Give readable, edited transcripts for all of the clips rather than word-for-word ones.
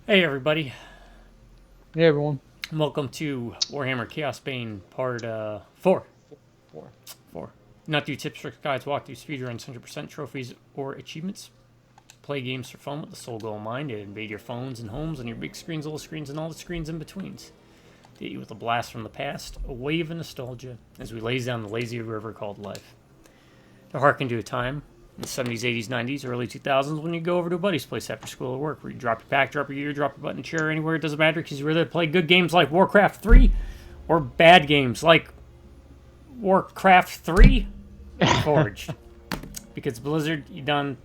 Hey everybody, Hey everyone. and welcome to Warhammer Chaosbane Part 4. Four. 4. Not do tips, tricks, guides, walkthroughs, speedruns, 100% trophies, or achievements. Play games for fun with the sole goal in mind to invade your phones and homes and your big screens, little screens, and all the screens in betweens. Hit you with a blast from the past, a wave of nostalgia, as we laze down the lazy river called life. To harken to a time in the 70s, 80s, 90s, early 2000s when you go over to a buddy's place after school or work where you drop your pack, drop your gear, drop your button chair anywhere, it doesn't matter because you rather play good games like Warcraft 3 or bad games like Warcraft 3 Forged. Because Blizzard, you done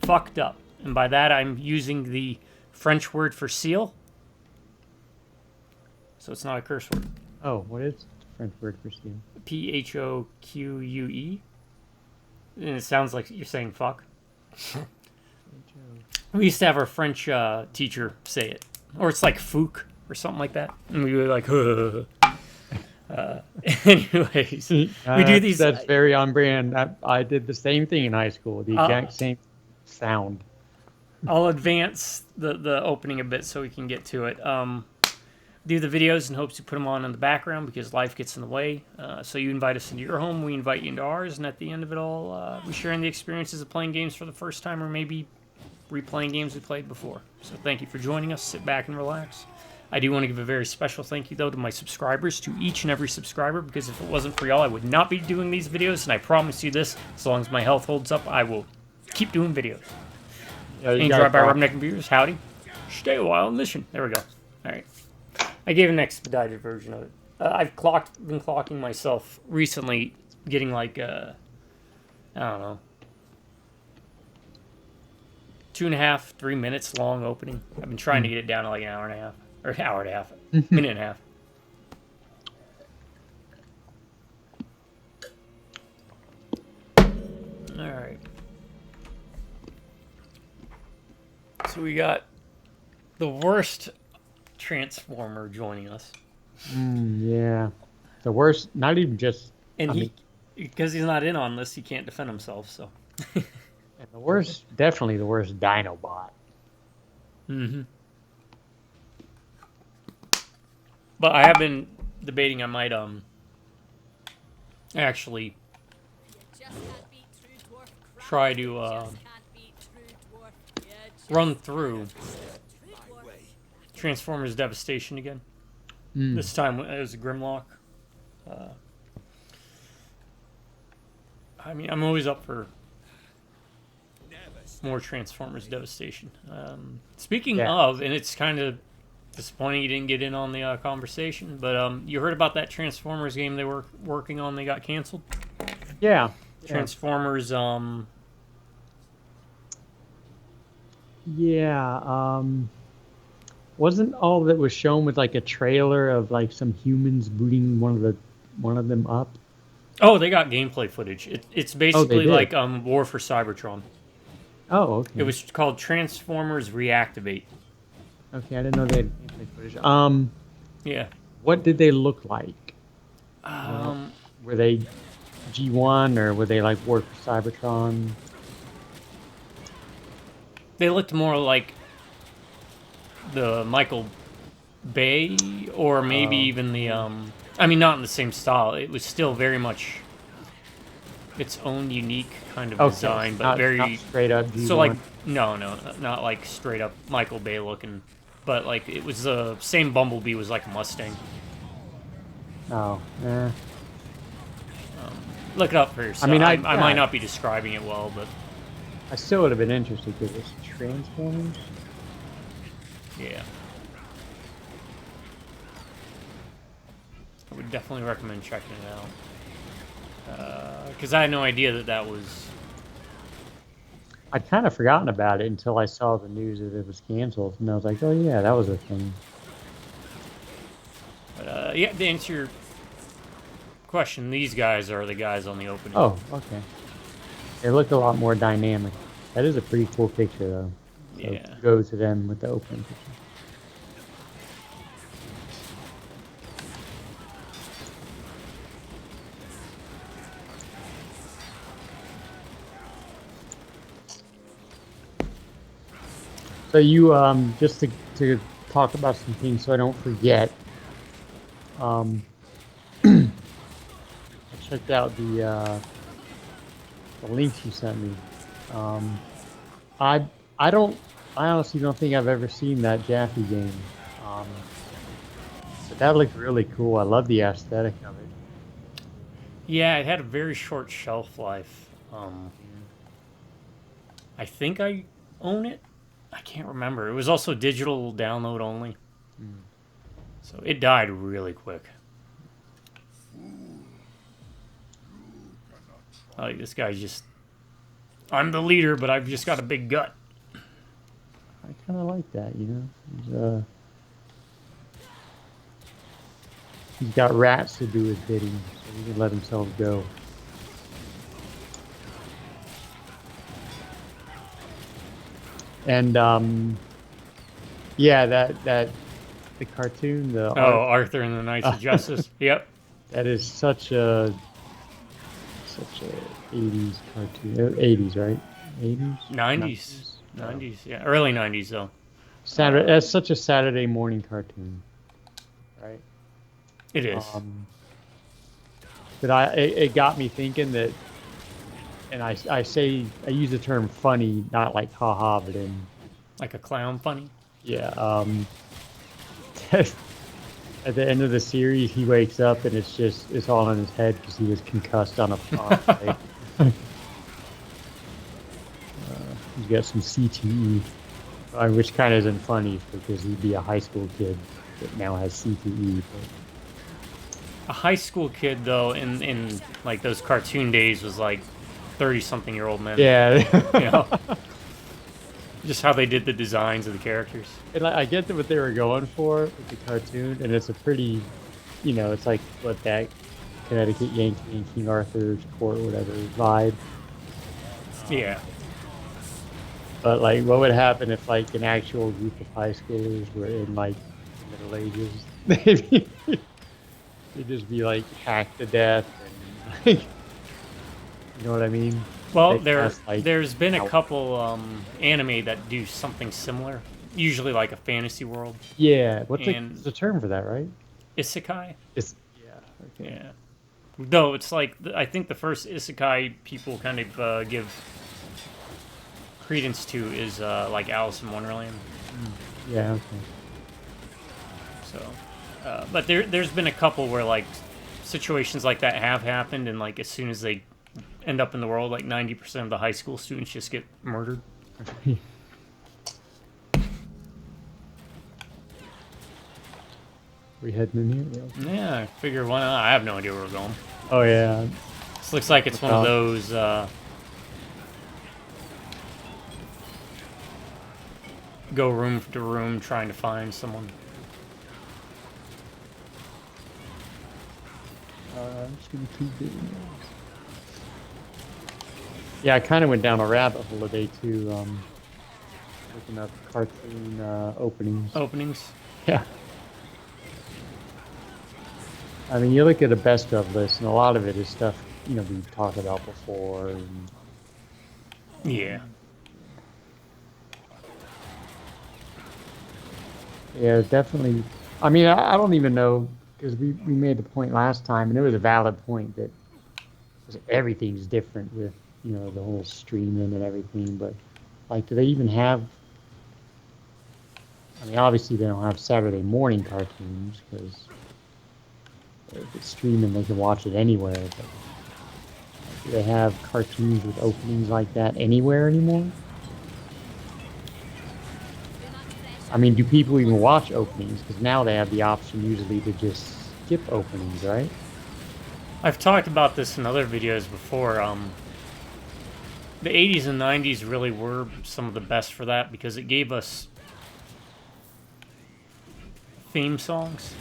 fucked up. And by that I'm using the French word for seal. So it's not a curse word. Oh, what is the French word for steel? Phoque. And it sounds like you're saying fuck. We used to have our French teacher say it. Or it's like fook or something like that. And we were like, anyways, we do these. That's very on brand. I did the same thing in high school. The exact same sound. I'll advance the opening a bit so we can get to it. Do the videos in hopes to put them on in the background because life gets in the way. So you invite us into your home, we invite you into ours, and at the end of it all, we're sharing the experiences of playing games for the first time or maybe replaying games we played before. So thank you for joining us. Sit back and relax. I do want to give a very special thank you, though, to my subscribers, to each and every subscriber, because if it wasn't for y'all, I would not be doing these videos, and I promise you this, as long as my health holds up, I will keep doing videos. Angel Drive by Rubberneck Computers, howdy. Stay a while and listen. There we go. All right. I gave an expedited version of it. I've been clocking myself recently, getting like, I don't know, 2.5, 3 minutes long opening. I've been trying to get it down to like an hour and a half, or an hour and a half, minute and a half. All right. So we got the worst Transformer joining us. Yeah. The worst, not even just. And because he's not in on this, he can't defend himself, so. The worst, definitely the worst Dinobot. Mm-hmm. But I have been debating I might, actually try to, run through Transformers Devastation again. This time it was a Grimlock. I mean, I'm always up for more Transformers Devastation. Speaking of, and it's kind of disappointing you didn't get in on the conversation, but you heard about that Transformers game they were working on, they got canceled? Yeah. Transformers, Yeah. Wasn't all that was shown with like a trailer of like some humans booting one of them up? Oh, they got gameplay footage. It's basically like War for Cybertron. Oh, okay. It was called Transformers Reactivate. Okay, I didn't know they had gameplay footage. Yeah. What did they look like? Were they G1 or were they like War for Cybertron? They looked more like the Michael Bay, or maybe even the I mean, not in the same style. It was still very much its own unique kind of design, but not straight up G1. So like no, not like straight up Michael Bay looking, but like it was the same. Bumblebee was like a Mustang. Oh, yeah. Look it up for yourself. I mean, I might not be describing it well, but I still would have been interested because it's Transformers. Yeah. I would definitely recommend checking it out. Because I had no idea that was... I'd kind of forgotten about it until I saw the news that it was canceled. And I was like, oh yeah, that was a thing. But, yeah, to answer your question, these guys are the guys on the opening. Oh, okay. They look a lot more dynamic. That is a pretty cool picture, though. So yeah. Go to them with the opening picture. So you just to talk about some things so I don't forget. Um, I checked out the links you sent me. Um, I I don't I honestly don't think I've ever seen that Jaffe game. Um, but that looked really cool. I love the aesthetic of it. Yeah, it had a very short shelf life. I think I own it. I can't remember. It was also digital download only, Mm. so it died really quick. Like this guy's just, I'm the leader, but I've just got a big gut. I kind of like that, you know. He's got rats to do his bidding, so he can let himself go. And yeah, that the cartoon, the Oh, art, Arthur and the Knights of Justice. Yep. that is such a 80s cartoon. 80s, right? 80s? 90s. 90s? 90s. Yeah, early 90s though. Saturday. That's such a Saturday morning cartoon, right? It is. But it got me thinking that, and I use the term funny, not like haha, but in Like a clown funny. yeah. At the end of the series, he wakes up and it's all in his head because he was concussed on a plane. He's got some CTE, which kind of isn't funny because he'd be a high school kid that now has CTE. But A high school kid though, in like those cartoon days, was like 30-something-year-old men. yeah, You know, just how they did the designs of the characters. and I get what they were going for with the cartoon, and it's a pretty, you know, it's like what that Connecticut Yankee and King Arthur's Court, whatever vibe. Yeah. But like, what would happen if like an actual group of high schoolers were in like the Middle Ages? They'd just be like hacked to death, and like, you know what I mean? Well, They cast, like, there's been a out- couple anime that do something similar. Usually like a fantasy world. Yeah, and- there's a term for that, right? Isekai. It's yeah. Okay. Yeah. Though it's like I think the first isekai people kind of give credence to is like Alice in Wonderland. Yeah. Okay. So, but there's been a couple where like situations like that have happened, and like as soon as they end up in the world, like 90% of the high school students just get murdered. We heading in here? Yeah. Yeah, I figure why not? I have no idea where we're going. Oh yeah. This looks like it's one of those. Go room to room trying to find someone. I'm just gonna keep doing that. Yeah, I kind of went down a rabbit hole today too, looking up cartoon openings. Openings. Yeah. I mean, you look at a best of list, and a lot of it is stuff we've talked about before. And Yeah. yeah, definitely. I mean, I don't even know because we made the point last time, and it was a valid point that everything's different with the whole streaming and everything. But like, do they even have? I mean, obviously they don't have Saturday morning cartoons because if it's streaming, they can watch it anywhere. But do they have cartoons with openings like that anywhere anymore? I mean, do people even watch openings? Because now they have the option usually to just skip openings, right? I've talked about this in other videos before. The 80s and 90s really were some of the best for that because it gave us theme songs.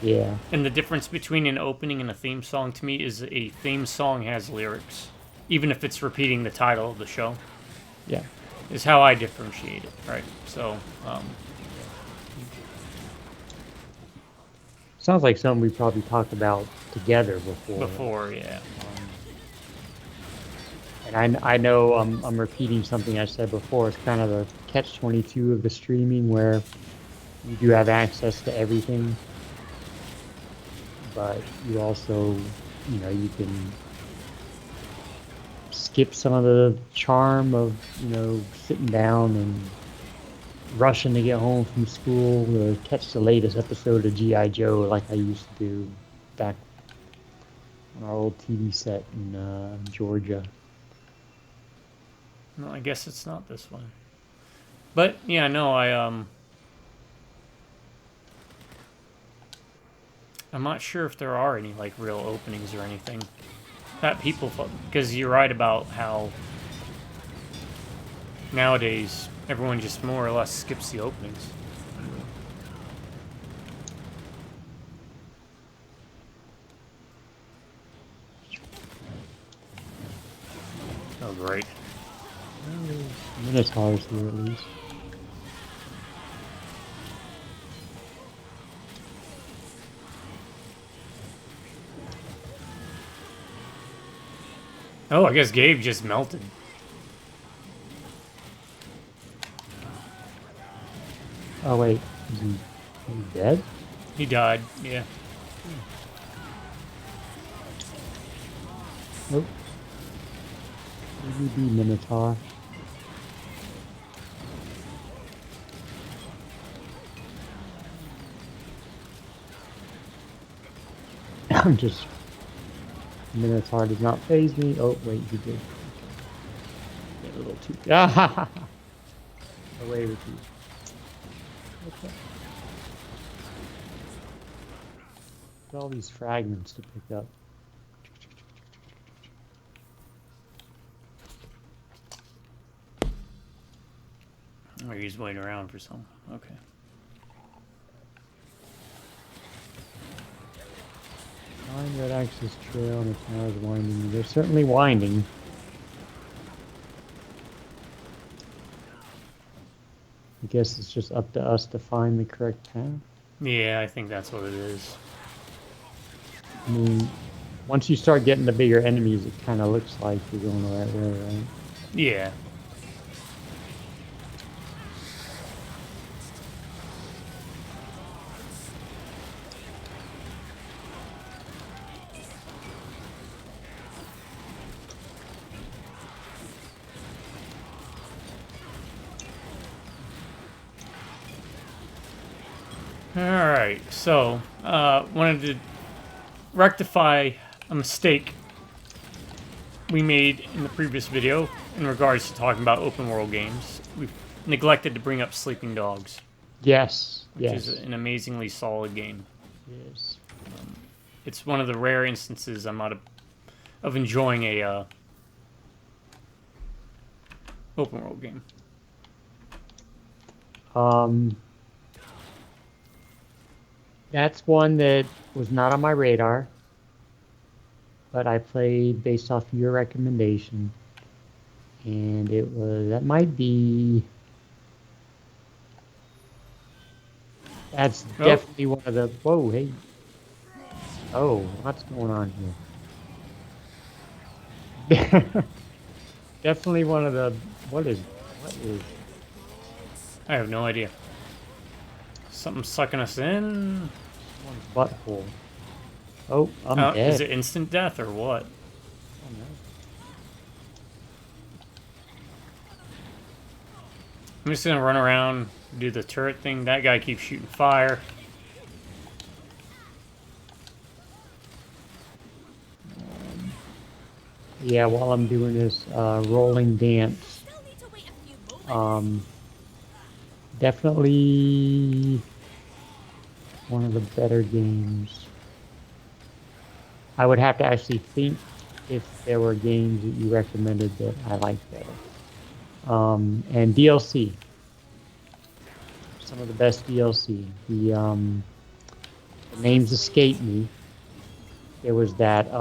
Yeah. And the difference between an opening and a theme song to me is a theme song has lyrics, even if it's repeating the title of the show. Yeah. Is how I differentiate it, right? So, sounds like something we probably talked about together before. before, yeah. I know I'm repeating something I said before. It's kind of the catch-22 of the streaming where you do have access to everything, but you also, you can skip some of the charm of, sitting down and rushing to get home from school to catch the latest episode of G.I. Joe like I used to do back on our old TV set in Georgia. No, I guess it's not this one. But yeah, no, I'm not sure if there are any like real openings or anything that people, because you're right about how nowadays everyone just more or less skips the openings. Oh, great. Minotaurs here at least. Oh, I guess Gabe just melted. Oh wait, is he dead? He died, yeah. Nope. Maybe Minotaur. I'm just... Minotaur does not faze me. Oh, wait, he did. Get a little too... Ah! Away with you. Okay. Got all these fragments to pick up. Oh, he's waiting around for some. Okay. Find Red Axe's trail and the tower's winding. They're certainly winding. I guess it's just up to us to find the correct path. Yeah, I think that's what it is. I mean, once you start getting the bigger enemies, it kind of looks like you're going the right way, right? Yeah. Alright, so, wanted to rectify a mistake we made in the previous video in regards to talking about open world games. We've neglected to bring up Sleeping Dogs. Yes, which yes. is an amazingly solid game. Yes. It's one of the rare instances I'm not of enjoying a open world game. That's one that was not on my radar, but I played based off your recommendation, and that might be, that's definitely one of the, whoa, hey, oh, what's going on here? Definitely one of the, what is, I have no idea. Something sucking us in? one's butthole. Oh, I'm dead. Is it instant death or what? Oh, no. I'm just gonna run around, do the turret thing. That guy keeps shooting fire. Yeah, while I'm doing this rolling dance, definitely one of the better games. I would have to actually think if there were games that you recommended that I liked better. And DLC. Some of the best DLC. The names escape me. There was that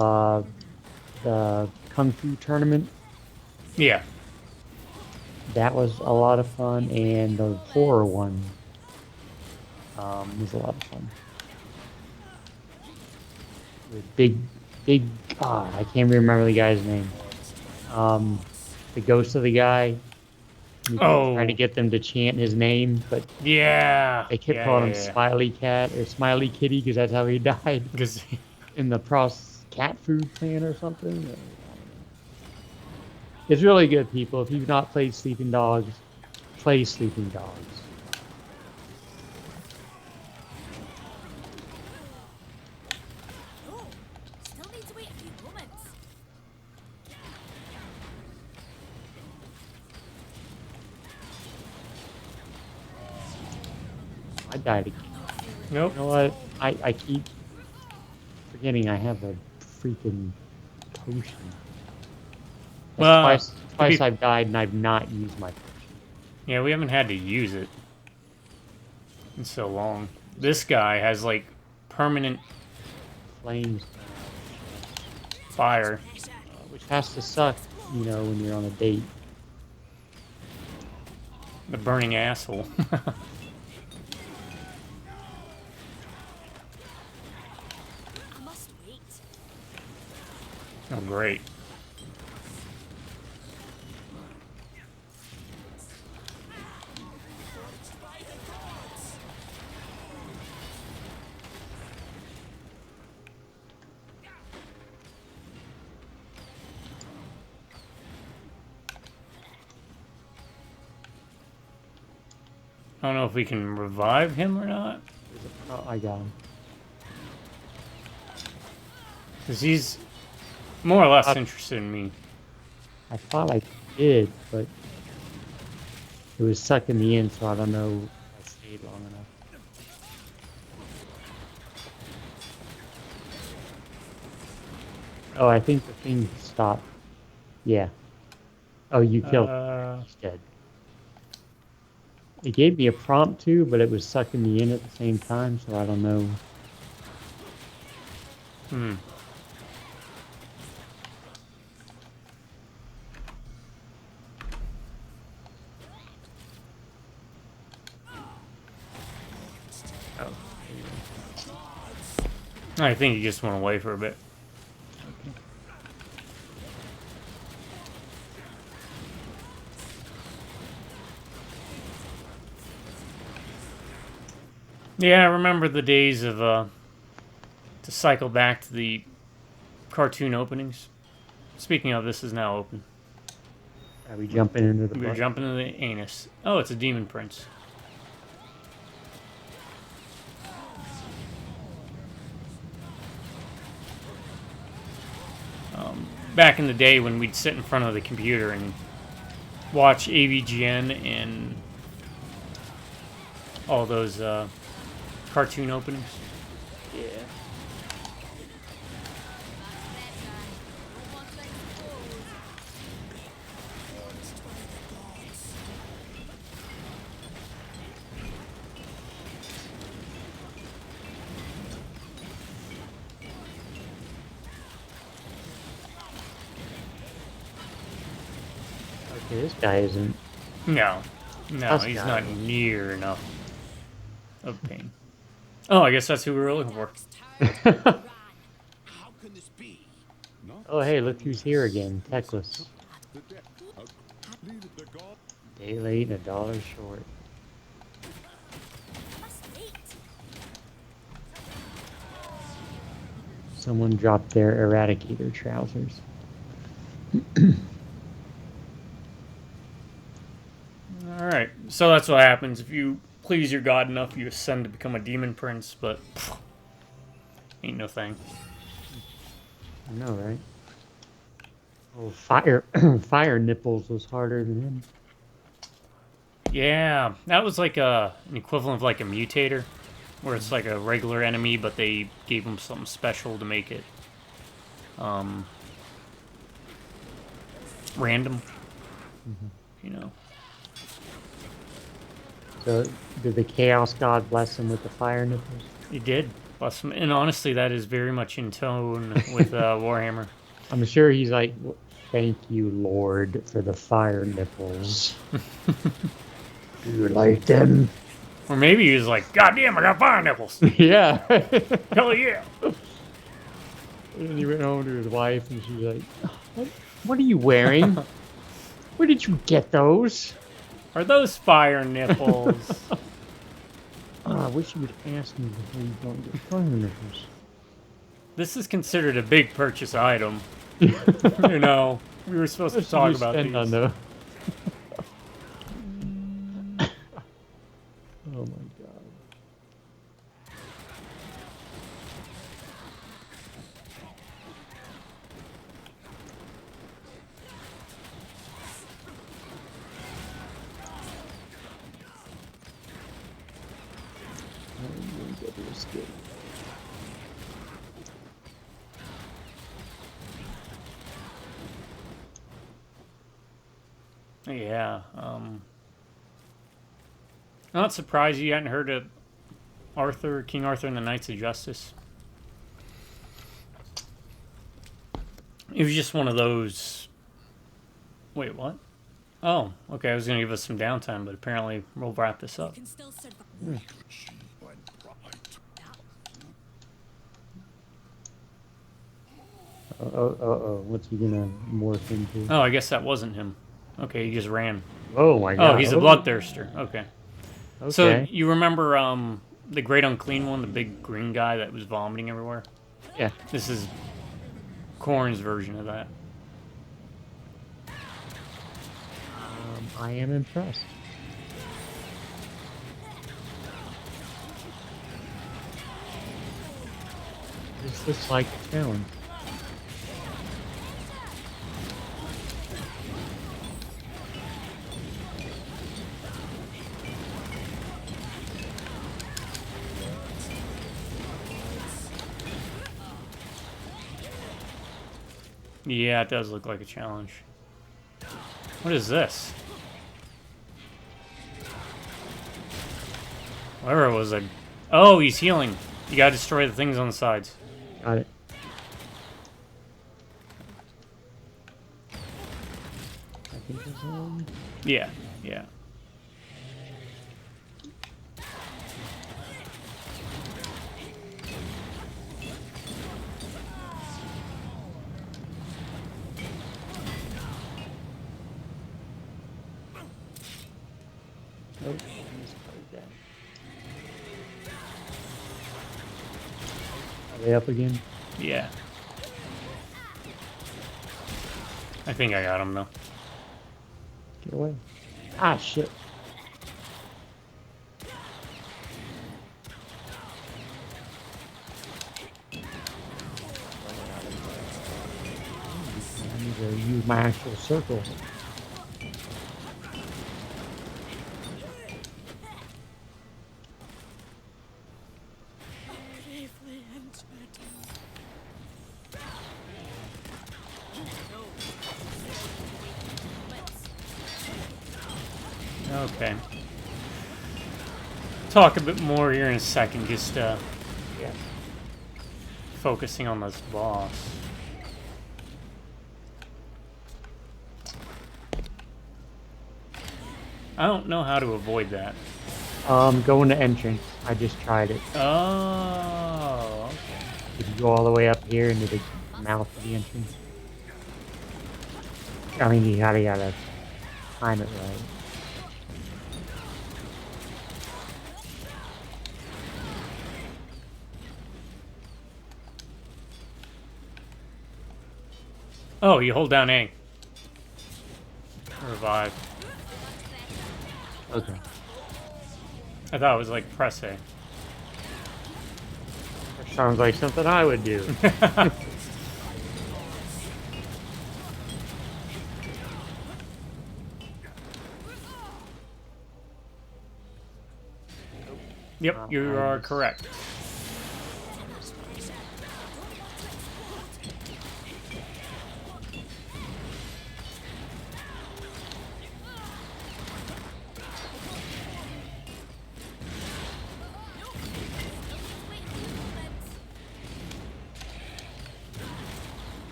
the Kung Fu tournament. Yeah. That was a lot of fun, and the horror one was a lot of fun. With big, I can't remember the guy's name. the ghost of the guy. You Oh, trying to get them to chant his name, but yeah. they kept calling him Yeah. Smiley Cat or Smiley Kitty because that's how he died Because in the cat food plant or something. It's really good, people. If you've not played Sleeping Dogs, play Sleeping Dogs. Oh, still need to wait a few moments. I died again. nope. You know what? I keep forgetting I have a freaking potion. That's Well, twice I've died and I've not used my potion. yeah, we haven't had to use it in so long. This guy has like permanent Flames, fire. which has to suck, you know, when you're on a date. The burning asshole. I must wait. Oh, great. I don't know if we can revive him or not. Oh, I got him. Because he's more or less Uh, interested in me. I thought I did, but it was sucking me in, so I don't know if I stayed long enough. Oh, I think the thing stopped. Yeah. Oh, you killed him. He's dead. It gave me a prompt too, but it was sucking me in at the same time, so I don't know. Hmm. Oh. I think he just went away for a bit. Yeah, I remember the days of to cycle back to the cartoon openings. Speaking of, this is now open. Are we jumping into the We're butt? jumping into the anus. Oh, it's a demon prince. Back in the day when we'd sit in front of the computer and watch AVGN and all those cartoon openings. Yeah. Okay, this guy isn't. No, That's he's not- not near enough of Bane. Oh, I guess that's who we were looking for. How can this be? Oh, hey, look who's here again. Techless. The death of the god. Day late and $1 short. I must wait. Someone dropped their Eradicator trousers. Alright, so that's what happens. If you please your god enough, you ascend to become a demon prince, but pff, ain't no thing. I know, right? Oh, fire nipples was harder than him. Yeah, that was like an equivalent of like a mutator, where it's like a regular enemy, but they gave him something special to make it random. You know. So, did the Chaos God bless him with the fire nipples? He did. Bless him. And honestly, that is very much in tone with Warhammer. I'm sure he's like, thank you, Lord, for the fire nipples. Do you like them? Or maybe he was like, God damn, I got fire nipples. Yeah. Hell yeah. And he went home to his wife, and she's like, What are you wearing? Where did you get those? Are those fire nipples? I wish you would ask me before you go and get fire nipples. This is considered a big purchase item. You know, we were supposed to talk about these. On those? Oh my god. Yeah, I'm not surprised you hadn't heard of King Arthur and the Knights of Justice. It was just one of those... Wait, what? Oh, okay, I was going to give us some downtime, but apparently we'll wrap this up. Can still survive. Went right. What's he gonna morph into? Oh, I guess that wasn't him. Okay, he just ran. Oh my god. Oh, he's a bloodthirster. Okay. Okay. So you remember the Great Unclean One, the big green guy that was vomiting everywhere? Yeah. This is Korn's version of that. I am impressed. This looks like a challenge. Yeah, it does look like a challenge. What is this? Whatever it was, like... Oh, he's healing. You gotta destroy the things on the sides. Got it. I think there's one. Yeah, yeah. Nope. Are they up again? Yeah. I think I got him, though. Get away. Ah, shit. I need to use my actual circle. Okay. Talk a bit more here in a second, just Yeah. focusing on this boss. I don't know how to avoid that. Go in the entrance. I just tried it. Oh, okay. If you go all the way up here into the mouth of the entrance. I mean, you gotta time it right. Oh, you hold down A. Revive. Okay. I thought it was like press A. That sounds like something I would do. Yep, you are correct.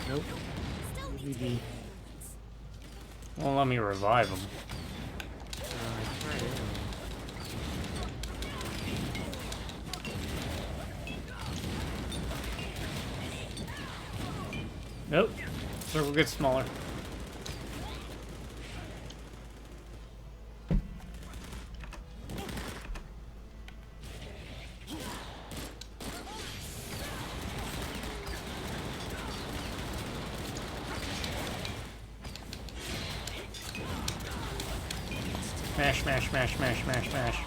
Nope. Maybe. Well, let me revive him. Nope. Circle gets smaller. Smash, smash, smash, smash, smash, smash.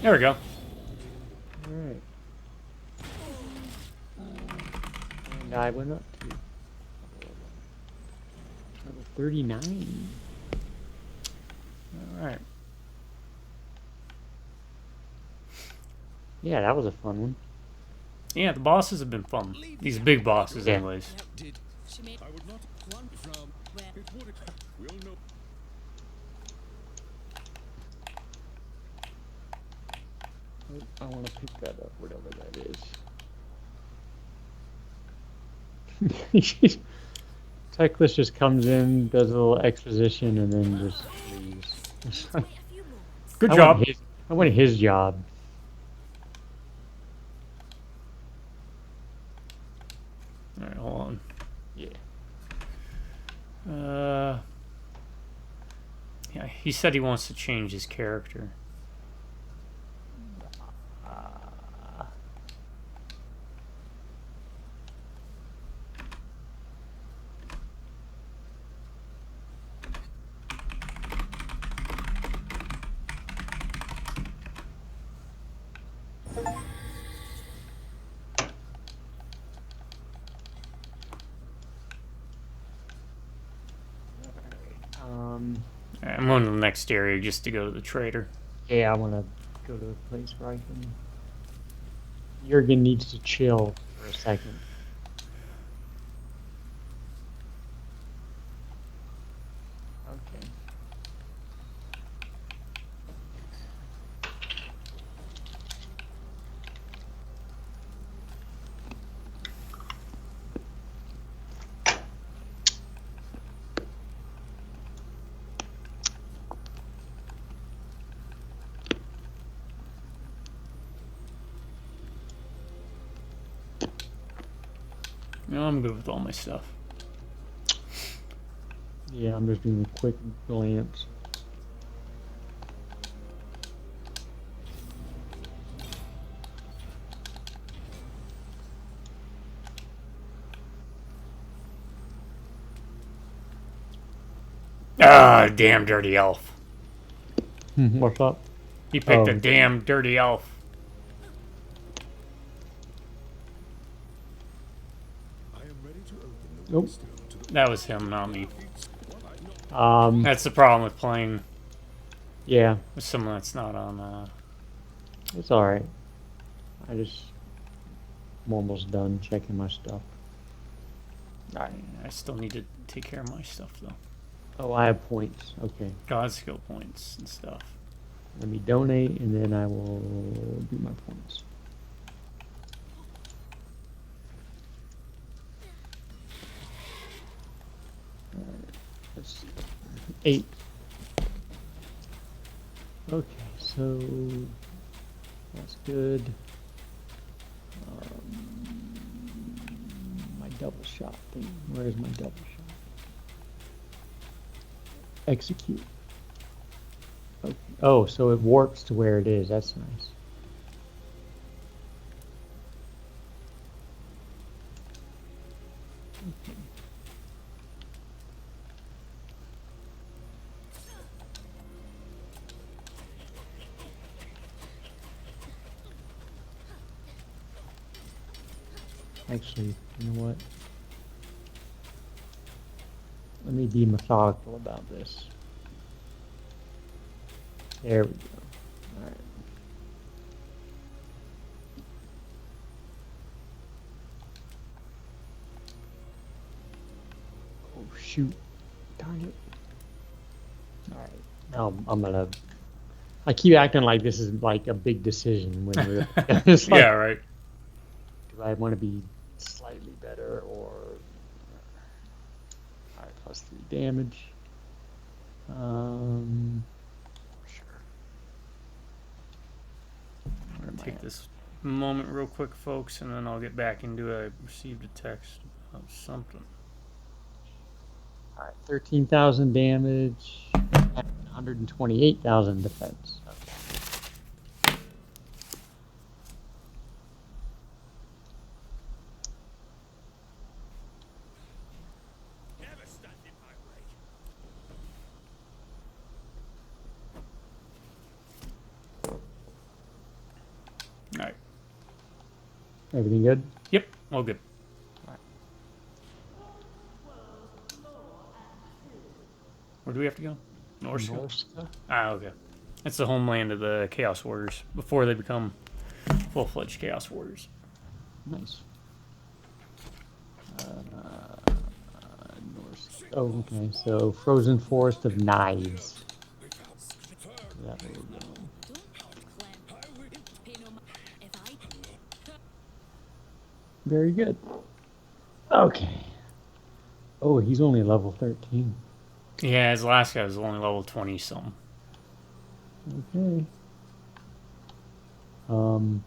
There we go. Alright. And I went up to level 39. Alright. Yeah, that was a fun one. Yeah, the bosses have been fun. These big bosses, Yeah. anyways. Did She made I would not one from where it would we'll know. I want to pick that up, whatever that is. Teclis just comes in, does a little exposition, and then just leaves. wait a few moments. Good job. I want his job. Alright, hold on. Yeah. Yeah, he said he wants to change his character. Alright, I'm going to the next area just to go to the trader. Yeah, I want to go to a place where I can. Jurgen needs to chill for a second. Okay. No, I'm good with all my stuff. Yeah, I'm just doing a quick glance. Ah, damn dirty elf. What's up? He picked a Oh. damn dirty elf. I am ready to open the Nope. wisdom to the That was him, not me. That's That's the problem with playing yeah, with someone that's not on. it's all right. I'm almost done checking my stuff. I still need to take care of my stuff though. Oh, I have points. Okay, God skill points and stuff. let me donate, and then I will do my points. Let's see. 8. Okay, so that's good. My double shot thing. Where is my double shot? Execute. Okay. Oh, so it warps to where it is. That's nice. Okay. Actually, you know what? Let me be methodical about this. There we go. All right. shoot. Darn it. Alright. Now I'm gonna... I keep acting like this is like a big decision when we're... It's like, Yeah, right. do I want to be slightly better or... Alright, plus 3 damage. Sure. Where am I Take at? this moment real quick, folks, and then I'll get back into it. I received a text about something. Alright, 13,000 damage, and 128,000 defense. Okay. Never stand in my way. All right. Everything good? Yep, all good. Where do we have to go? North. Norska? Ah, okay. That's the homeland of the Chaos Warriors before they become full-fledged Chaos Warriors. Nice. Norska. Oh, okay. So, Frozen Forest of Knives. Is that where we're going? Pay no mind if I do. Very good. Okay. Oh, he's only level 13. Yeah, his last guy was only level 20 something. Okay. Can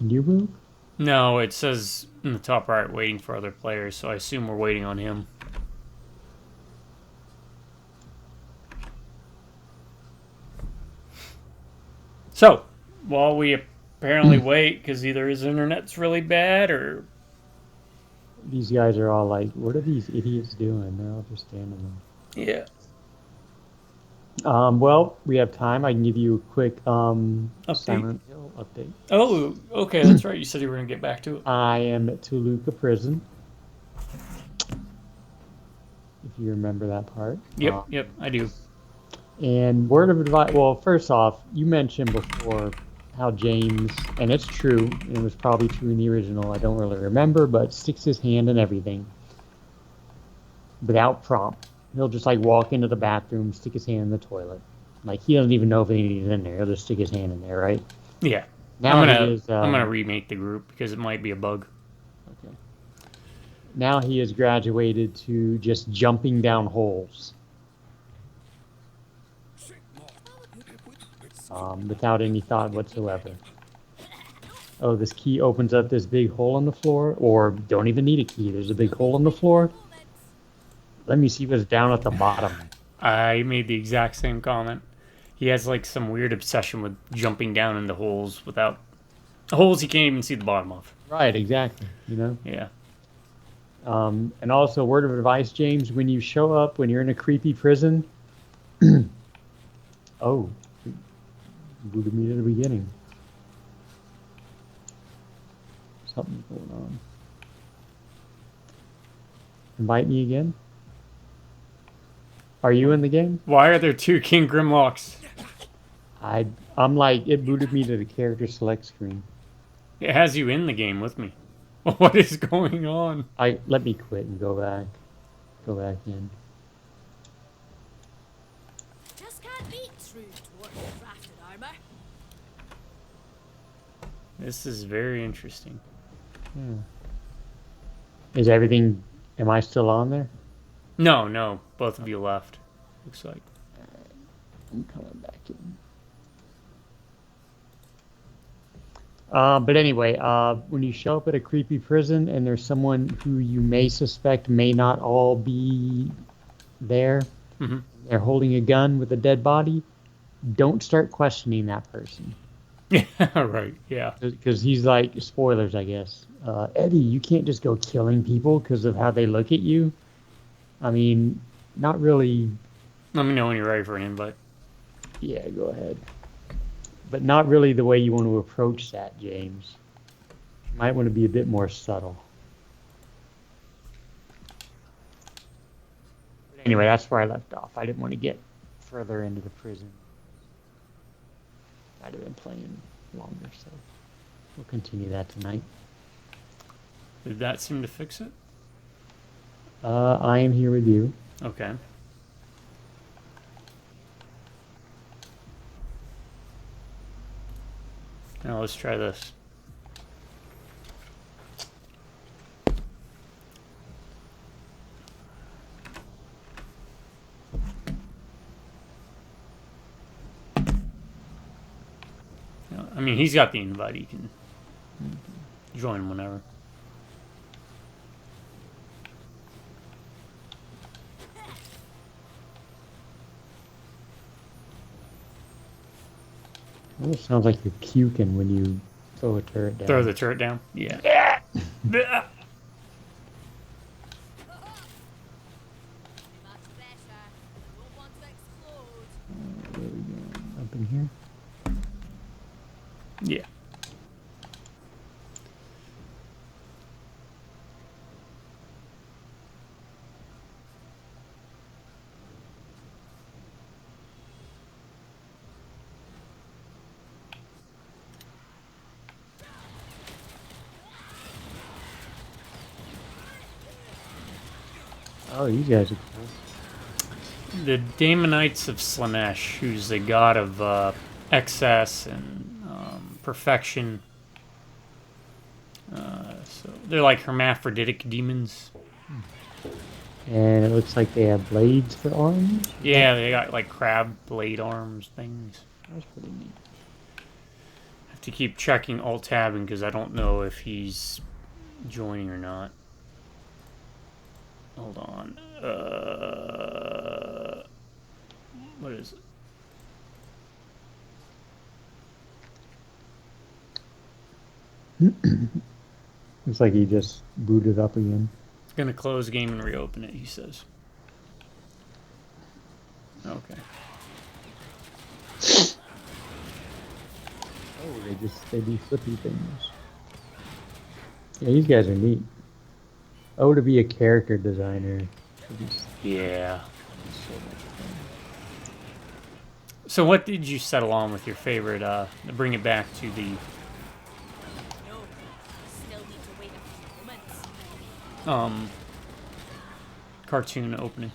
you move? No, it says in the top right, waiting for other players, so I assume we're waiting on him. So, while we apparently wait, because either his internet's really bad or... These guys are all like, what are these idiots doing? They're all just standing Yeah. there. Well, we have time. I can give you a quick Update? Silent Hill update. Oh, okay, that's right. You said you were going to get back to it. I am at Toluca Prison. If you remember that part. Yep, yep, I do. And word of advice, well, first off, you mentioned before how James, and it's true, and it was probably true in the original, I don't really remember, but sticks his hand in everything without prompt. He'll just like walk into the bathroom, stick his hand in the toilet. Like he doesn't even know if anything's in there. He'll just stick his hand in there, right? Yeah. Now I'm he is, gonna remake the group because it might be a bug. Okay. Now he has graduated to just jumping down holes. Without any thought whatsoever. Oh, this key opens up this big hole in the floor, or don't even need a key. There's a big hole in the floor. Let me see what's down at the bottom. I made the exact same comment. He has like some weird obsession with jumping down into holes without holes he can't even see the bottom of. Right, exactly. You know. Yeah. And also, word of advice, James: when you show up, when you're in a creepy prison. Oh. Booted me to the beginning. Something's going on. Invite me again? Are you in the game? Why are there two King Grimlocks? I'm like, it booted me to the character select screen. It has you in the game with me. What is going on? Let me quit and go back. Go back in. Just can't beat true dwarf crafted armor. This is very interesting. Yeah. Is everything? Am I still on there? No, both of you left. Looks like. I'm coming back in. But anyway, when you show up at a creepy prison and there's someone who you may suspect may not all be there, Mm-hmm. they're holding a gun with a dead body, don't start questioning that person. Yeah, right. Yeah. Because he's like, spoilers, I guess. Eddie, you can't just go killing people because of how they look at you. I mean, not really. Let me know when you're ready for an invite. Yeah, go ahead. But not really the way you want to approach that, James. You might want to be a bit more subtle. But anyway, that's where I left off. I didn't want to get further into the prison. I'd have been playing longer, so. we'll continue that tonight. Did that seem to fix it? I am here with you. Okay. Now let's try this. I mean, he's got the invite. He can join whenever. Almost sounds like you're puking when you throw a turret down. Throw the turret down? Yeah. Much better. Don't want to explode. Where are we going? Up in here? Yeah. Oh, you guys are cool. The Daemonites of Slanesh, who's the god of excess and perfection. So they're like hermaphroditic demons. And it looks like they have blades for arms. Yeah, they got like crab blade arms things. That's pretty neat. Have to keep checking alt tabbing because I don't know if he's joining or not. Hold on. What is it? Looks like he just booted up again. It's gonna close game and reopen it, he says. Okay. Oh, they do flippy things. Yeah, these guys are neat. Oh, to be a character designer. Yeah. So much fun. So what did you settle on with your favorite, to bring it back to the No, still need to wait a few moments. cartoon opening?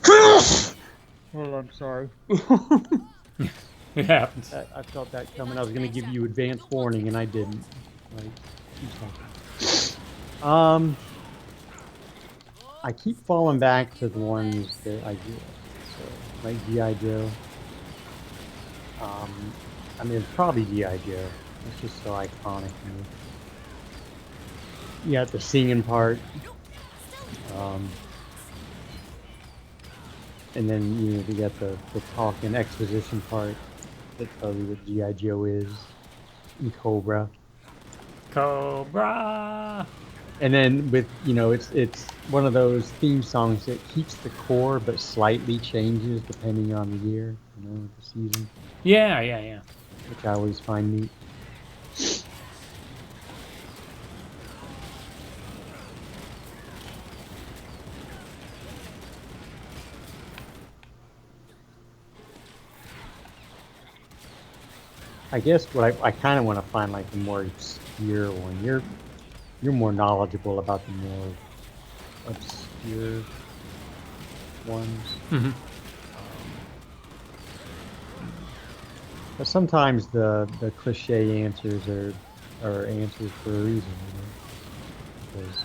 Oh, I'm sorry. It happens. I felt that coming. I was going to give you advance warning, and I didn't. Like, I keep falling back to the ones that I do. So, like G.I. Joe. I mean, it's probably G.I. Joe. It's just so iconic. You got the singing part. And then, you got the talking exposition part that tells you what G.I. Joe is. And Cobra. Cobra! And then with, it's one of those theme songs that keeps the core but slightly changes depending on the year, the season, Yeah, yeah, yeah. which I always find neat. I guess what I kind of want to find like the more obscure one. You're more knowledgeable about the more obscure ones. Mm-hmm. But sometimes the cliche answers are answers for a reason, because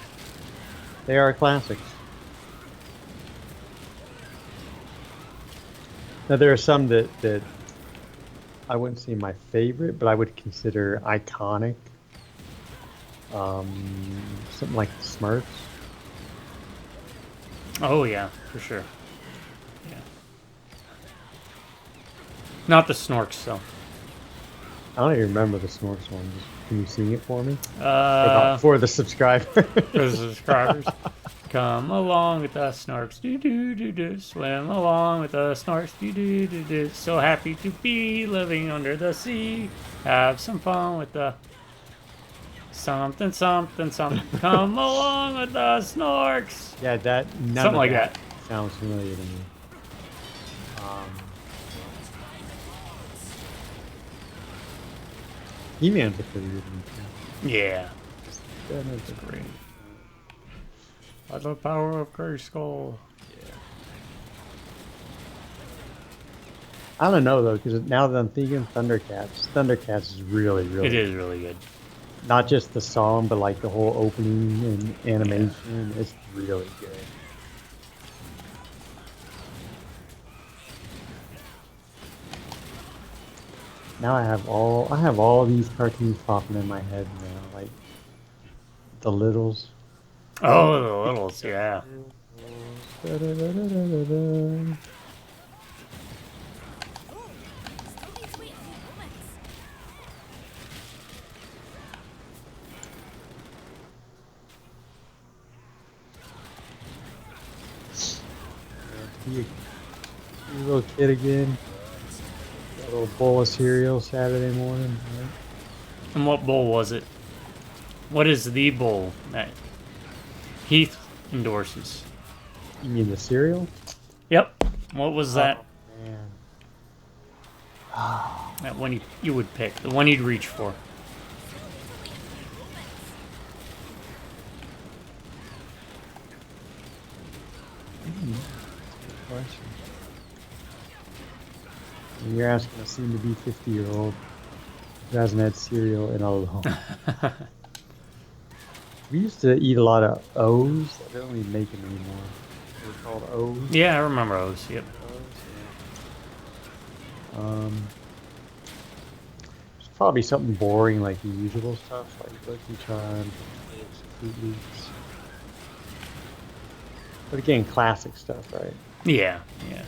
they are classics. Now there are some that I wouldn't say my favorite, but I would consider iconic. Something like the Smurfs. Oh, yeah, for sure. Yeah. Not the Snorks, though. I don't even remember the Snorks one. Can you sing it for me? For For the subscriber. the subscribers. Come along with the Snorks, do. Swim along with the Snorks, do. So happy to be living under the sea. Have some fun with the something. Come along with the Snorks. Yeah, Something like that. Sounds familiar to me. He-Man's a pretty good one. Yeah. That is a Great. By the power of Grayskull. I don't know though, because now that I'm thinking Thundercats is really, really. It is really good. Not just the song, but like the whole opening and animation. It's really good. Now I have all these cartoons popping in my head now, like the Littles. Oh, the Littles, yeah. Da-da-da-da-da-da. Still need to wait a few moments. Be a little kid again. Got a little bowl of cereal Saturday morning. Right? And what bowl was it? What is the bowl that Heath endorses? You mean the cereal? Yep. What was that? Oh, man. That one you would pick. The one you'd reach for. Good question. You're asking a soon-to-be 50-year-old who hasn't had cereal in a long. We used to eat a lot of O's. They don't even make them anymore. They were called O's. Yeah, I remember those. Yep. It's probably something boring like the usual stuff, like Lucky Charms, Fruit Loops. But again, classic stuff, right? Yeah, yeah.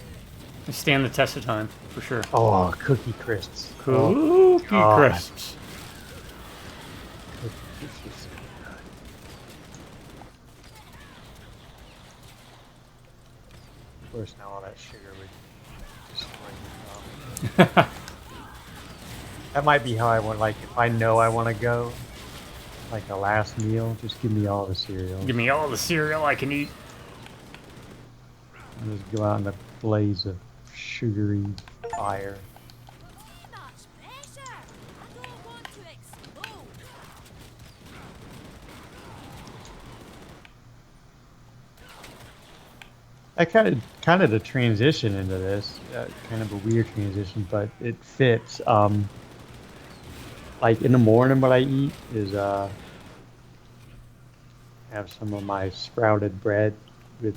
They stand the test of time, for sure. Oh, Cookie Crisps. Cookie God. Crisps. Cookie Crisps is so good. Of course, now all that sugar would destroy me. That might be how I want, like, if I know I want to go, like a last meal, just give me all the cereal. Give me all the cereal I can eat. And just go out in a blaze of sugary fire. Too much pressure. I don't want to explode. I kind of the transition into this, kind of a weird transition, but it fits. Like in the morning, what I eat is have some of my sprouted bread with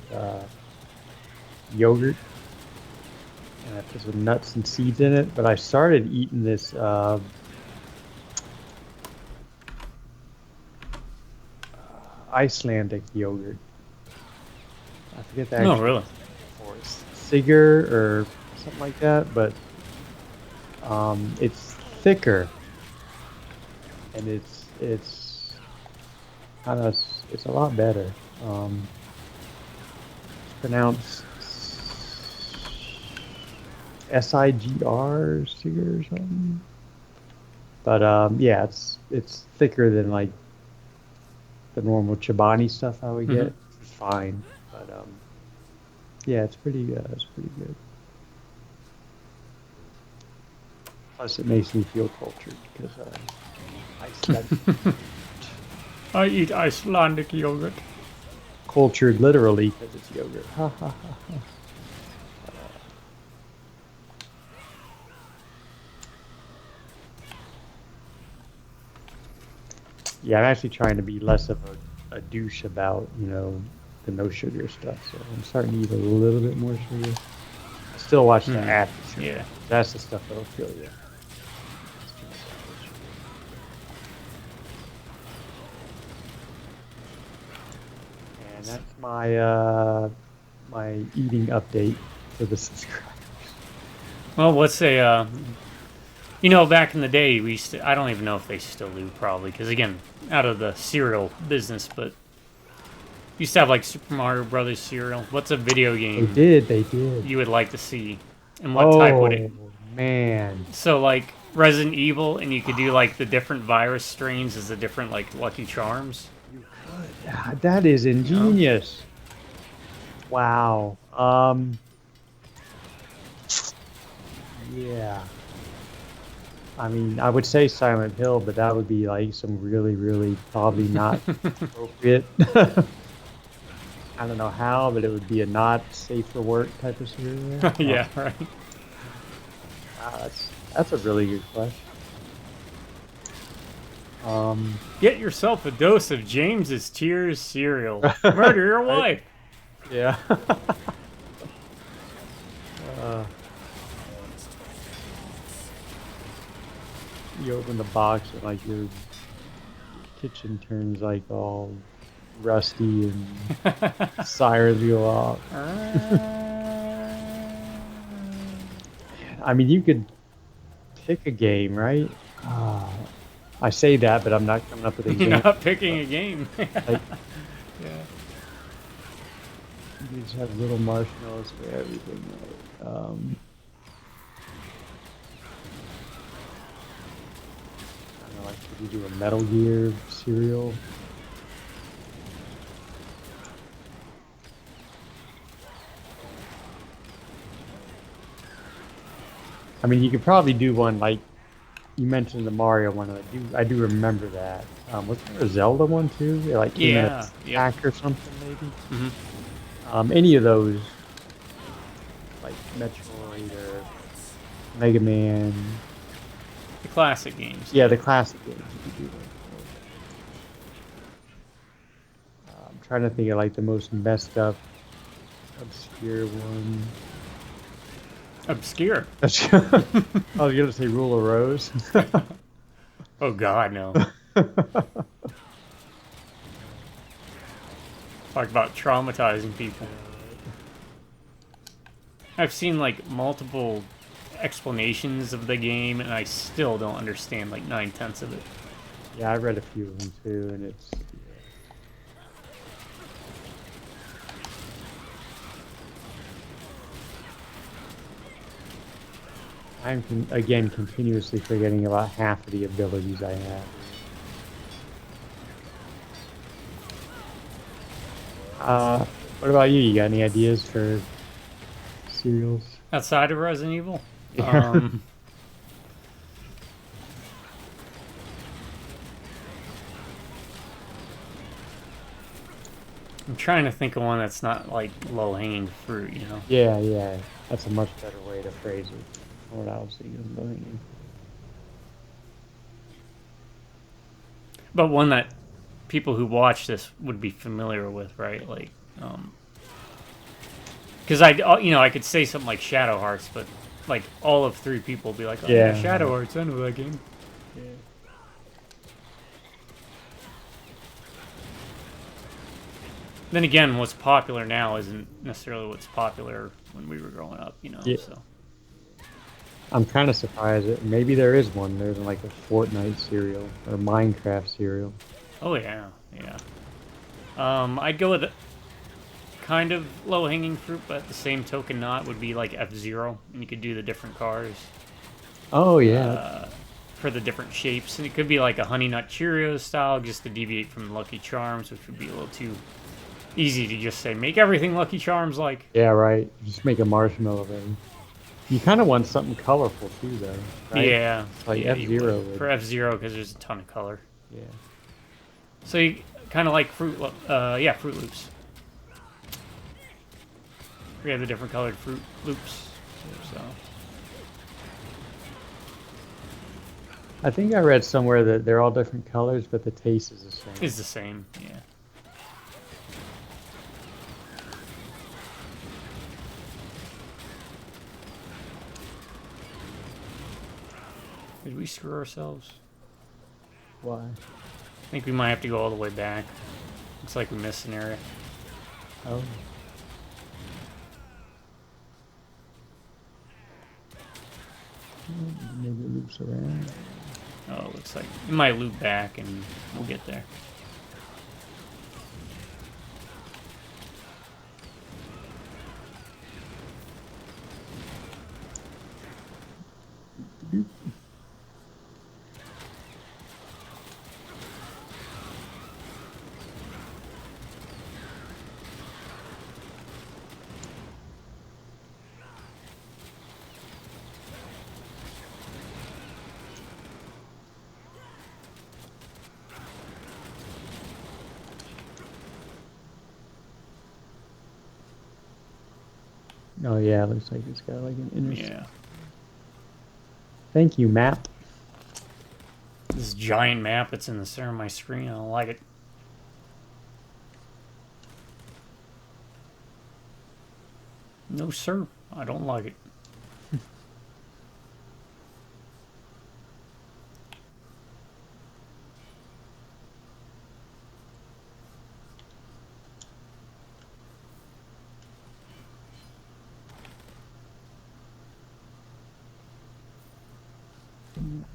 yogurt, and I put some nuts and seeds in it. But I started eating this Icelandic yogurt. I forget the No, actual really. or Sigurd or something like that, but it's thicker, and it's kind of it's a lot better. It's pronounced Sigr, Sigurd or something. But yeah, it's thicker than like the normal Chobani stuff I would get. It's fine, but yeah, it's pretty good. Plus, it makes me feel cultured because Iceland I eat Icelandic yogurt. cultured literally because it's yogurt. Ha ha ha ha. Yeah, I'm actually trying to be less of a douche about, the no sugar stuff. So I'm starting to eat a little bit more sugar. I still watch the app. Yeah. That's the stuff that'll kill you. And that's my my eating update for the subscribers. Well, let's say, back in the day, we used to, I don't even know if they still do, probably, because again, out of the cereal business, but used to have like Super Mario Brothers cereal. What's a video game They did. you would like to see, and what type would it? Oh, man. So like Resident Evil, and you could do like the different virus strains as the different like Lucky Charms. That is ingenious. Wow. Yeah. I mean, I would say Silent Hill, but that would be like some really, really probably not appropriate. I don't know how, but it would be a not safe for work type of scenario. Yeah, right. Wow, that's a really good question. Get yourself a dose of James's Tears cereal. Murder your wife. Yeah. uh, you open the box and like your kitchen turns like all rusty and sirens go off. I mean, you could pick a game, right? I say that, but I'm not coming up with You're examples. not picking a game. Like, Yeah. you just have little marshmallows for everything. Right? I don't know, like, could you do a Metal Gear cereal? I mean, you could probably do one like you mentioned the Mario one. I do remember that. Was there a Zelda one too? It, like came in a Yeah. pack or something maybe. Mm-hmm. Any of those, like Metroid or Mega Man. The classic games. Yeah, the classic games. You could do those. I'm trying to think of like the most messed up, obscure one. Obscure. I was gonna say Rule of Rose. Oh God, no. Talk about traumatizing people. I've seen like multiple explanations of the game, and I still don't understand like 9/10 of it. Yeah, I read a few of them too, and it's. I'm again continuously forgetting about half of the abilities I have. What about you? You got any ideas for cereals? Outside of Resident Evil, Yeah. I'm trying to think of one that's not like low-hanging fruit, you know? Yeah, that's a much better way to phrase it. What I was thinking. But one that people who watch this would be familiar with, right? Like, because I could say something like Shadow Hearts, but like all of three people would be like, "Oh yeah, Yeah. Shadow Hearts, I know that game." Yeah. Then again, what's popular now isn't necessarily what's popular when we were growing up, you know. Yeah. So I'm kind of surprised that maybe there is one. There's like a Fortnite cereal or Minecraft cereal. oh yeah. I'd go with kind of low-hanging fruit, but at the same token, not would be like F-Zero, and you could do the different cars. Oh yeah. For the different shapes, and it could be like a Honey Nut Cheerios style, just to deviate from Lucky Charms, which would be a little too easy to just say make everything Lucky Charms like. Yeah, right. Just make a marshmallow thing. You kind of want something colorful too, though. Right? Yeah, Like yeah, you F-Zero would. would. For F-Zero because there's a ton of color. Yeah. So you kind of like Fruit Loops. We have the different colored Fruit Loops. So I think I read somewhere that they're all different colors, but the taste is the same. it's the same. Yeah. Did we screw ourselves? Why? I think we might have to go all the way back. Looks like we missed an area. Oh. Maybe it loops around. Oh, looks like it might loop back and we'll get there. Oh yeah, it looks like it's got like an inner. Yeah. Thank you, map. This giant map that's in the center of my screen, I don't like it. No, sir. I don't like it.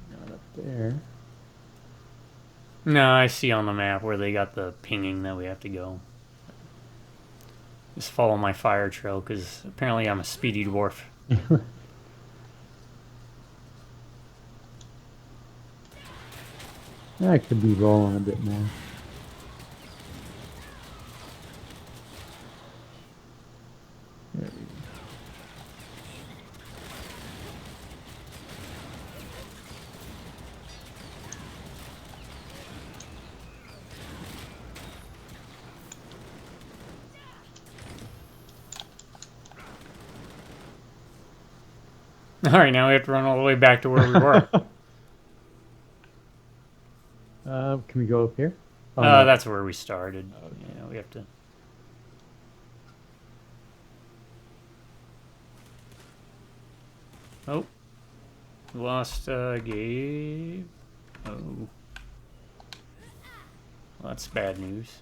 Not up there. No, I see on the map where they got the pinging that we have to go. Just follow my fire trail, because apparently I'm a speedy dwarf. I could be rolling a bit more. There we go. Alright, now we have to run all the way back to where we were. Can we go up here? Oh, no. That's where we started. Okay. Yeah, we have to... Oh. Lost, Gabe. Oh. Well, that's bad news.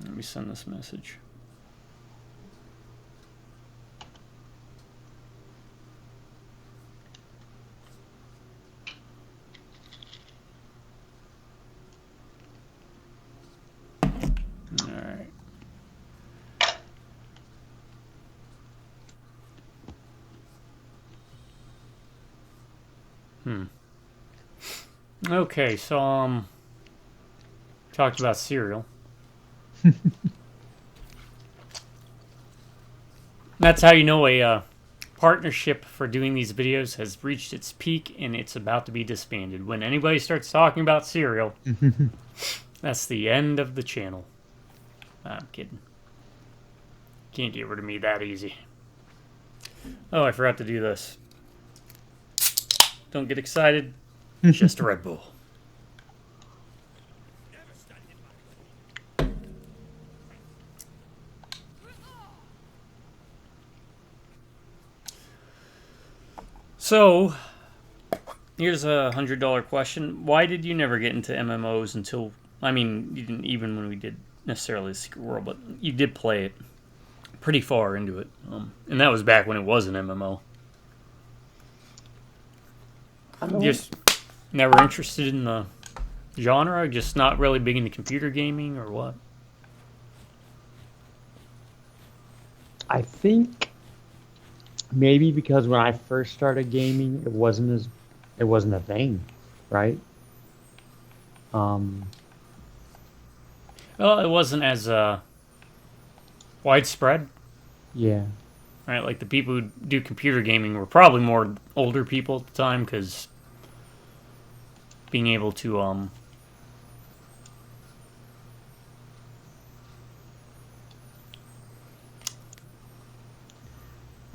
Let me send this message. Alright. Okay, so, talked about cereal. That's how you know a partnership for doing these videos has reached its peak and it's about to be disbanded. When anybody starts talking about cereal, that's the end of the channel. I'm kidding. Can't get rid of me that easy. Oh, I forgot to do this. Don't get excited. It's just a Red Bull. Never stand in my way. So, here's a $100 question. Why did you never get into MMOs until... I mean, you didn't even when we did necessarily Secret World, but you did play it pretty far into it. And that was back when it was an MMO. Just never interested in the genre? Just not really big into computer gaming, or what? I think maybe because when I first started gaming, it wasn't a thing, right? Well, it wasn't as widespread, Yeah. right? Like the people who do computer gaming were probably more older people at the time, because being able to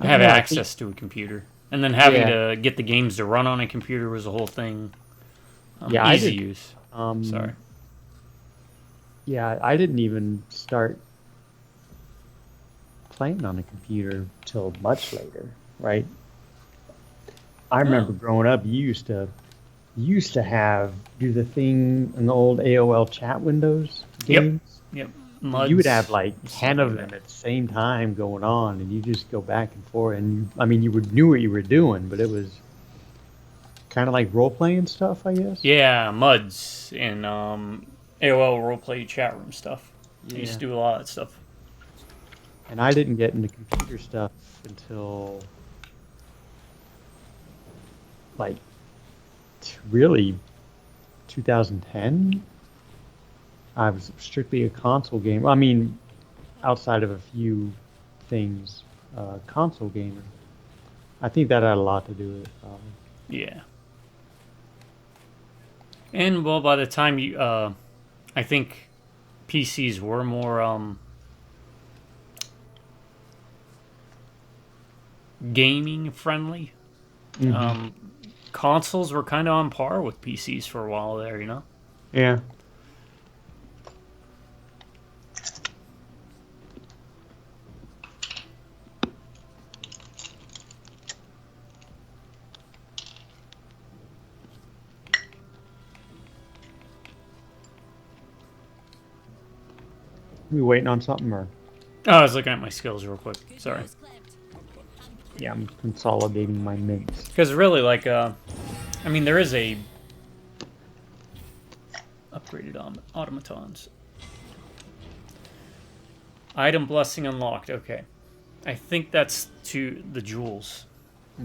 have access to a computer, and then having to get the games to run on a computer was a whole thing. Yeah, easy use. Sorry. Yeah, I didn't even start playing on a computer till much later, right? I remember growing up, you used to do the thing in the old AOL chat windows games. Yep. You would have like 10 of them at the same time going on, and you just go back and forth. And you knew what you were doing, but it was kind of like role playing stuff, I guess. Yeah, MUDs and AOL roleplay chat room stuff. I used to do a lot of that stuff. And I didn't get into computer stuff until like really 2010. I was strictly a console gamer. I mean, outside of a few things, console gamer. I think that had a lot to do with it. Yeah. And well, by the time you, I think PCs were more gaming friendly. Consoles were kind of on par with PCs for a while there, you know? Yeah. We waiting on something, or? Oh, I was looking at my skills real quick. Sorry. News clipped. Yeah, I'm consolidating my mints. Because really, like, I mean, there is a upgraded automatons. Item blessing unlocked. Okay, I think that's to the jewels.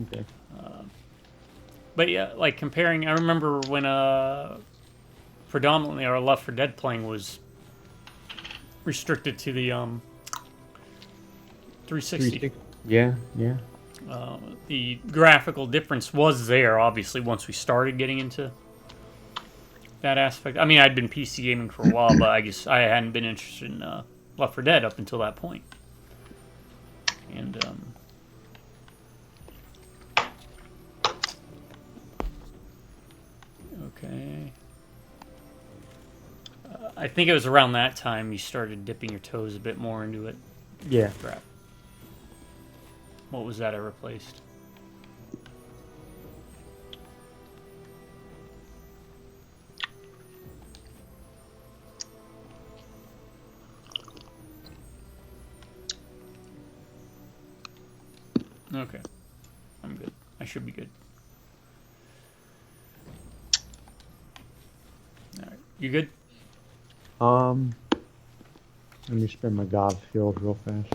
Okay. But yeah, like comparing, I remember when predominantly our Left 4 Dead playing was restricted to the 360. Yeah, yeah. The graphical difference was there, obviously, once we started getting into that aspect. I mean, I'd been PC gaming for a while, but I guess I hadn't been interested in Left 4 Dead up until that point. And okay, I think it was around that time you started dipping your toes a bit more into it. Yeah. Crap. What was that I replaced? Okay. I'm good. I should be good. Alright. You good? Let me spin my God field real fast.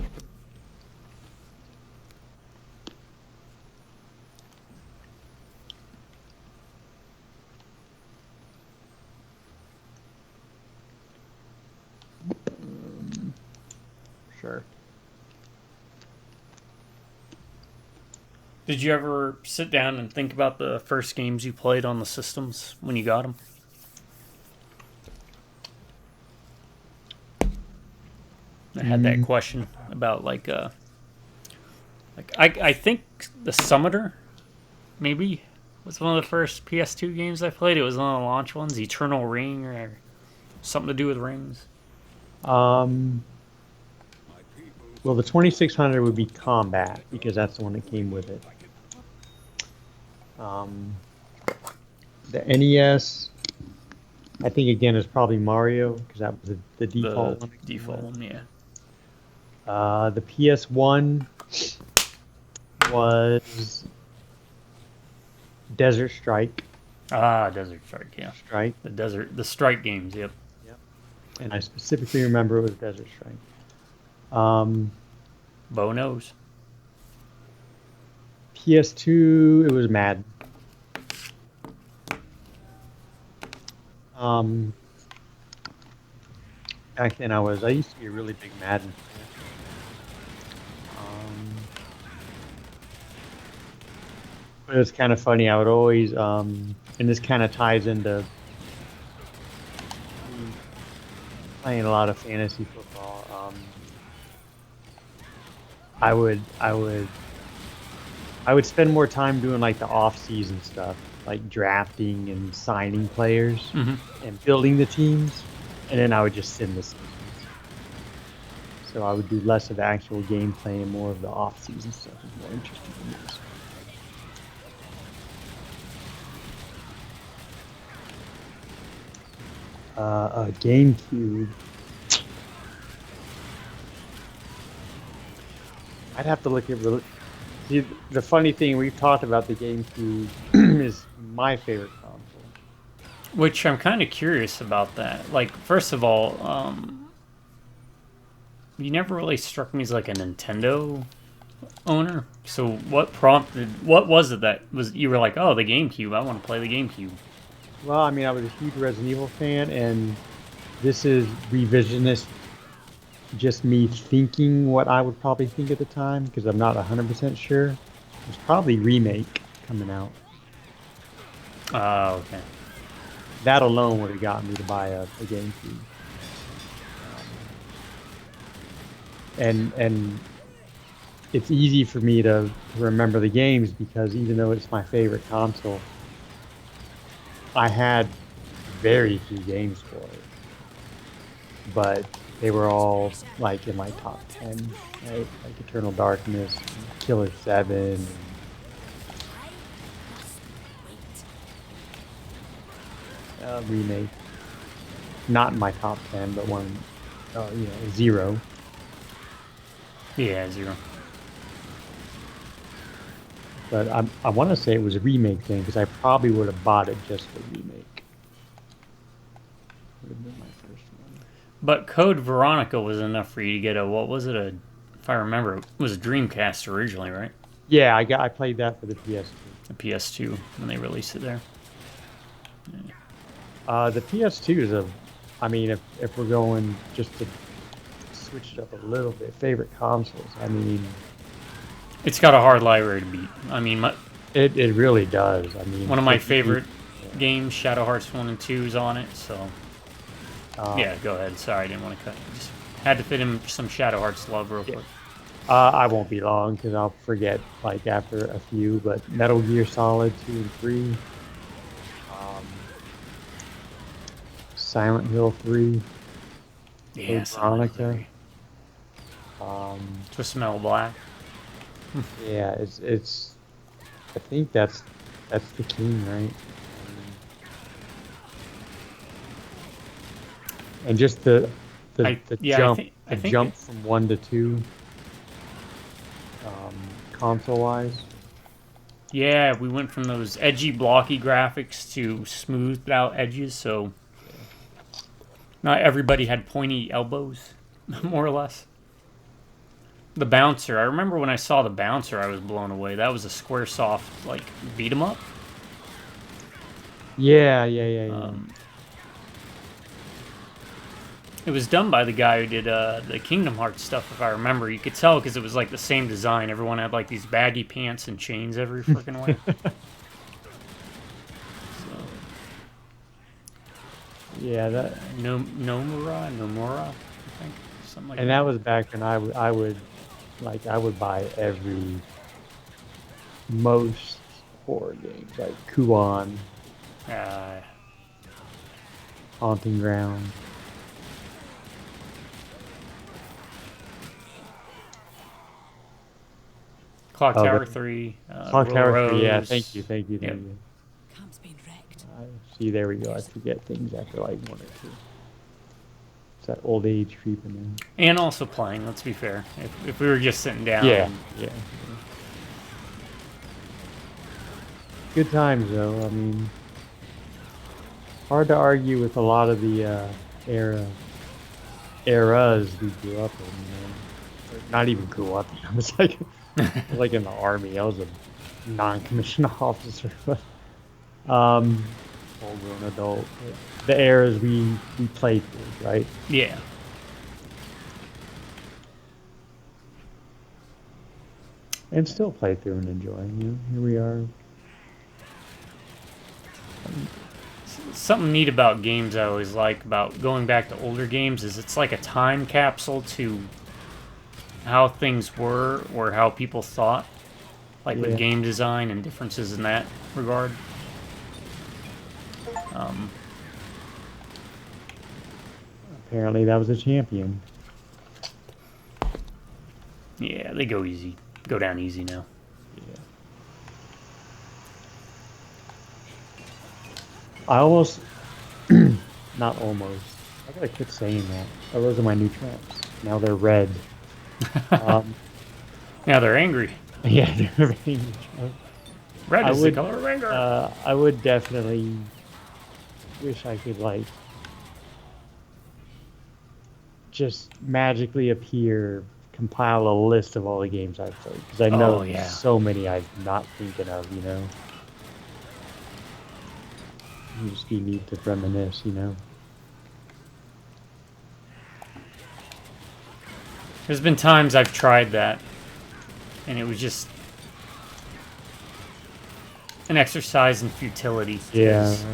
Sure. Did you ever sit down and think about the first games you played on the systems when you got them? I had that question about like I think the Summiter maybe was one of the first PS2 games I played. It was one of the launch ones, Eternal Ring or something to do with rings. Well, the 2600 would be Combat because that's the one that came with it. The NES, I think again is probably Mario because that was the default one. Default one, yeah. The PS1 was Desert Strike. Ah, Desert Strike, yeah. Strike. The Strike games, yep. And I specifically remember it was Desert Strike. Bo knows. PS2, it was Madden. Back then I used to be a really big Madden fan. But it was kind of funny. I would always, and this kind of ties into playing a lot of fantasy football. I would spend more time doing like the off-season stuff, like drafting and signing players and building the teams, and then I would just sim the seasons. So I would do less of the actual gameplay and more of the off-season stuff. Is more interesting to me. A GameCube. I'd have to look at the funny thing we've talked about the GameCube is my favorite console. Which I'm kind of curious about that. Like, first of all, you never really struck me as like a Nintendo owner. So what was it that was you were like, oh, the GameCube, I want to play the GameCube? Well, I mean, I was a huge Resident Evil fan, and this is revisionist, just me thinking what I would probably think at the time, because I'm not 100% sure. There's probably Remake coming out. Oh, okay. That alone would have gotten me to buy a GameCube. and it's easy for me to remember the games because even though it's my favorite console, I had very few games for it, but they were all like in my top 10, right? Like Eternal Darkness, Killer 7. Remake. Not in my top 10, but one, you know, 0. Yeah, 0. But I want to say it was a remake thing because I probably would have bought it just for remake. Would have been my first one. But Code Veronica was enough for you to get a, what was it, if I remember, it was a Dreamcast originally, right? Yeah, I played that for the PS2. The PS2 when they released it there. The PS2 is I mean, if we're going just to switch it up a little bit, favorite consoles. I mean, It's got a hard library to beat. I mean, it really does. I mean, one of my favorite games, Shadow Hearts 1 and 2, is on it. So yeah, go ahead. Sorry, I didn't want to cut you. Just had to fit in some Shadow Hearts love real quick. I won't be long because I'll forget like after a few. But Metal Gear Solid 2 and 3, Silent Hill 3, Yeah, Veronica. Twist Metal Black. Yeah, it's. I think that's the king, right? And just the jump, I think jump from 1 to 2, console-wise. Yeah, we went from those edgy, blocky graphics to smoothed out edges, so not everybody had pointy elbows, more or less. The Bouncer, I remember when I saw the Bouncer, I was blown away. That was a Squaresoft, like, beat 'em up. Yeah. It was done by the guy who did the Kingdom Hearts stuff, if I remember. You could tell because it was like the same design. Everyone had like these baggy pants and chains every freaking way. Yeah, that. Nomura, I think, something like And that. that was back when I would buy most horror games like Kuon, Haunting Ground. Clock Oh, Tower the- 3. Clock Tower 3, yeah, Rose. thank you. Yep. Camp's been wrecked. See, there we go. I forget things after like 1 or 2. It's that old age creeping in. And also playing, let's be fair. If we were just sitting down. Yeah. Good times though. I mean, hard to argue with a lot of the eras we grew up in. You know? Or not even grew up in. I was like in the army. I was a non-commissioned officer, but full-grown adult. The eras we played through, right? Yeah. And still play through and enjoy. You know, here we are. Something neat about games I always like about going back to older games is it's like a time capsule to how things were or how people thought, like with Yeah. game design and differences in that regard. Apparently, that was a champion. Yeah, they go easy. Go down easy now. I almost, not almost. I gotta quit saying that. Oh, those are my new traps. Now they're red. Now they're angry. Yeah, they're very Red I is would- the color of anger. I would definitely wish I could like just magically appear, compile a list of all the games I've played because I know Oh, yeah. so many I'm not thinking of. You know, you just need to reminisce. You know. There's been times I've tried that, and it was just an exercise in futility. Yeah. 'cause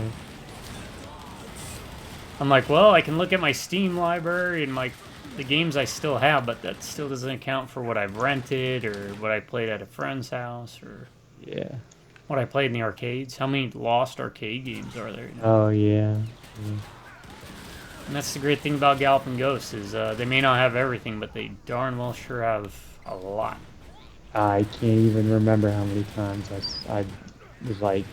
I'm like, well, I can look at my Steam library and my the games I still have, but that still doesn't account for what I've rented or what I played at a friend's house or Yeah. what I played in the arcades. How many lost arcade games are there? Oh yeah. And that's the great thing about Galloping Ghosts is they may not have everything, but they darn well sure have a lot. I can't even remember how many times I was like,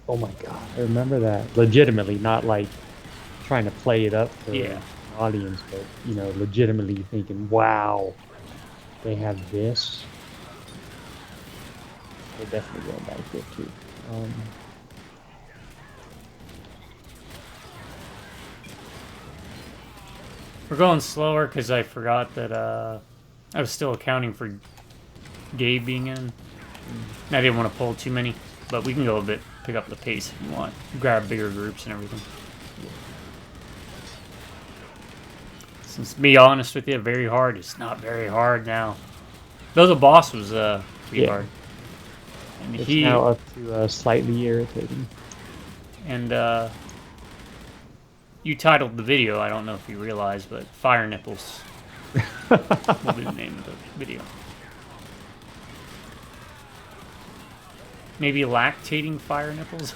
oh my god, I remember that. Legitimately, not like trying to play it up for Yeah. an audience, but you know, legitimately thinking, wow, they have this. They're definitely going back there too. We're going slower because I forgot that I was still accounting for Gabe being in. And I didn't want to pull too many, but we can go a bit, pick up the pace if you want. Grab bigger groups and everything. Since, to be honest with you, very hard. It's not very hard now. Though the boss was pretty hard. And it's now up to slightly irritating. And you titled the video, I don't know if you realize, but Fire Nipples will be the name of the video. Maybe lactating fire nipples?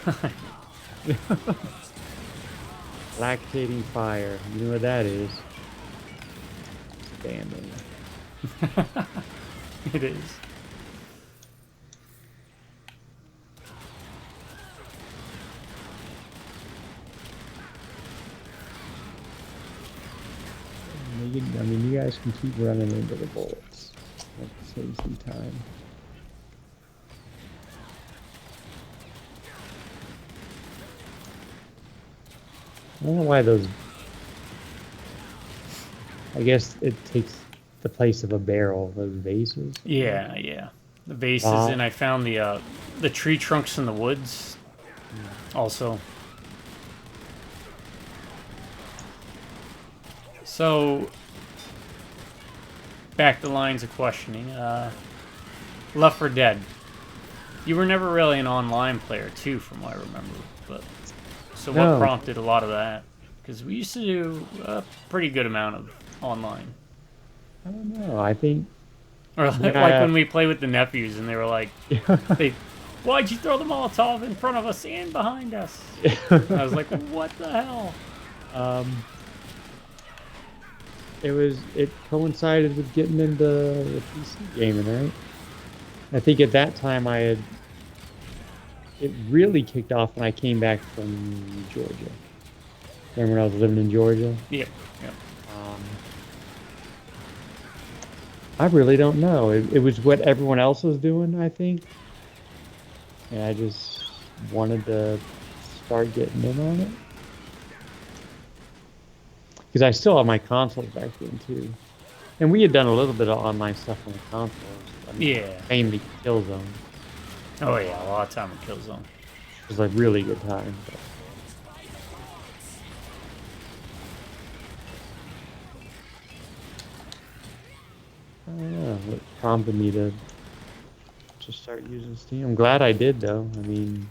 Lactating fire. You know what that is? Damn it. It is. I mean, you guys can keep running into the bullets. That saves some time. I don't know why those... I guess it takes the place of a barrel, those vases. Yeah, yeah. The vases, and I found the tree trunks in the woods also. So, back to lines of questioning. Left 4 Dead. You were never really an online player, too, from what I remember. But so what prompted a lot of that? Because we used to do a pretty good amount of online. I don't know. I think... Or like when we play with the nephews, and they were like, "Why'd you throw the Molotov in front of us and behind us?" I was like, "What the hell?" It coincided with getting into the PC gaming, right? I think at that time it really kicked off when I came back from Georgia. Remember when I was living in Georgia? Yep. Yep. I really don't know. It was what everyone else was doing, I think. And I just wanted to start getting in on it. Because I still have my consoles back then, too. And we had done a little bit of online stuff on the consoles. I mean, Yeah. mainly Killzone. Oh yeah, a lot of time in Killzone. It was like really good time. But... I don't know what prompted me to start using Steam. I'm glad I did, though. I mean...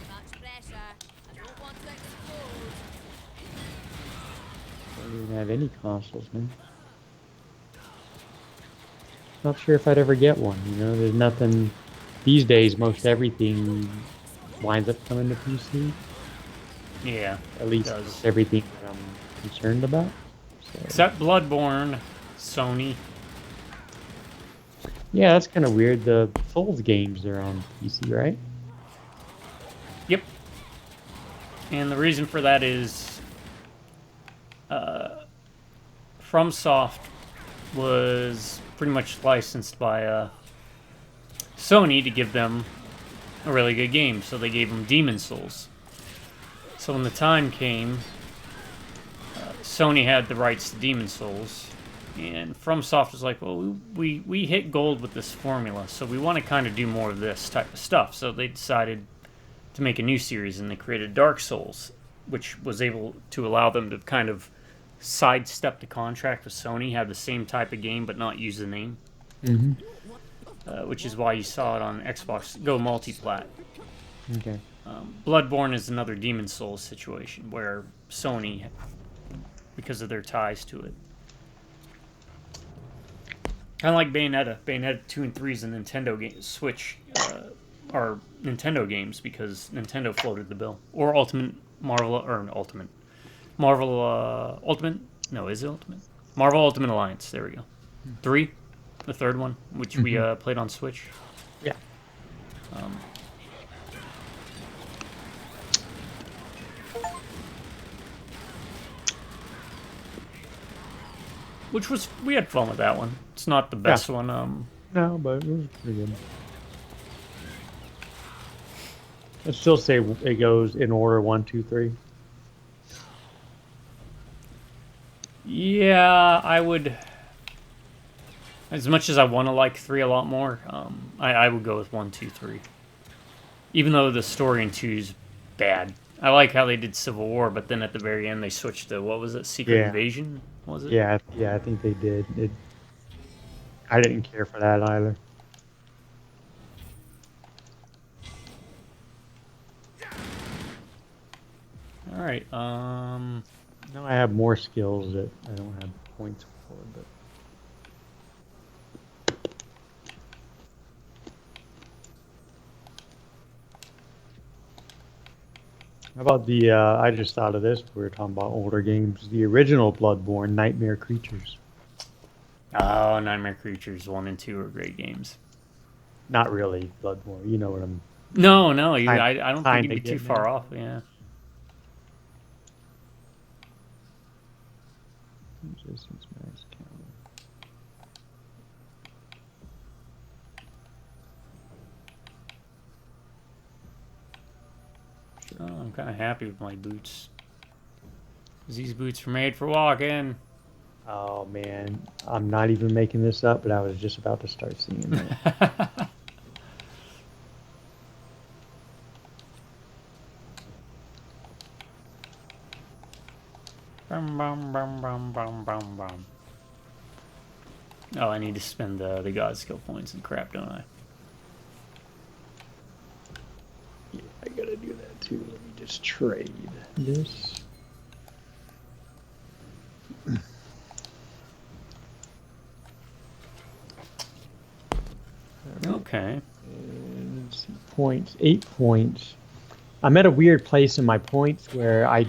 Much pressure. I don't want to explode. I don't even have any consoles, man. Not sure if I'd ever get one, you know? There's nothing... These days, most everything winds up coming to PC. Yeah. At least everything that I'm concerned about. So. Except Bloodborne, Sony. Yeah, that's kind of weird. The Souls games are on PC, right? Yep. And the reason for that is FromSoft was pretty much licensed by Sony to give them a really good game, so they gave them Demon Souls. So when the time came, Sony had the rights to Demon Souls, and FromSoft was like, well, we hit gold with this formula, so we want to kind of do more of this type of stuff. So they decided to make a new series, and they created Dark Souls, which was able to allow them to kind of sidestep the contract with Sony, have the same type of game, but not use the name. Mm-hmm. Which is why you saw it on Xbox Go Multiplat. Okay. Bloodborne is another Demon Souls situation where Sony, because of their ties to it, Kind of like Bayonetta. Bayonetta 2 and 3 is a Nintendo game. Switch are Nintendo games because Nintendo floated the bill. Or Ultimate Marvel, or Ultimate. Marvel, Ultimate? No, is it Ultimate? Marvel Ultimate Alliance. There we go. 3, the third one, which we played on Switch. Yeah. Which was, we had fun with that one. It's not the best one. No, but it was pretty good. I'd still say it goes in order 1, 2, 3. Yeah, I would. As much as I want to like 3 a lot more, I would go with 1, 2, 3. Even though the story in 2 is bad. I like how they did Civil War, but then at the very end they switched to, what was it, Secret Invasion? Was it? Yeah, I think they did. I didn't care for that either. All right. Now I have more skills that I don't have points for, but. How about the, I just thought of this, we were talking about older games, the original Bloodborne, Nightmare Creatures. Oh, Nightmare Creatures 1 and 2 are great games. Not really Bloodborne, you know what I'm... No, I don't think you'd be too far there. off, yeah. Resistance max counter. Oh, I'm kind of happy with my boots. 'Cause these boots were made for walking. Oh man, I'm not even making this up, but I was just about to start singing that. Bum, bum, bum, bum, bum, bum, bum. Oh, I need to spend the God skill points and crap, don't I? Yeah, I gotta do that too. Let me just trade this. Okay. And let's see, points, 8 points. I'm at a weird place in my points where I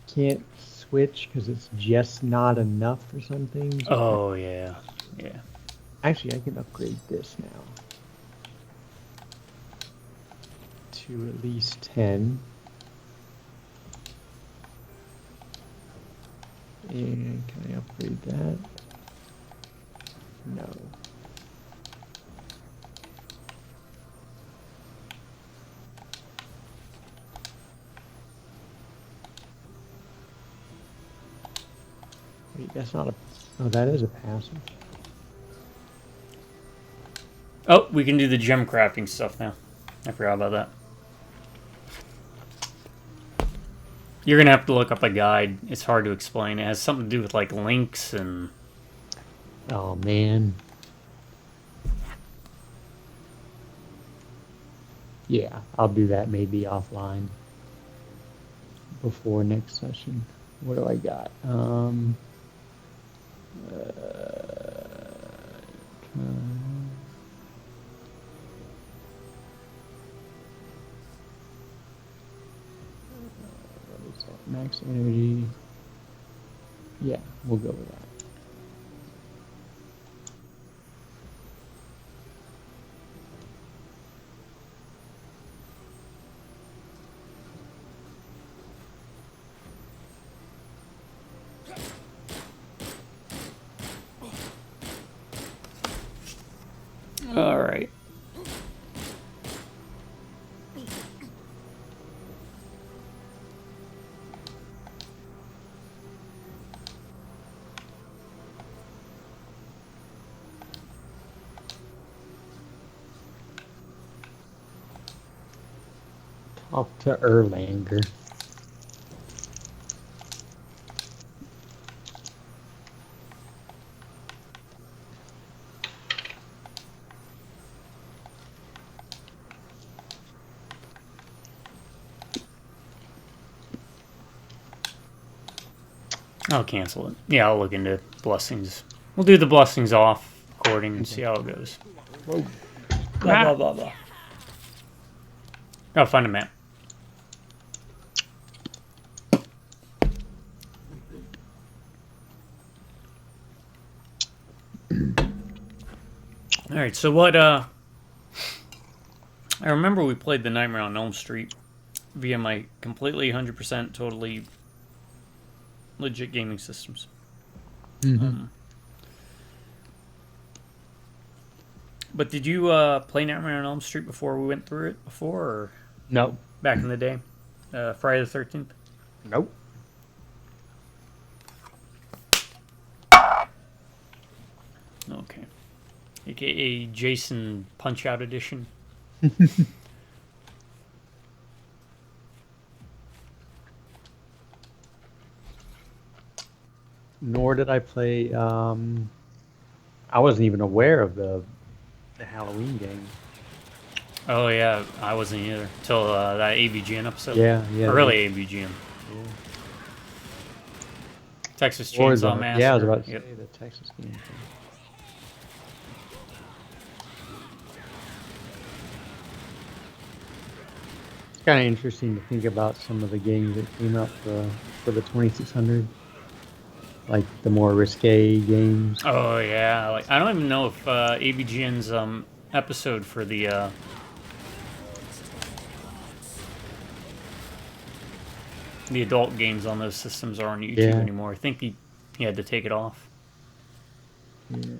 can't switch because it's just not enough for some things. Oh, yeah. Yeah. Actually, I can upgrade this now to at least 10. And can I upgrade that? No. Wait, that's not a... Oh, that is a passive. Oh, we can do the gem crafting stuff now. I forgot about that. You're going to have to look up a guide. It's hard to explain. It has something to do with, like, links and... Oh, man. Yeah, I'll do that maybe offline. Before next session. What do I got? What is that? Max energy. Yeah, we'll go with that. All right. Talk to Erlanger. I'll cancel it. Yeah, I'll look into blessings. We'll do the blessings off recording and see how it goes. Whoa. Blah, blah, blah, blah. Gotta find a map. Alright, so what, I remember we played the Nightmare on Elm Street via my completely 100% totally legit gaming systems. Mm-hmm. But did you play Nightmare on Elm Street before we went through it before, or No. back in the day? Friday the 13th? Nope. Okay. AKA Jason Punch-Out Edition. Nor did I play. I wasn't even aware of the Halloween game. Oh yeah, I wasn't either till that AVGN episode. Yeah. Or really AVGN. Yeah. Texas Or Chainsaw Massacre. Yeah, I was about to Yep. say the Texas game. It's kind of interesting to think about some of the games that came out for the 2600, like the more risque games. Oh yeah, like I don't even know if AVGN's episode for the adult games on those systems are on YouTube Yeah. anymore. I think he had to take it off. Yeah.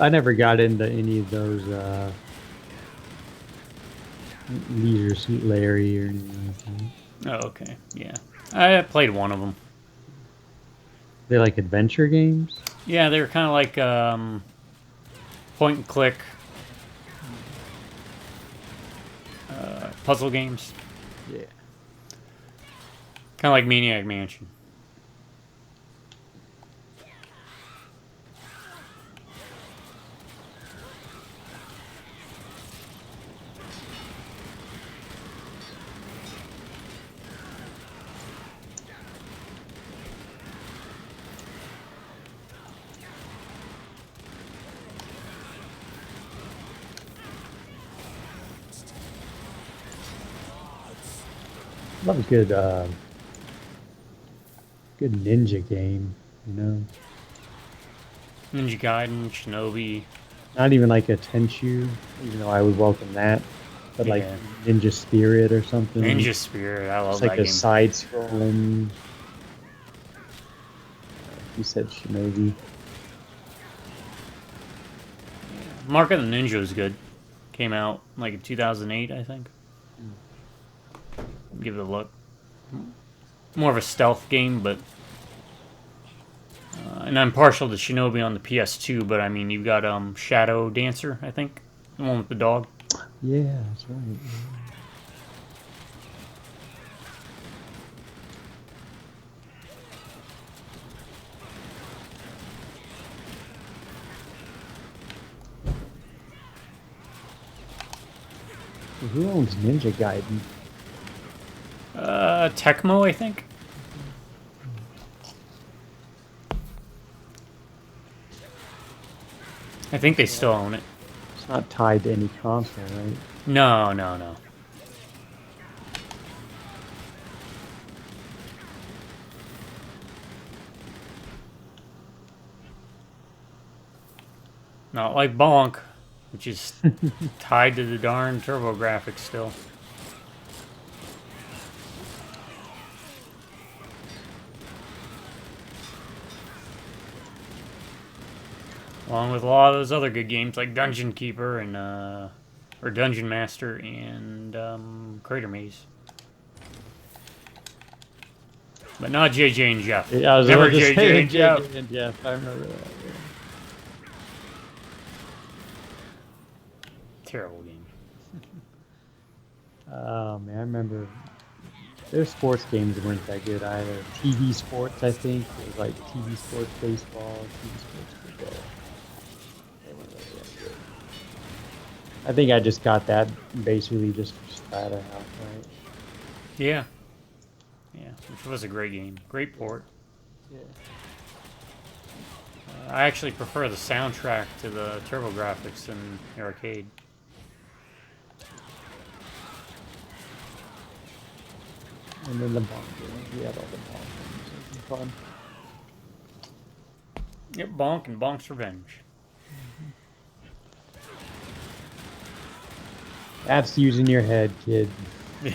I never got into any of those Leisure Suit Larry or anything like that. Oh okay, yeah. I played one of them. They like adventure games? Yeah, they were kind of like point and click puzzle games. Yeah. Kind of like Maniac Mansion. Love a good ninja game, you know? Ninja Gaiden, Shinobi. Not even like a Tenchu, even though I would welcome that. But like Yeah. Ninja Spirit or something. Ninja Spirit, I love It's like that a game. side-scrolling. You said Shinobi. Mark of the Ninja was good. Came out like in 2008, I think. Give it a look. More of a stealth game, but... and I'm partial to Shinobi on the PS2, but I mean, you've got Shadow Dancer, I think. The one with the dog. Yeah, that's right. Yeah. Who owns Ninja Gaiden? Tecmo, I think. I think they still own it. It's not tied to any console, right? No, no, no. Not like Bonk, which is tied to the darn TurboGrafx still. Along with a lot of those other good games like Dungeon Keeper and or Dungeon Master and Crater Maze. But not JJ and Jeff. Yeah, I was Never about to JJ say and Jeff. JJ and Jeff. I remember that. Yeah. Terrible game. Oh man, I remember their sports games weren't that good either. TV sports, I think. It was like TV sports baseball, TV sports football. They weren't really that good. I think I just got that basically just for Strata outright. Yeah. Yeah, which was a great game. Great port. Yeah. I actually prefer the soundtrack to the TurboGrafx in the arcade. And then the bonk games. We had all the bonk games. It was fun. Yep, Bonk and Bonk's Revenge. That's using your head, kid. Yeah.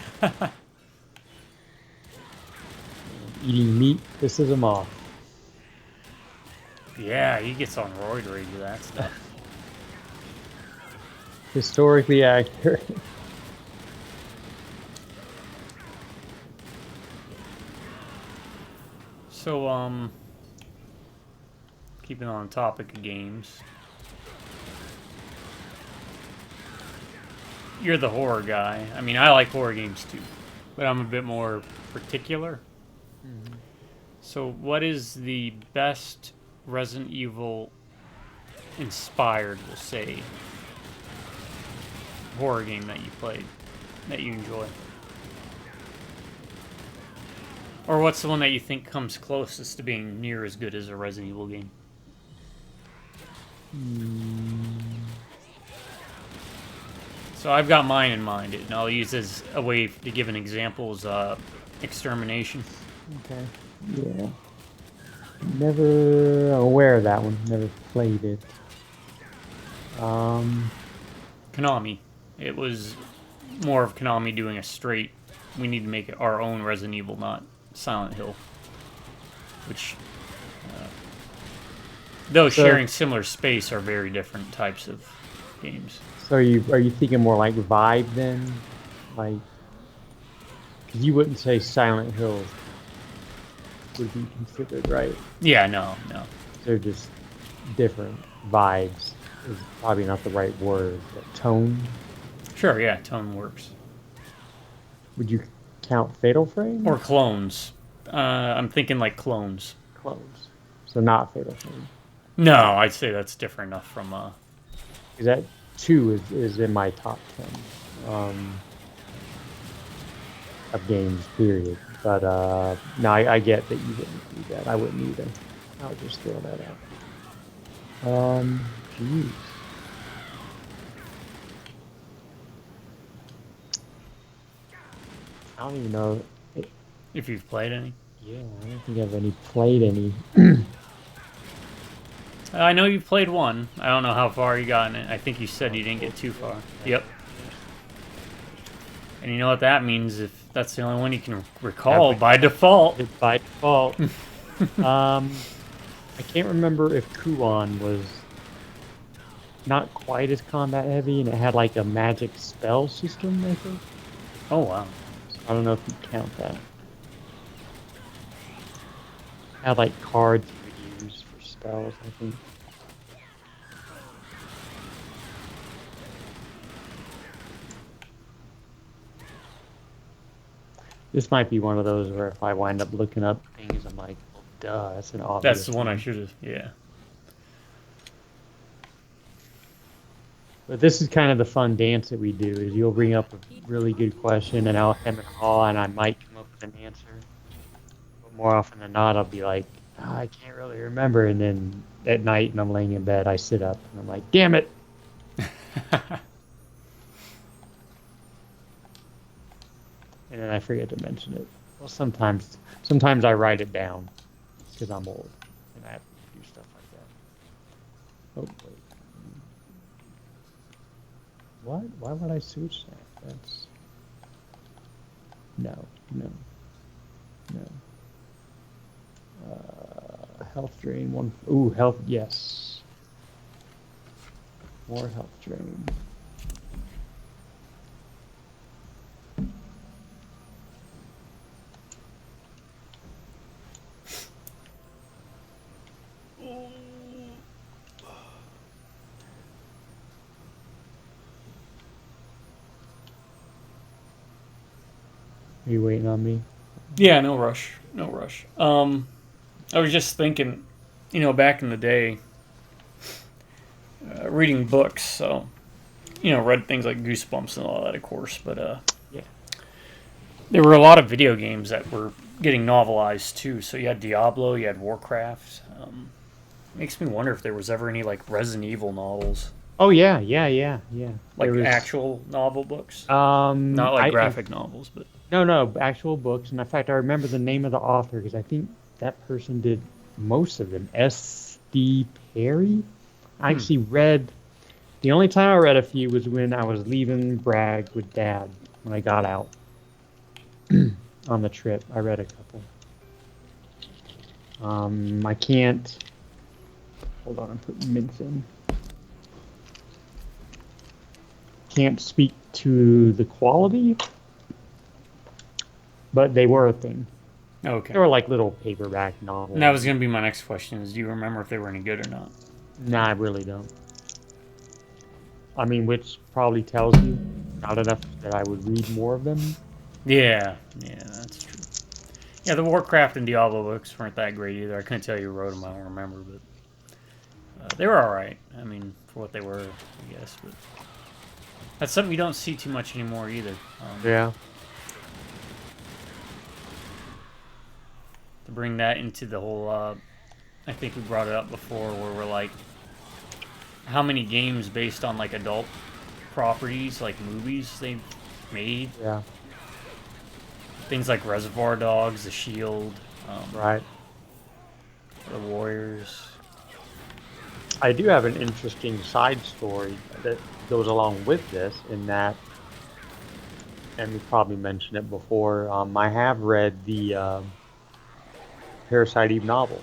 Eating meat pisses him off. Yeah, he gets on roid rage with that stuff. Historically accurate. So, keeping on the topic of games. You're the horror guy. I mean, I like horror games too, but I'm a bit more particular. Mm-hmm. So, what is the best Resident Evil inspired, we'll say, horror game that you played, that you enjoy? Or what's the one that you think comes closest to being near as good as a Resident Evil game? So I've got mine in mind, and I'll use as a way to give an example is Extermination. Okay. Yeah. Never aware of that one. Never played it. Konami. It was more of Konami doing a straight, we need to make it our own Resident Evil, not Silent Hill. Which, though sharing similar space, are very different types of games. So are you thinking more like vibe then? Like, 'cause you wouldn't say Silent Hill would be considered, right? Yeah, no. They're just different vibes. Is probably not the right word. But tone. Sure, yeah, tone works. Would you count Fatal Frame? Or clones. I'm thinking like clones. Clones. So not Fatal Frame. No, I'd say that's different enough from... Because that 2 is in my top 10 of games, period. But no, I get that you wouldn't do that. I wouldn't either. I would just throw that out. Jeez. I don't even know. if you've played any. Yeah, I don't think I've played any. I know you've played one. I don't know how far you got in it. I think you said you didn't get too far. Yep. And you know what that means? If that's the only one you can recall by default. By default. I can't remember if Kuon was not quite as combat heavy, and it had like a magic spell system, I think. Oh, wow. I don't know if you count that. It had like cards you would use for spells, I think. This might be one of those where if I wind up looking up things, I'm like, well, duh, that's an obvious. That's the one I should have, yeah. But this is kind of the fun dance that we do, is you'll bring up a really good question and I'll hem and haw and I might come up with an answer. But more often than not, I'll be like, oh, I can't really remember. And then at night and I'm laying in bed, I sit up and I'm like, damn it. And then I forget to mention it. Well, sometimes I write it down because I'm old and I have to do stuff like that. Oh, wait. What? Why would I switch that? That's... No. Health drain, one... Ooh, health, yes. More health drain. Are you waiting on me? Yeah, no rush. I was just thinking, back in the day, reading books, so, read things like Goosebumps and all that, of course, but yeah. There were a lot of video games that were getting novelized too. So you had Diablo, you had Warcraft. Makes me wonder if there was ever any like Resident Evil novels, Oh yeah. like There was, actual novel books, not like graphic novels, but no, actual books. And in fact, I remember the name of the author because I think that person did most of them. S.D. Perry. I actually read. The only time I read a few was when I was leaving Bragg with Dad when I got out on the trip. I read a couple. I can't. Hold on, I'm putting mints in. Can't speak to the quality, but they were a thing. okay. They were like little paperback novels. And that was gonna be my next question: is do you remember if they were any good or not? Nah, I really don't. I mean, which probably tells you not enough that I would read more of them. Yeah, that's true. Yeah, the Warcraft and Diablo books weren't that great either. I couldn't tell you who wrote them. I don't remember, but they were all right. I mean, for what they were, I guess. But that's something you don't see too much anymore either. Yeah. To bring that into the whole, I think we brought it up before, where we're like, how many games based on like adult properties, like movies they've made? Yeah. Things like Reservoir Dogs, The Shield, Right. The Warriors. I do have an interesting side story that goes along with this in that, and we probably mentioned it before, I have read the Parasite Eve novel.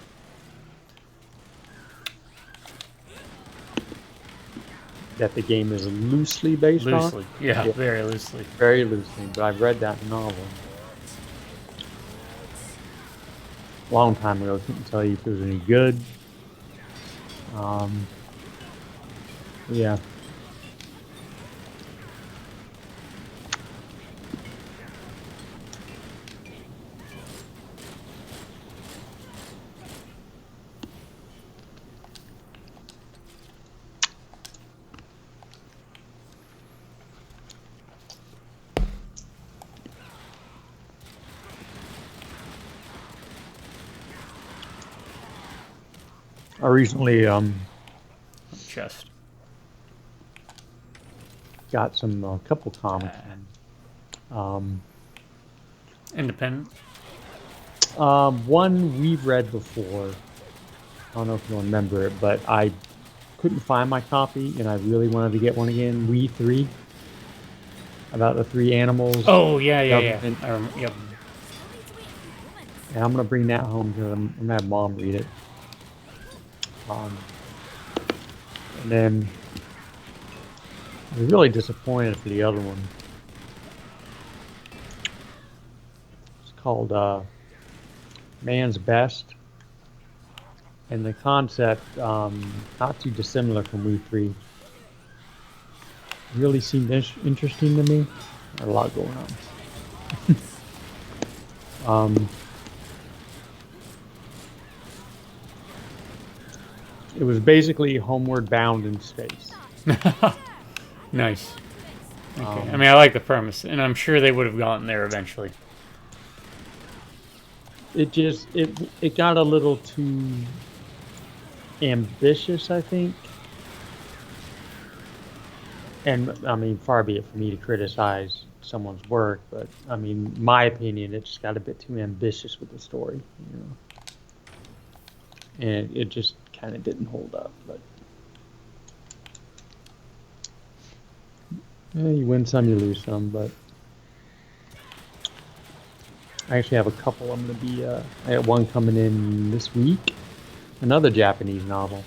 That the game is loosely based on. Loosely. Yeah, very loosely. Very loosely, but I've read that novel. A long time ago, couldn't tell you if it was any good. Yeah. I recently Chest. got some couple comics. Independent. One we've read before. I don't know if you'll remember it, but I couldn't find my copy, and I really wanted to get one again. We Three, about the three animals. Oh yeah. Yep. Yep. And I'm gonna bring that home because I'm gonna have Mom read it. And then I was really disappointed for the other one. It's called Man's Best, and the concept not too dissimilar from We Three. Really seemed interesting to me. There's a lot going on. It was basically Homeward Bound in space. Nice. Okay. I mean, I like the premise, and I'm sure they would have gotten there eventually. It got a little too ambitious, I think. And I mean, far be it for me to criticize someone's work, but I mean, my opinion, it just got a bit too ambitious with the story, you know. And it just kind of didn't hold up, but you win some, you lose some. But I actually have a couple. I'm gonna be I got one coming in this week, another Japanese novel,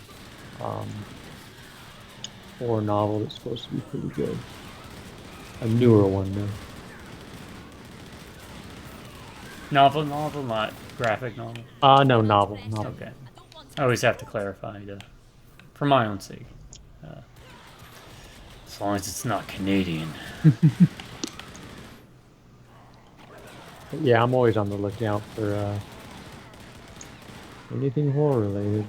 or a novel that's supposed to be pretty good, a newer one though. Novel, not graphic novel. No, novel. Okay. I always have to clarify for my own sake. As long as it's not Canadian. Yeah, I'm always on the lookout for anything horror related.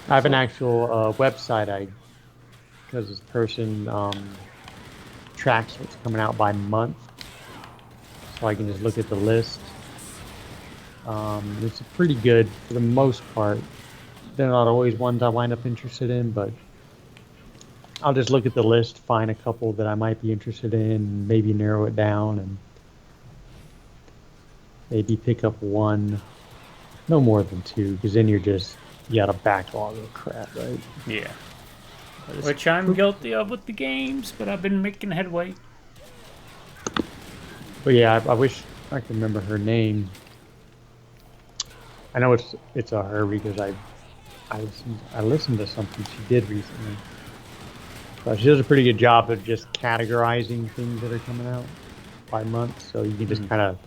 I have an actual website because this person tracks what's coming out by month, so I can just look at the list It's pretty good for the most part. They're not always ones I wind up interested in, but I'll just look at the list, find a couple that I might be interested in, maybe narrow it down, and maybe pick up one, no more than two, because then you got a backlog of crap, right? Yeah. Which I'm guilty of with the games, but I've been making headway. But yeah, I wish I could remember her name. I know it's a her because I listened to something she did recently. But she does a pretty good job of just categorizing things that are coming out by month, so you can just kind of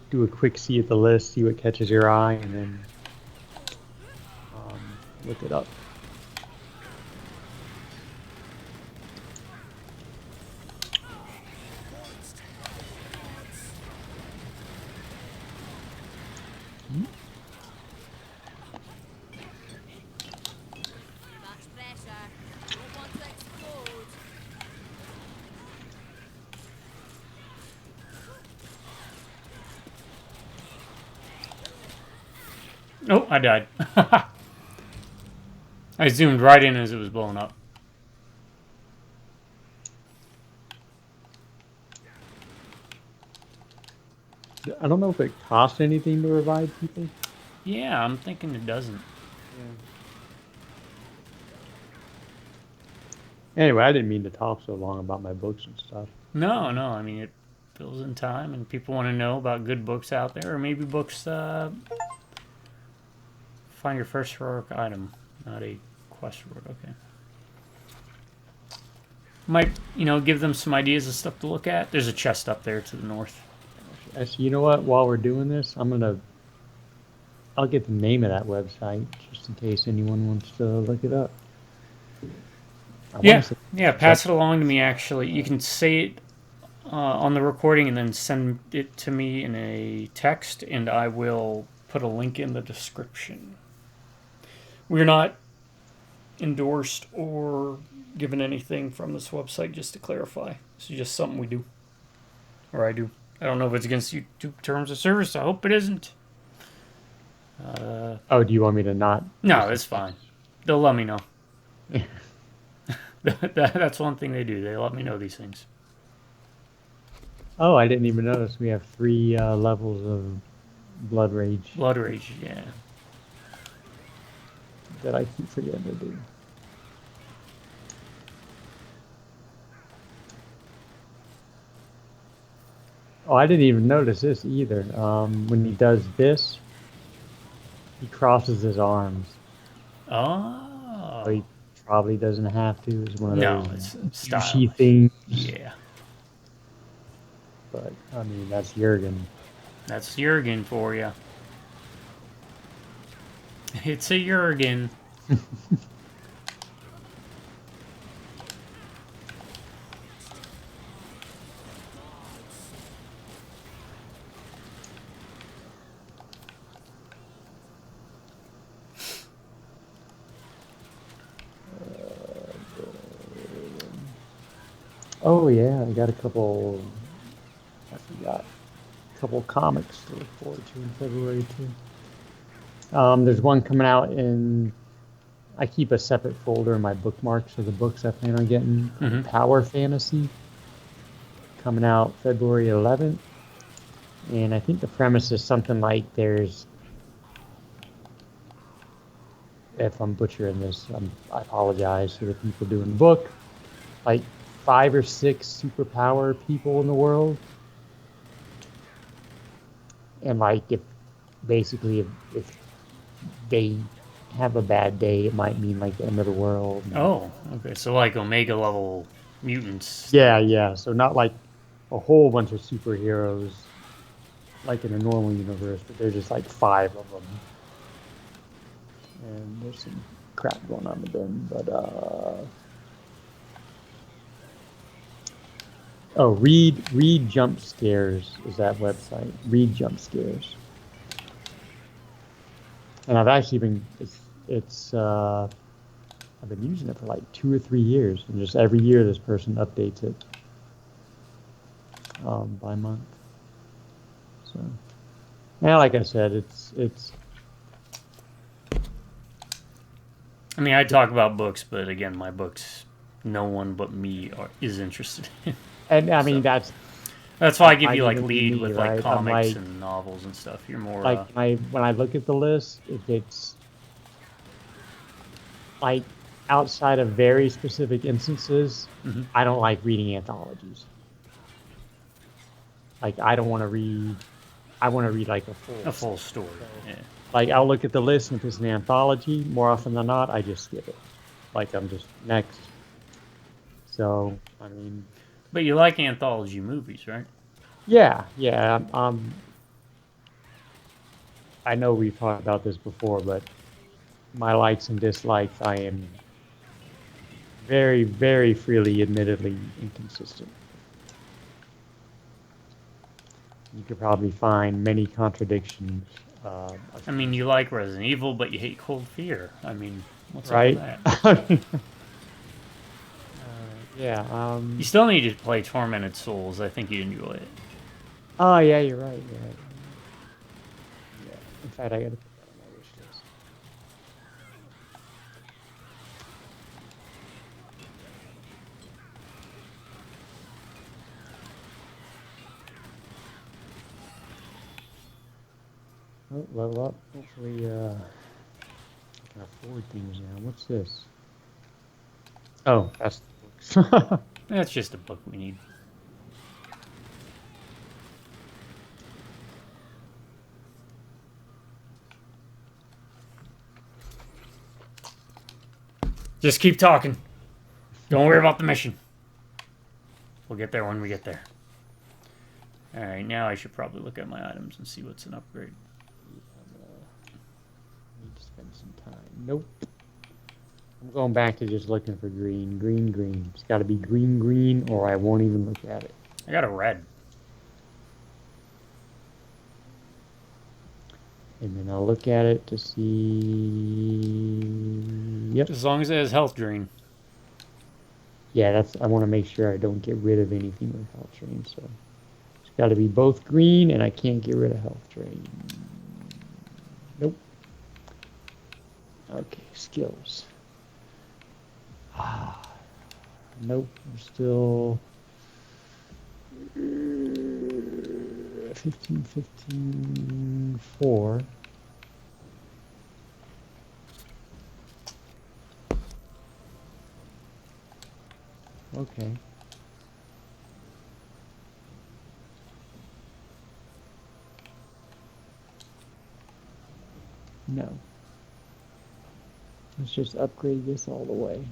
do a quick see at the list, see what catches your eye, and then look it up. Much pressure. Don't want to explode. Oh, I died. I zoomed right in as it was blowing up. I don't know if it costs anything to revive people. Yeah, I'm thinking it doesn't. Anyway, I didn't mean to talk so long about my books and stuff. No, no. I mean, it fills in time, and people want to know about good books out there, or maybe books. Find your first heroic item, not a quest reward. Okay. Might give them some ideas of stuff to look at. There's a chest up there to the north. Actually, you know what? While we're doing this, I'll get the name of that website just in case anyone wants to look it up. Yeah. Pass it along to me. Actually, you can say it on the recording and then send it to me in a text, and I will put a link in the description. We're not endorsed or given anything from this website, just to clarify. It's just something we do, or I do. I don't know if it's against YouTube terms of service. I hope it isn't. Oh, do you want me to not? No, it's fine. They'll let me know. That's one thing they do. They let me know these things. Oh, I didn't even notice. We have 3 levels of Blood Rage Blood Rage, yeah. that I keep forgetting to do. Oh, I didn't even notice this either. When he does this, he crosses his arms. Oh. So he probably doesn't have to. It's one of No, those it's style. douchey things. Yeah. But, I mean, that's Jurgen. That's Jurgen for you. It's a Jurgen. Oh, yeah, I got I forgot. A couple comics to look forward to in February, too. There's one coming out I keep a separate folder in my bookmarks of the books I plan on getting. Power Fantasy, coming out February 11th. And I think the premise is something like if I'm butchering this, I apologize to the people doing the book, like 5 or 6 superpower people in the world. And like if they have a bad day, it might mean like the end of the world. Oh, okay. So like Omega level mutants. Yeah. So not like a whole bunch of superheroes like in a normal universe, but there's just like 5 of them. And there's some crap going on with them. But Read Jump Scares is that website. Read Jump Scares. And I've actually been I've been using it for like 2 or 3 years, and just every year this person updates it by month. So Yeah, like I said, it's. I mean, I talk about books, but again, my books, no one but me is interested in. And I mean, So that's that's why I give might you like even be lead me, with like right? I'm comics like, and novels and stuff. You're more, when I look at the list, if it's like outside of very specific instances, Mhm. I don't like reading anthologies. Like I don't want to read. I want to read like a full a set. full story. So, Yeah. like I'll look at the list, and if it's an anthology, more often than not, I just skip it. Like I'm just next. So I mean, But you like anthology movies, right? yeah, yeah. I know we've talked about this before, but my likes and dislikes, I am very, very freely, admittedly, inconsistent. You could probably find many contradictions. I mean, you like Resident Evil, but you hate Cold Fear. I mean, what's up with Right? that? Yeah. You still need to play Tormented Souls. I think you'd enjoy it. Oh, yeah, you're right. You're right. Yeah. In fact, I got to put that on my wish list. Oh, level up. Hopefully, I can afford things now. What's this? Oh, that's the books. That's just a book we need. Just keep talking. Don't worry about the mission. We'll get there when we get there. Alright, now I should probably look at my items and see what's an upgrade. Need to spend some time. Nope. I'm going back to just looking for green, green, green. It's got to be green, green, or I won't even look at it. I got a red. And then I'll look at it to see. Yep. As long as it has health drain. Yeah, that's. I want to make sure I don't get rid of anything with health drain. So it's got to be both green, and I can't get rid of health drain. Nope. Okay, skills. Nope, we're still 15, 15, 4. Okay. No. Let's just upgrade this all the way.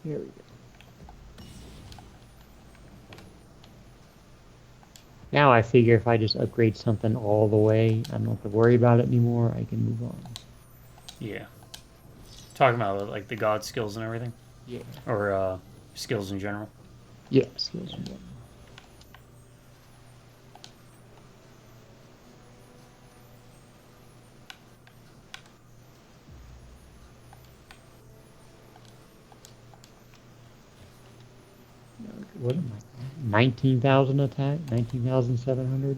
Here we go. Now I figure if I just upgrade something all the way, I don't have to worry about it anymore. I can move on. Yeah. Talking about like the god skills and everything? Yeah. Or skills in general? Yeah, skills in general. What am I? 19,000 attack, 19,700,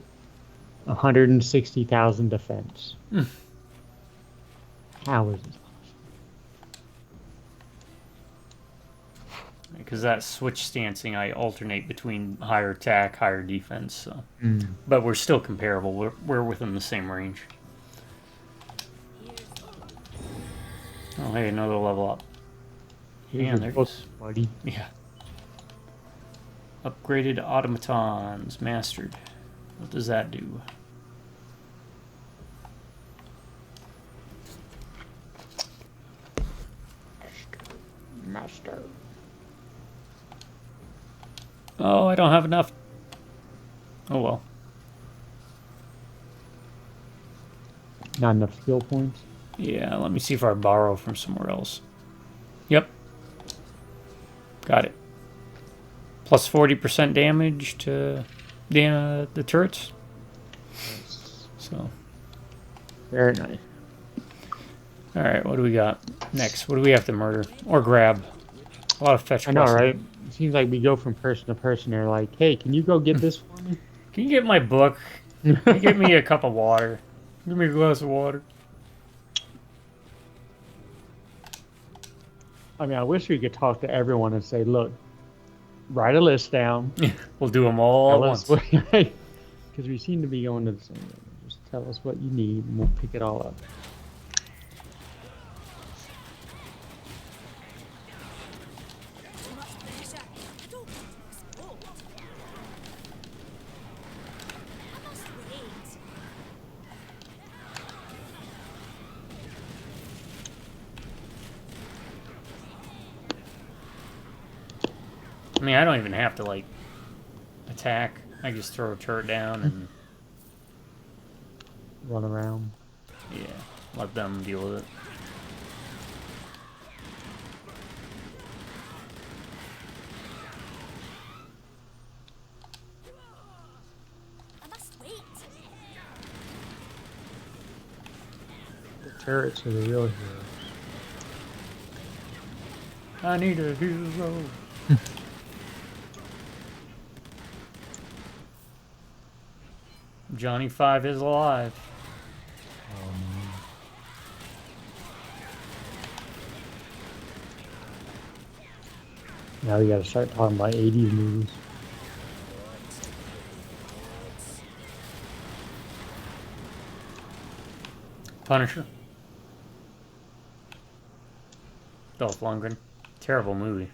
160,000 defense. How is this Because that switch stancing, I alternate between higher attack, higher defense. So. possible? But we're still comparable. We're within the same range. Oh, hey, another level up. Here's Man, your there book, goes. buddy. Yeah. Upgraded automatons mastered. What does that do? Master. Oh, I don't have enough. Oh well. Not enough skill points. Yeah, let me see if I borrow from somewhere else. Yep. Got it. Plus 40% damage to the turrets. So. Very nice. Alright, what do we got next? What do we have to murder? Or grab? A lot of fetch I know, quests. right? it seems like we go from person to person. They're like, "Hey, can you go get this for me?" Can you get my book? Can you get me a cup of water? Give me a glass of water. I mean, I wish we could talk to everyone and say, "Look, write a list down. We'll do them all at once. Because we seem to be going to the same one. Just tell us what you need, and we'll pick it all up. Too much pressure. I don't want to explode. I must wait. I mean, I don't even have to, like, attack. I just throw a turret down and, Run around. yeah, let them deal with it. I must wait. The turrets are the real heroes. I need a hero. Johnny 5 is alive. Now we gotta start talking about 80s movies. Punisher. Dolph Lundgren. Terrible movie.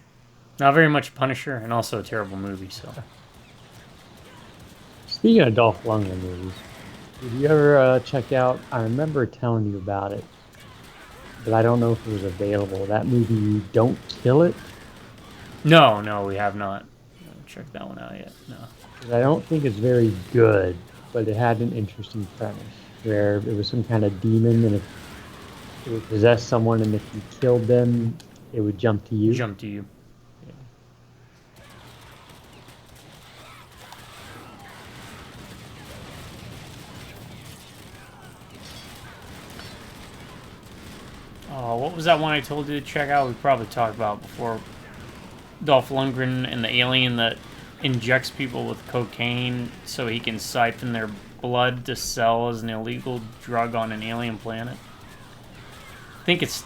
Not very much Punisher, and also a terrible movie, so. Speaking of Dolph Lundgren movies, did you ever check out? I remember telling you about it, but I don't know if it was available. That movie, Don't Kill It. No, we have not checked that one out yet. No. 'Cause I don't think it's very good, but it had an interesting premise where it was some kind of demon, and if it would possess someone, and if you killed them, it would jump to you. Jump to you. Oh, what was that one I told you to check out? We probably talked about before. Dolph Lundgren and the alien that injects people with cocaine so he can siphon their blood to sell as an illegal drug on an alien planet. I think it's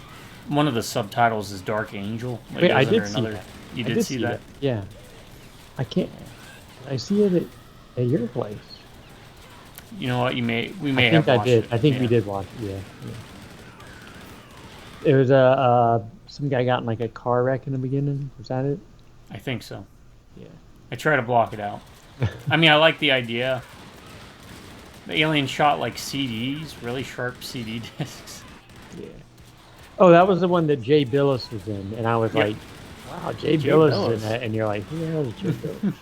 one of the subtitles is Dark Angel. Like, Wait, I isn't did there see that. You I did see that? Yeah. I can't. I see it at your place. You know what? We may I have think I watched did. it. I think we Yeah. did watch it. Yeah. It was some guy got in like a car wreck in the beginning. Was that it? I think so. Yeah. I try to block it out. I mean, I like the idea. The alien shot like CDs, really sharp CD discs. Yeah. Oh, that was the one that Jay Billis was in, and I was Yep. like, "Wow, Jay Jay Billis Billis. is in that," and you're like, "Who the hell is Jay Billis?"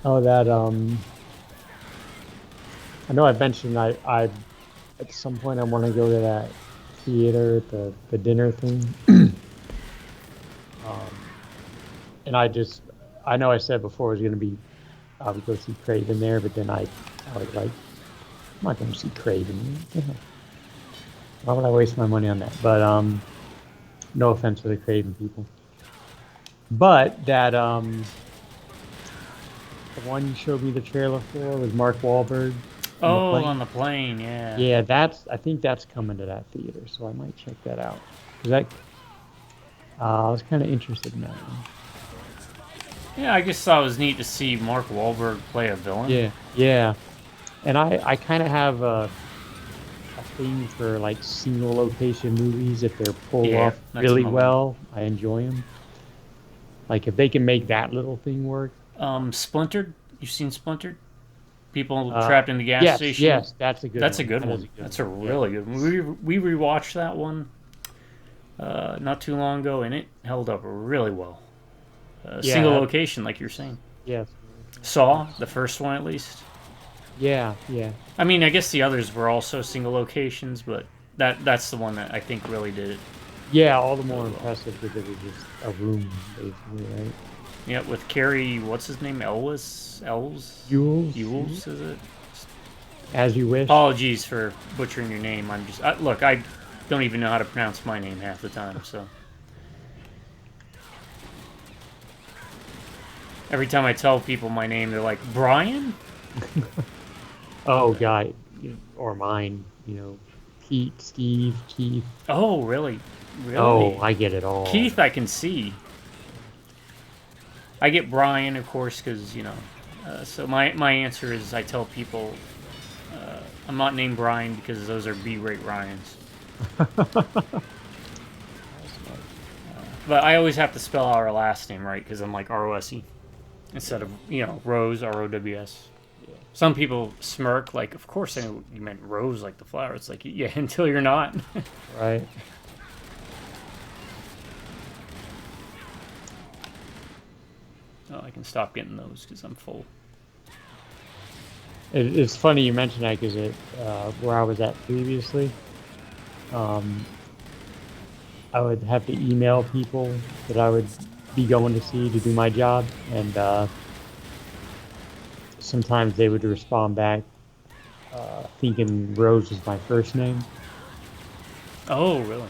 Oh, that I know I mentioned I at some point I want to go to that theater, the dinner thing. And I know I said before it was going to be, I would go see Craven there, but then I was like, I'm not going to see Craven. Why would I waste my money on that? But no offense to the Craven people. But that the one you showed me the trailer for was Mark Wahlberg. Oh, on the plane, yeah. Yeah, I think that's coming to that theater, so I might check that out. 'Cause I was kind of interested in that one. Yeah, I just thought it was neat to see Mark Wahlberg play a villain. Yeah. And I kind of have a thing for like single location movies. If they're pulled Yeah, off that's really another well, I enjoy them. Like if they can make that little thing work. Splintered. You've seen Splintered? People trapped in the gas station. Yes, that's a good. That's one. a good That is one. good That's a one. really good one. We rewatched that one not too long ago, and it held up really well. Single location, like you're saying. Yes. Saw, the first one at least. Yeah. I mean, I guess the others were also single locations, but that's the one that I think really did it. Yeah, all the more impressive because it was just a room, basically, right? Yeah, with Carrie, what's his name? Elves? Yules, Yules, is it? as you wish. Apologies for butchering your name. I'm just look. I don't even know how to pronounce my name half the time. So every time I tell people my name, they're like, Brian? Oh, God, or mine, Pete, Steve, Keith. Oh, really? Really? Oh, I get it all. Keith, I can see. I get Brian, of course, because, so my answer is I tell people I'm not named Brian because those are B-rate Ryans. But I always have to spell out our last name right because I'm like R-O-S-E instead of, Rose, R-O-W-S. Some people smirk, like, of course I knew you meant rose like the flower. It's like, yeah, until you're not. Right. Oh, I can stop getting those because I'm full. It's funny you mentioned that because where I was at previously, I would have to email people that I would be going to see to do my job, and sometimes they would respond back thinking Rose was my first name. Oh, really?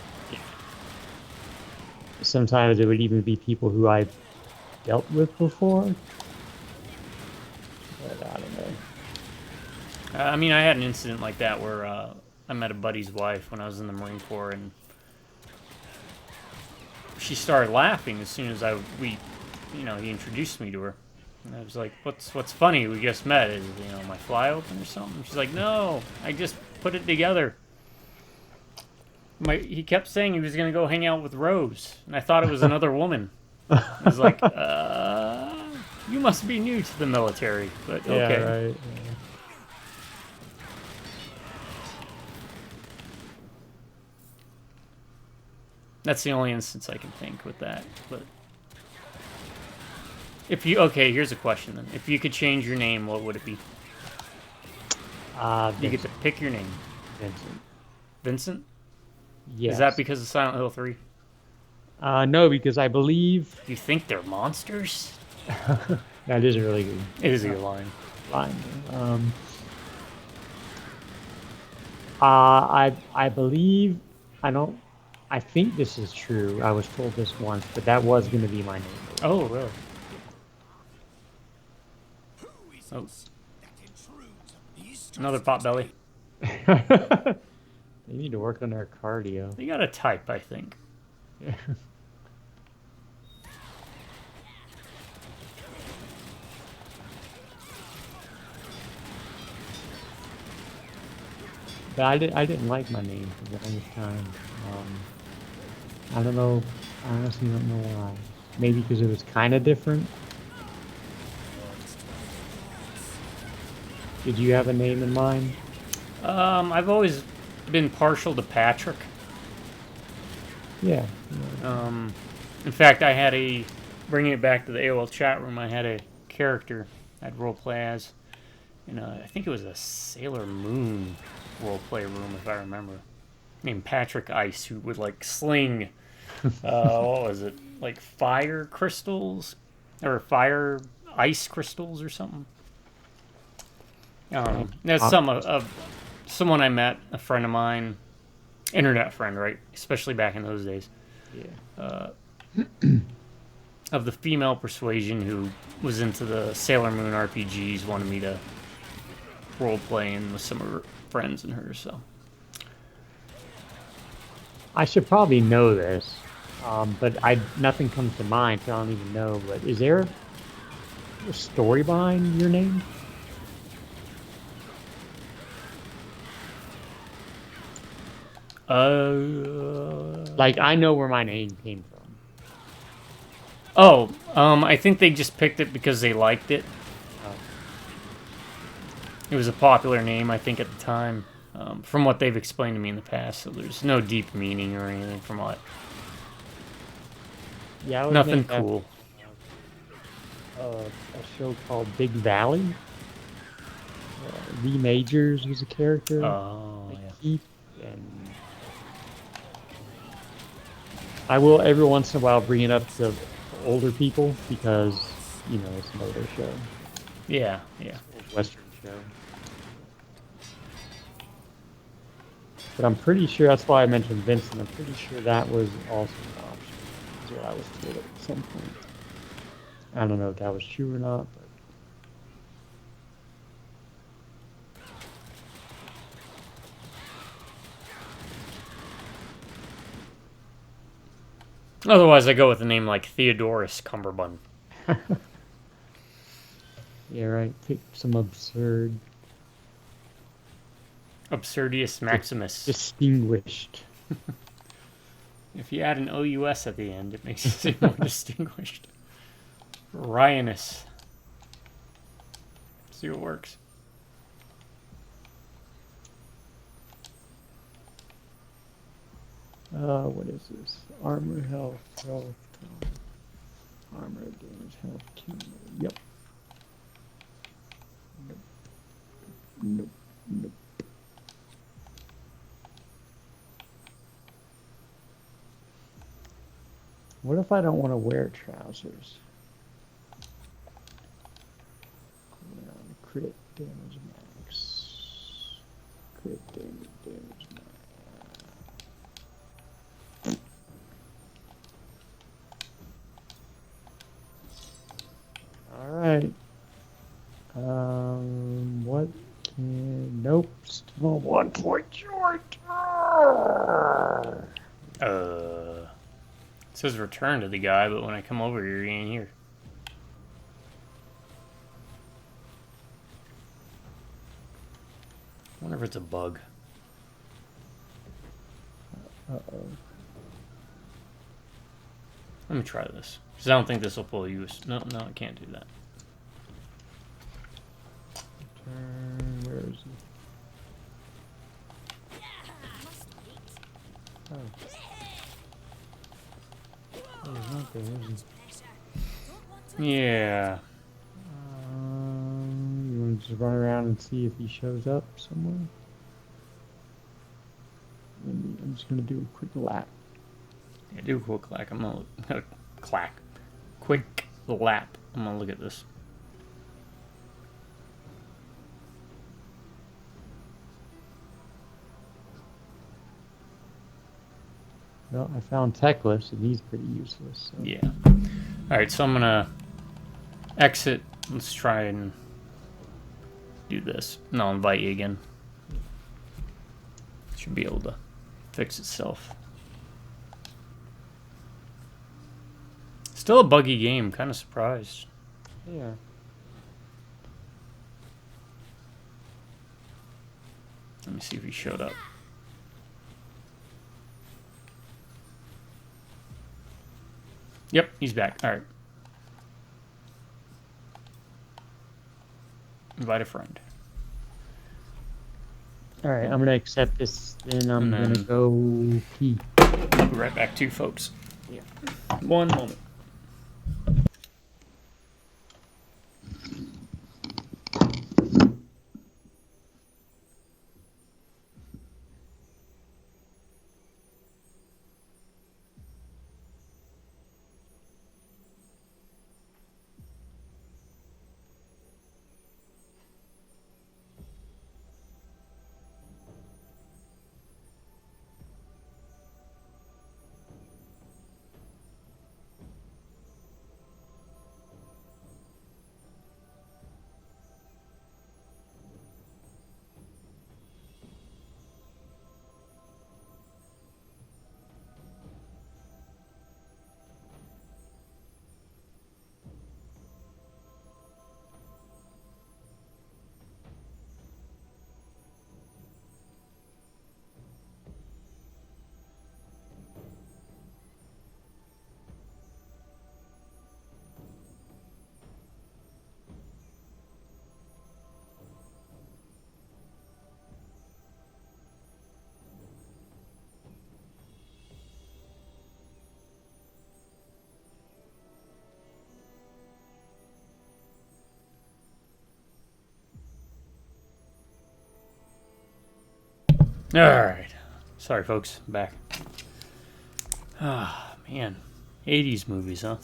Sometimes it would even be people who I dealt with before. But I don't know. I mean, I had an incident like that where I met a buddy's wife when I was in the Marine Corps, and she started laughing as soon as he introduced me to her. And I was like, "What's funny? We just met. Is my fly open or something?" She's like, "No, I just put it together." He kept saying he was gonna go hang out with Rose, and I thought it was another woman. I was like, "You must be new to the military," but okay. Yeah, right. Yeah. That's the only instance I can think with that. But okay, here's a question then. If you could change your name, what would it be? You get to pick your name. Vincent. Vincent? Yes. Is that because of Silent Hill 3? No, because I believe Do you think they're monsters? that is a really good It is a good line. line. I believe I think this is true. I was told this once, but that was going to be my name. Oh, really? Who is Oh. it that intrudes on these Another pot belly. They need to work on their cardio. They got a type, I think. But I didn't like my name for the longest time. I don't know. I honestly don't know why. Maybe because it was kind of different. Did you have a name in mind? I've always been partial to Patrick. Yeah. In fact, I had bringing it back to the AOL chat room, I had a character I'd roleplay as. I think it was a Sailor Moon roleplay room, if I remember. Named Patrick Ice, who would, sling, what was it? Fire crystals? Or fire ice crystals or something? That's someone I met, a friend of mine. Internet friend, right? Especially back in those days. Yeah. Of the female persuasion who was into the Sailor Moon RPGs, wanted me to role playing with some of her friends and her. So I should probably know this, but nothing comes to mind, so I don't even know. But is there a story behind your name? I know where my name came from. I think they just picked it because they liked it. Oh. It was a popular name, I think, at the time, from what they've explained to me in the past. So there's no deep meaning or anything from what. Yeah, I was Nothing named after, cool. a show called Big Valley. Lee Majors was a character. Oh, yeah. Keith and I will every once in a while bring it up to older people because, you know, it's an older show, Yeah, yeah. Western show. But I'm pretty sure that's why I mentioned Vincent. I'm pretty sure that was also an option. That's what I was told at some point. I don't know if that was true or not, but Otherwise, I go with a name like Theodorus Cumberbund. yeah, right. Pick some absurd, Absurdius Maximus. distinguished. If you add an OUS at the end, it makes it seem more distinguished. Ryanus. See what works. What is this? Armor, health, armor, damage, health, cumulative. Yep. Nope. Nope. Nope. What if I don't want to wear trousers? Crit damage max. Crit damage max. Alright. What can... Nope. Still 1 point short. It says return to the guy, but when I come over here, he ain't here. I wonder if it's a bug. Uh-oh. Let me try this. Because I don't think this will pull you. No, I can't do that. Where is he? Oh. Oh, he's not there, is he? Yeah. You want to just run around and see if he shows up somewhere? I'm just going to do a quick lap. Yeah, do a quick clack. I'm gonna clack. Quick lap. I'm gonna look at this. Well, I found Techless, and he's pretty useless. So. Yeah. Alright, so I'm gonna exit. Let's try and do this. And I'll invite you again. Should be able to fix itself. Still a buggy game. Kind of surprised. Yeah. Let me see if he showed up. Yep, he's back. Alright. Invite a friend. Alright, I'm going to accept this, then I'm And going to go pee. I'll be right back too, folks. Yeah. One moment. Alright. Sorry, folks. I'm back. Ah, Man, 80s movies, huh?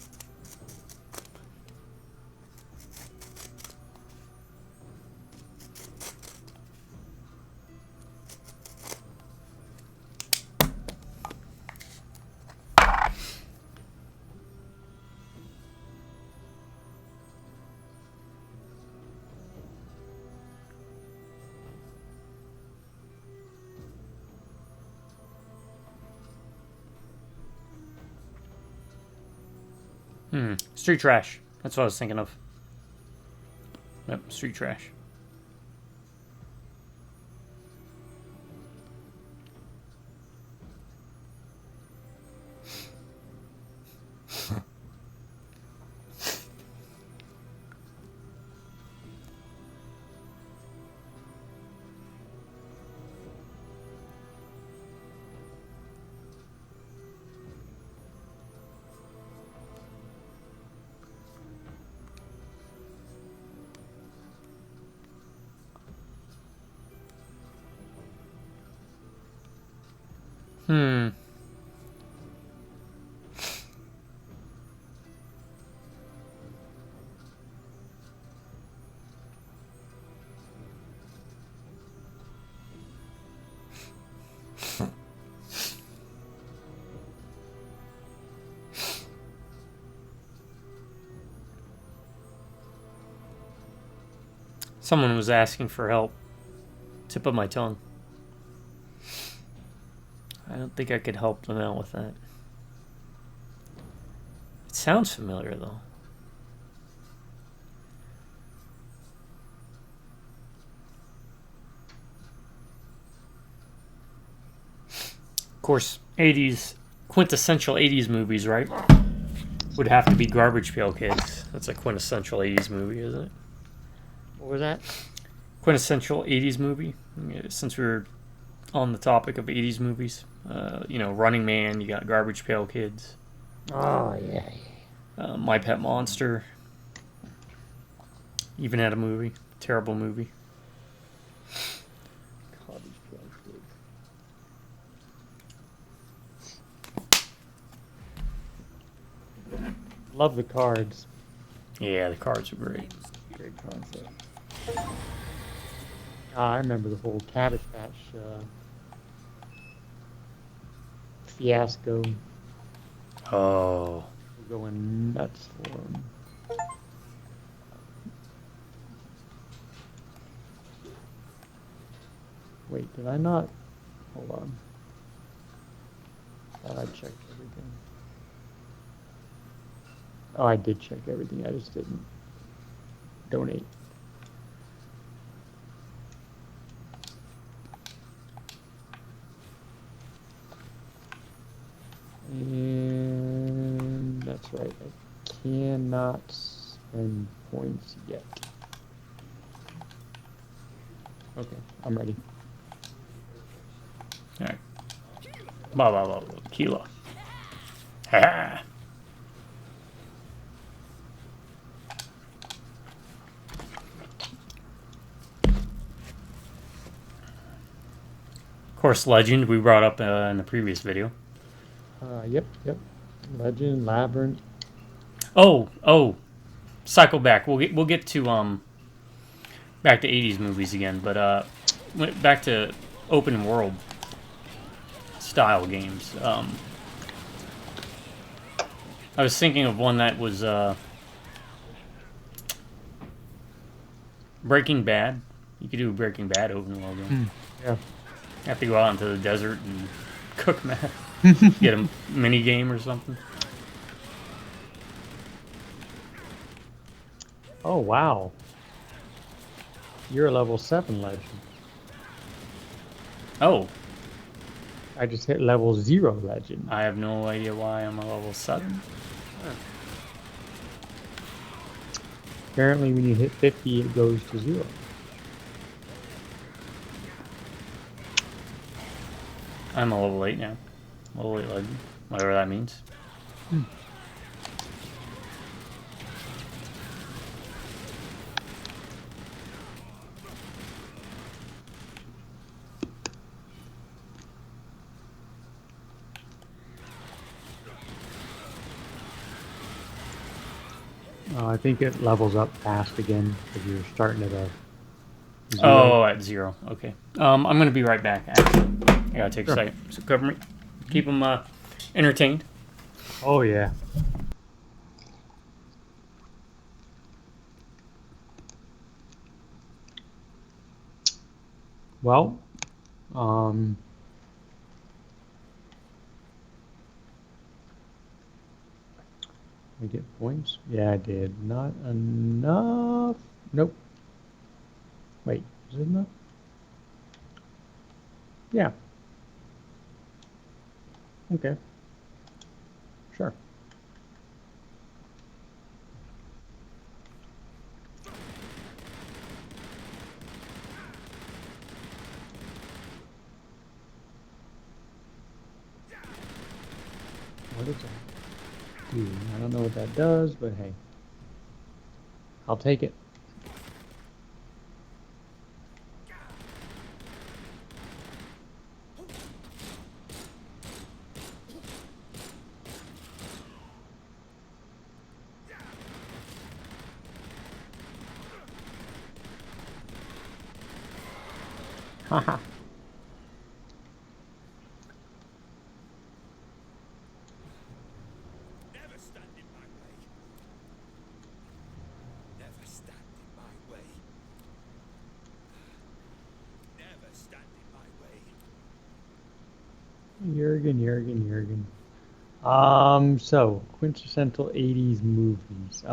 Street trash. That's what I was thinking of. Yep, street trash. Hmm. Someone was asking for help. Tip of my tongue. I don't think I could help them out with that. It sounds familiar, though. Of course, 80s, quintessential 80s movies, right? Would have to be Garbage Pail Kids. That's a quintessential 80s movie, isn't it? What was that? Quintessential 80s movie. Since we were on the topic of 80s movies. You know, Running Man, you got Garbage Pail Kids. Oh, yeah. My Pet Monster. Even had a movie. Terrible movie. Love the cards. Yeah, the cards were great. Great concept. I remember the whole Cabbage Patch fiasco. Oh. We're going nuts for him. Wait, did I not? Hold on. Thought I checked everything. Oh, I did check everything. I just didn't donate. And that's right. I cannot spend points yet. Okay, I'm ready. Alright. Blah, blah, blah, blah. Kilo. Ha! Of course, Legend, we brought up in the previous video. Yep. Legend, Labyrinth. Oh. Cycle back. We'll get to back to 80s movies again, but went back to open world style games. I was thinking of one that was Breaking Bad. You could do a Breaking Bad open world game. Yeah. You have to go out into the desert and cook meth. Get a mini game or something. Oh, wow. You're a level 7 legend. Oh, I just hit level 0 legend. I have no idea why I'm a level 7. Apparently when you hit 50, it goes to 0. I'm a level 8 now. Level 8 legend. Whatever that means. I think it levels up fast again if you're starting at a 0. Oh, at 0. Okay. I'm gonna be right back. Actually, I gotta take a Sure. second. So cover me. Keep them entertained. Oh yeah. Well, we get points. Yeah, I did. Not enough. Nope. Wait, is it enough? Yeah. Okay. Sure. What does that do? I don't know what that does, but hey. I'll take it. Haha. Never stand in my way. Never stand in my way. Never stand in my way. Jurgen. So quintessential 80s movies.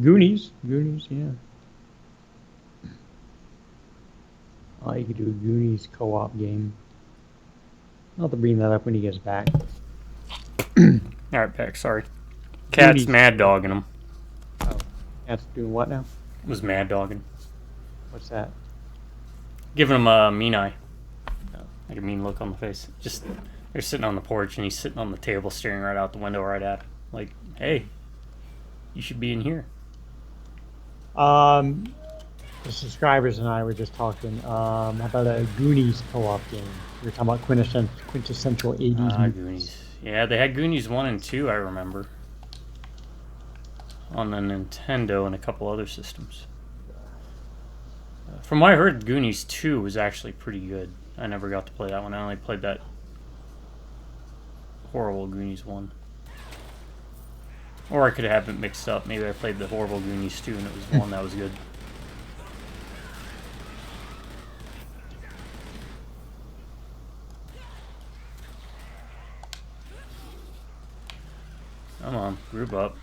Goonies, yeah. Oh, you could do a Goonies co-op game. I'll have to bring that up when he gets back. All right, back. Sorry. Cat's Goonies. mad dogging him. Oh, that's doing what now? Was mad dogging. What's that? Giving him a mean eye. Oh. Like a mean look on the face. Just they're sitting on the porch and he's sitting on the table staring right out the window right at him. Like, hey, you should be in here. The subscribers and I were just talking about a Goonies co-op game. We were talking about quintessential 80s movies. Goonies. Yeah, they had Goonies 1 and 2, I remember. On the Nintendo and a couple other systems. From what I heard, Goonies 2 was actually pretty good. I never got to play that one. I only played that horrible Goonies 1. Or I could have it mixed up. Maybe I played the horrible Goonies 2 and it was the one that was good. Come on, group up.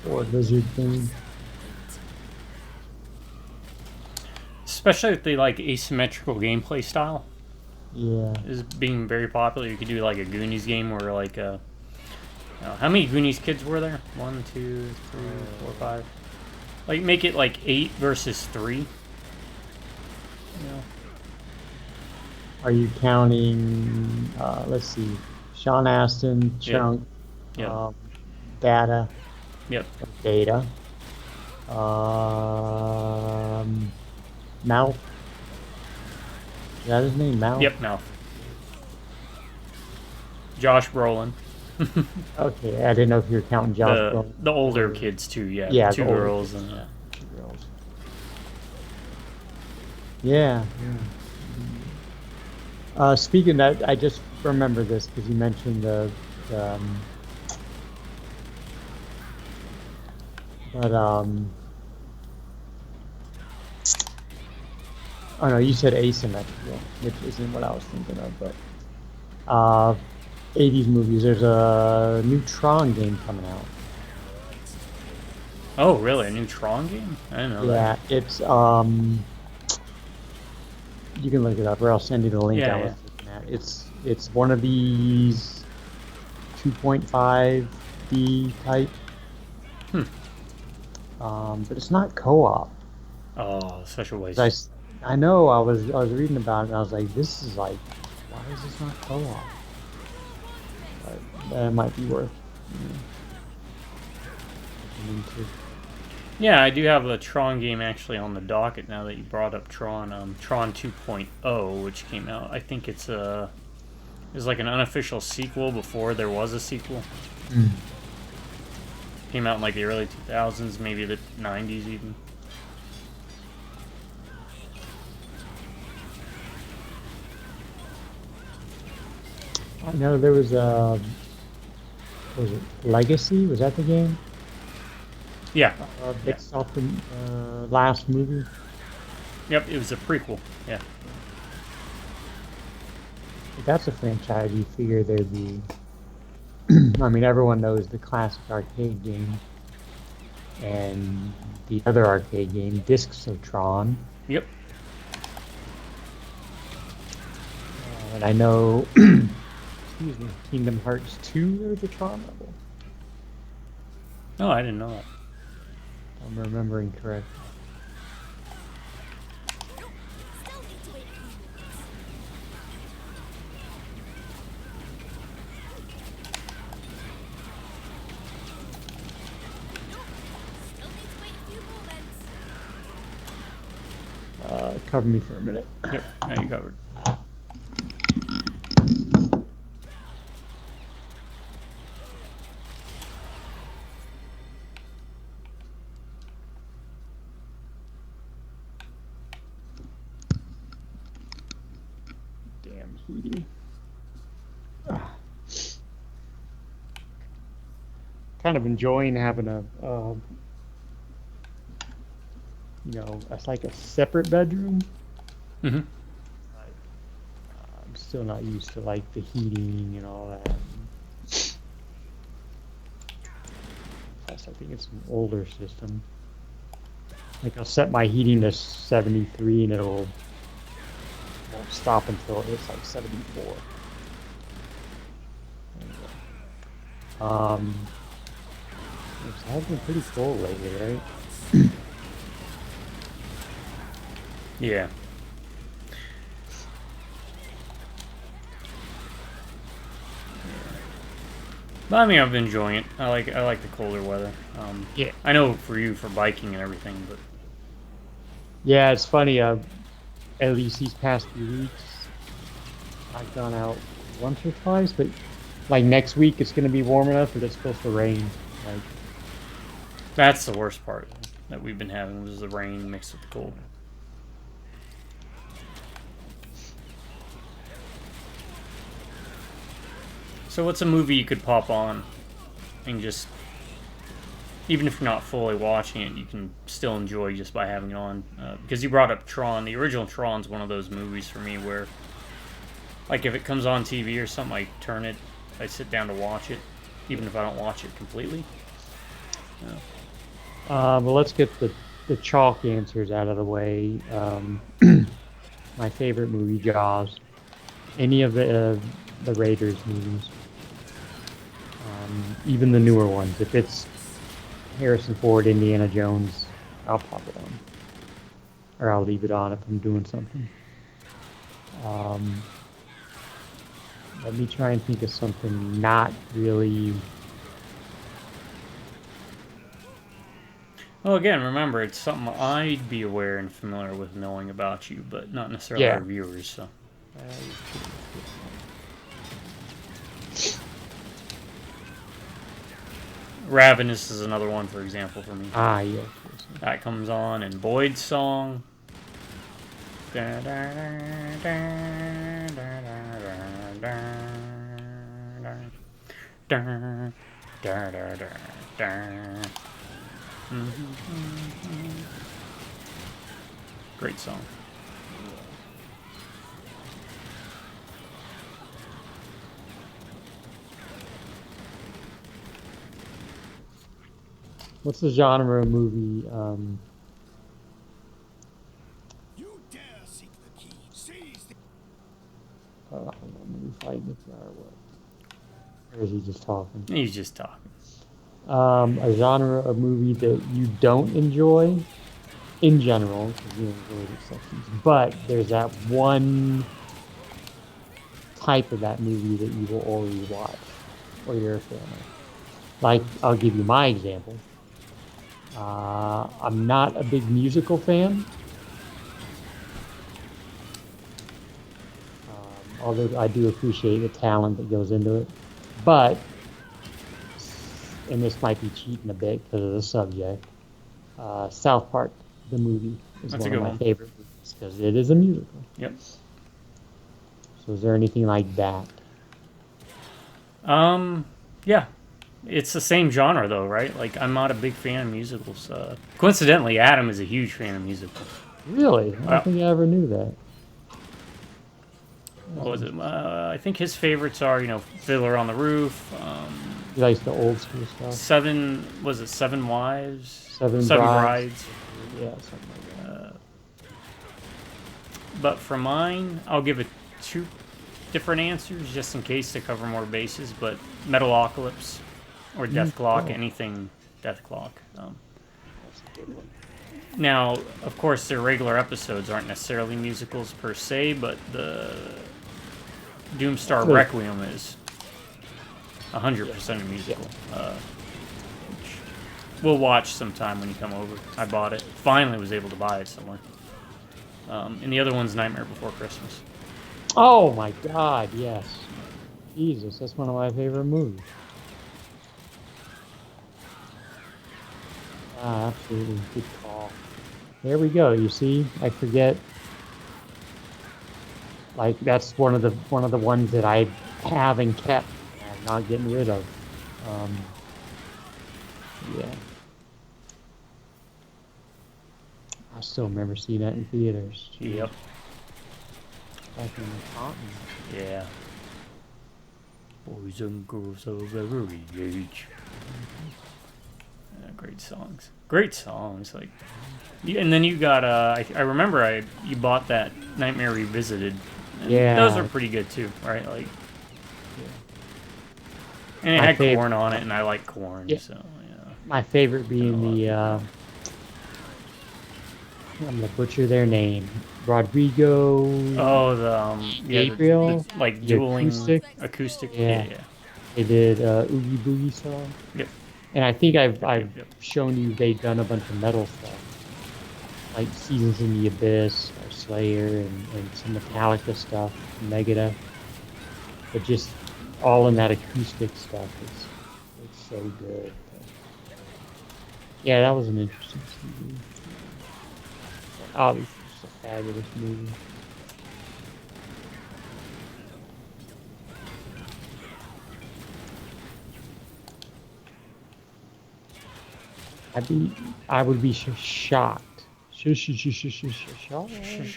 Or lizard thing. Especially with the like asymmetrical gameplay style Yeah. is being very popular. You could do like a Goonies game where like how many Goonies kids were there? 1, 2, 3, 4, 5. Like make it like 8 versus 3. You know. Are you counting, let's see, Sean Astin, Chunk, Yeah. Data, Yep. Data, Mouth? Is that his name, Mouth? Yep. Mouth. Josh Brolin. Okay, I didn't know if you were counting Josh Brolin. The older kids too. Yeah. Yeah, The two the older girls kids. and yeah. Two girls. Yeah. Speaking of that, I just remember this because you mentioned oh no, you said asymmetrical, which isn't what I was thinking of, but 80s movies. There's a new Tron game coming out. Oh, really? A new Tron game? I didn't know that. Yeah, it's you can look it up, or I'll send you the link Yeah, I was looking at. It's one of these 2.5D type. But it's not co-op. Oh, such a waste. I know. I was reading about it, and I was like, this is like, why is this not co-op? But that might be worth. Looking into. Yeah, I do have a Tron game actually on the docket now that you brought up Tron. Tron 2.0, which came out. I think it's like an unofficial sequel before there was a sequel. Came out in like the early 2000s, maybe the 90s even. I know there was a. Was it Legacy? Was that the game? Yeah. Based off the last movie. Yep, it was a prequel. Yeah. If that's a franchise, you figure there'd be. I mean, everyone knows the classic arcade game, and the other arcade game, Discs of Tron. Yep. And I know, excuse me, Kingdom Hearts 2, there's a Tron level. Oh, I didn't know that. I'm remembering correctly. Still need to wait a few minutes. Still need to wait a few moments. Cover me for a minute. Yep, now you covered. Damn heating. Kind of enjoying having a, it's like a separate bedroom. Mm-hmm. I'm still not used to like the heating and all that. Plus, I think it's an older system. Like I'll set my heating to 73 and it won't stop until it's like 74. It has been pretty cold lately, right? Yeah. But I mean, I've been enjoying it. I like the colder weather. Yeah. I know for you for biking and everything, but Yeah, it's funny. At least these past few weeks, I've gone out once or twice, but like next week it's going to be warm enough that it's supposed to rain. Like, that's the worst part that we've been having was the rain mixed with the cold. So what's a movie you could pop on and just, even if you're not fully watching it, you can still enjoy just by having it on? Because you brought up Tron. The original Tron's one of those movies for me where, like, if it comes on TV or something, I turn it, I sit down to watch it, even if I don't watch it completely. well, let's get the chalk answers out of the way. My favorite movie, Jaws. Any of the Raiders movies. Even the newer ones. If it's Harrison Ford, Indiana Jones, I'll pop it on. Or I'll leave it on if I'm doing something. Let me try and think of something not really... Well, again, remember, it's something I'd be aware and familiar with knowing about you, but not necessarily Yeah. our viewers, so... Ravenous is another one, for example, for me. Ah, yes. That comes on, and Boyd's song. Great song. What's the genre of movie? You dare seek the key. Seize the Let me find the jar. What? Or is he just talking? He's just talking. A genre of movie that you don't enjoy, in general, because you enjoy exceptions. But there's that one type of that movie that you will always watch, or you're a fan of. Like, I'll give you my example. I'm not a big musical fan. Although I do appreciate the talent that goes into it. But, and this might be cheating a bit because of the subject, South Park, the movie, is That's a one of good my one. favorite movies because it is a musical. Yep. So is there anything like that? Yeah. It's the same genre, though, right? Like, I'm not a big fan of musicals. Coincidentally, Adam is a huge fan of musicals. Really? I don't think I ever knew that. What was it? I think his favorites are, Fiddler on the Roof, He likes the old school stuff. Seven Wives? Seven Brides. Yeah, something like that. But for mine, I'll give it two different answers just in case to cover more bases. But Metalocalypse or Death Clock, anything Death Clock. That's a good one. Now, of course, their regular episodes aren't necessarily musicals per se, but the Doomstar Requiem is 100% a musical. Which we'll watch sometime when you come over. I bought it. Finally was able to buy it somewhere. And the other one's Nightmare Before Christmas. Oh my God, yes. Jesus, that's one of my favorite movies. Absolutely, good call. There we go. You see, I forget. Like that's one of the ones that I have and kept, and I'm not getting rid of. Yeah. I still remember seeing that in theaters. Yep. Back in the continent. Yeah. Boys and girls of every age. Great songs. Great songs. Like, and then you got I remember you bought that Nightmare Revisited. And Yeah. those are pretty good too, right? Like, and it My had favorite- corn on it, and I like corn, Yeah. so yeah. My favorite being the I'm gonna butcher their name. Rodrigo. Oh, Gabriel? the like The dueling acoustic? Yeah. Yeah. They did Oogie Boogie song. Yep. And I think I've Yep. shown you they've done a bunch of metal stuff. Like Seasons in the Abyss, or Slayer, and some Metallica stuff, Megadeth. But just all in that acoustic stuff. It's so good. Yeah, that was an interesting CD. Obviously, it's a fabulous movie. I would be shocked. Shocked.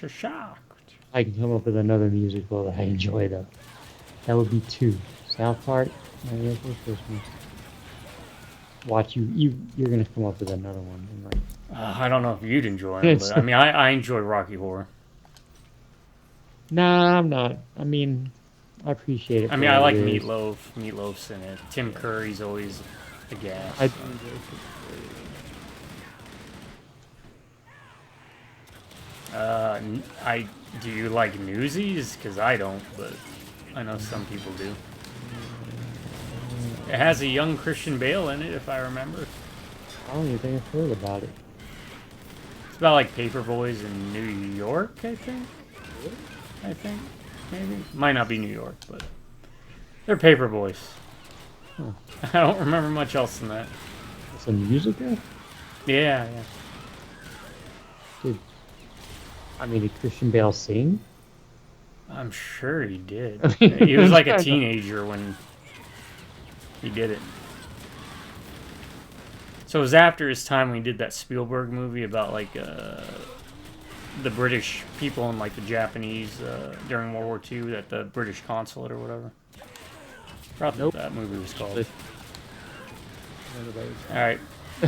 Shocked. I can come up with another musical that I enjoy though. That would be two. South Park, Nightmare Before Christmas. Watch you're gonna come up with another one. I'm like, I don't know if you'd enjoy them, but I mean, I enjoy Rocky Horror. nah, I'm not. I mean, I appreciate it. I for mean, I what like it is. Meatloaf. Meatloaf's in it. Tim Curry's always a gas. I do enjoy it. Do you like Newsies? Because I don't, but I know some people do. It has a young Christian Bale in it, if I remember. I don't even think I've heard about it. It's about like paper boys in New York, I think. Maybe. Might not be New York, but they're paper boys. Huh. I don't remember much else than that. It's a musical? Yeah. Did Christian Bale sing? I'm sure he did. I mean, He was like a I know. teenager when he did it. So it was after his time when he did that Spielberg movie about like the British people and like the Japanese during World War II at the British consulate or whatever. Forgot what that movie was called. Alright,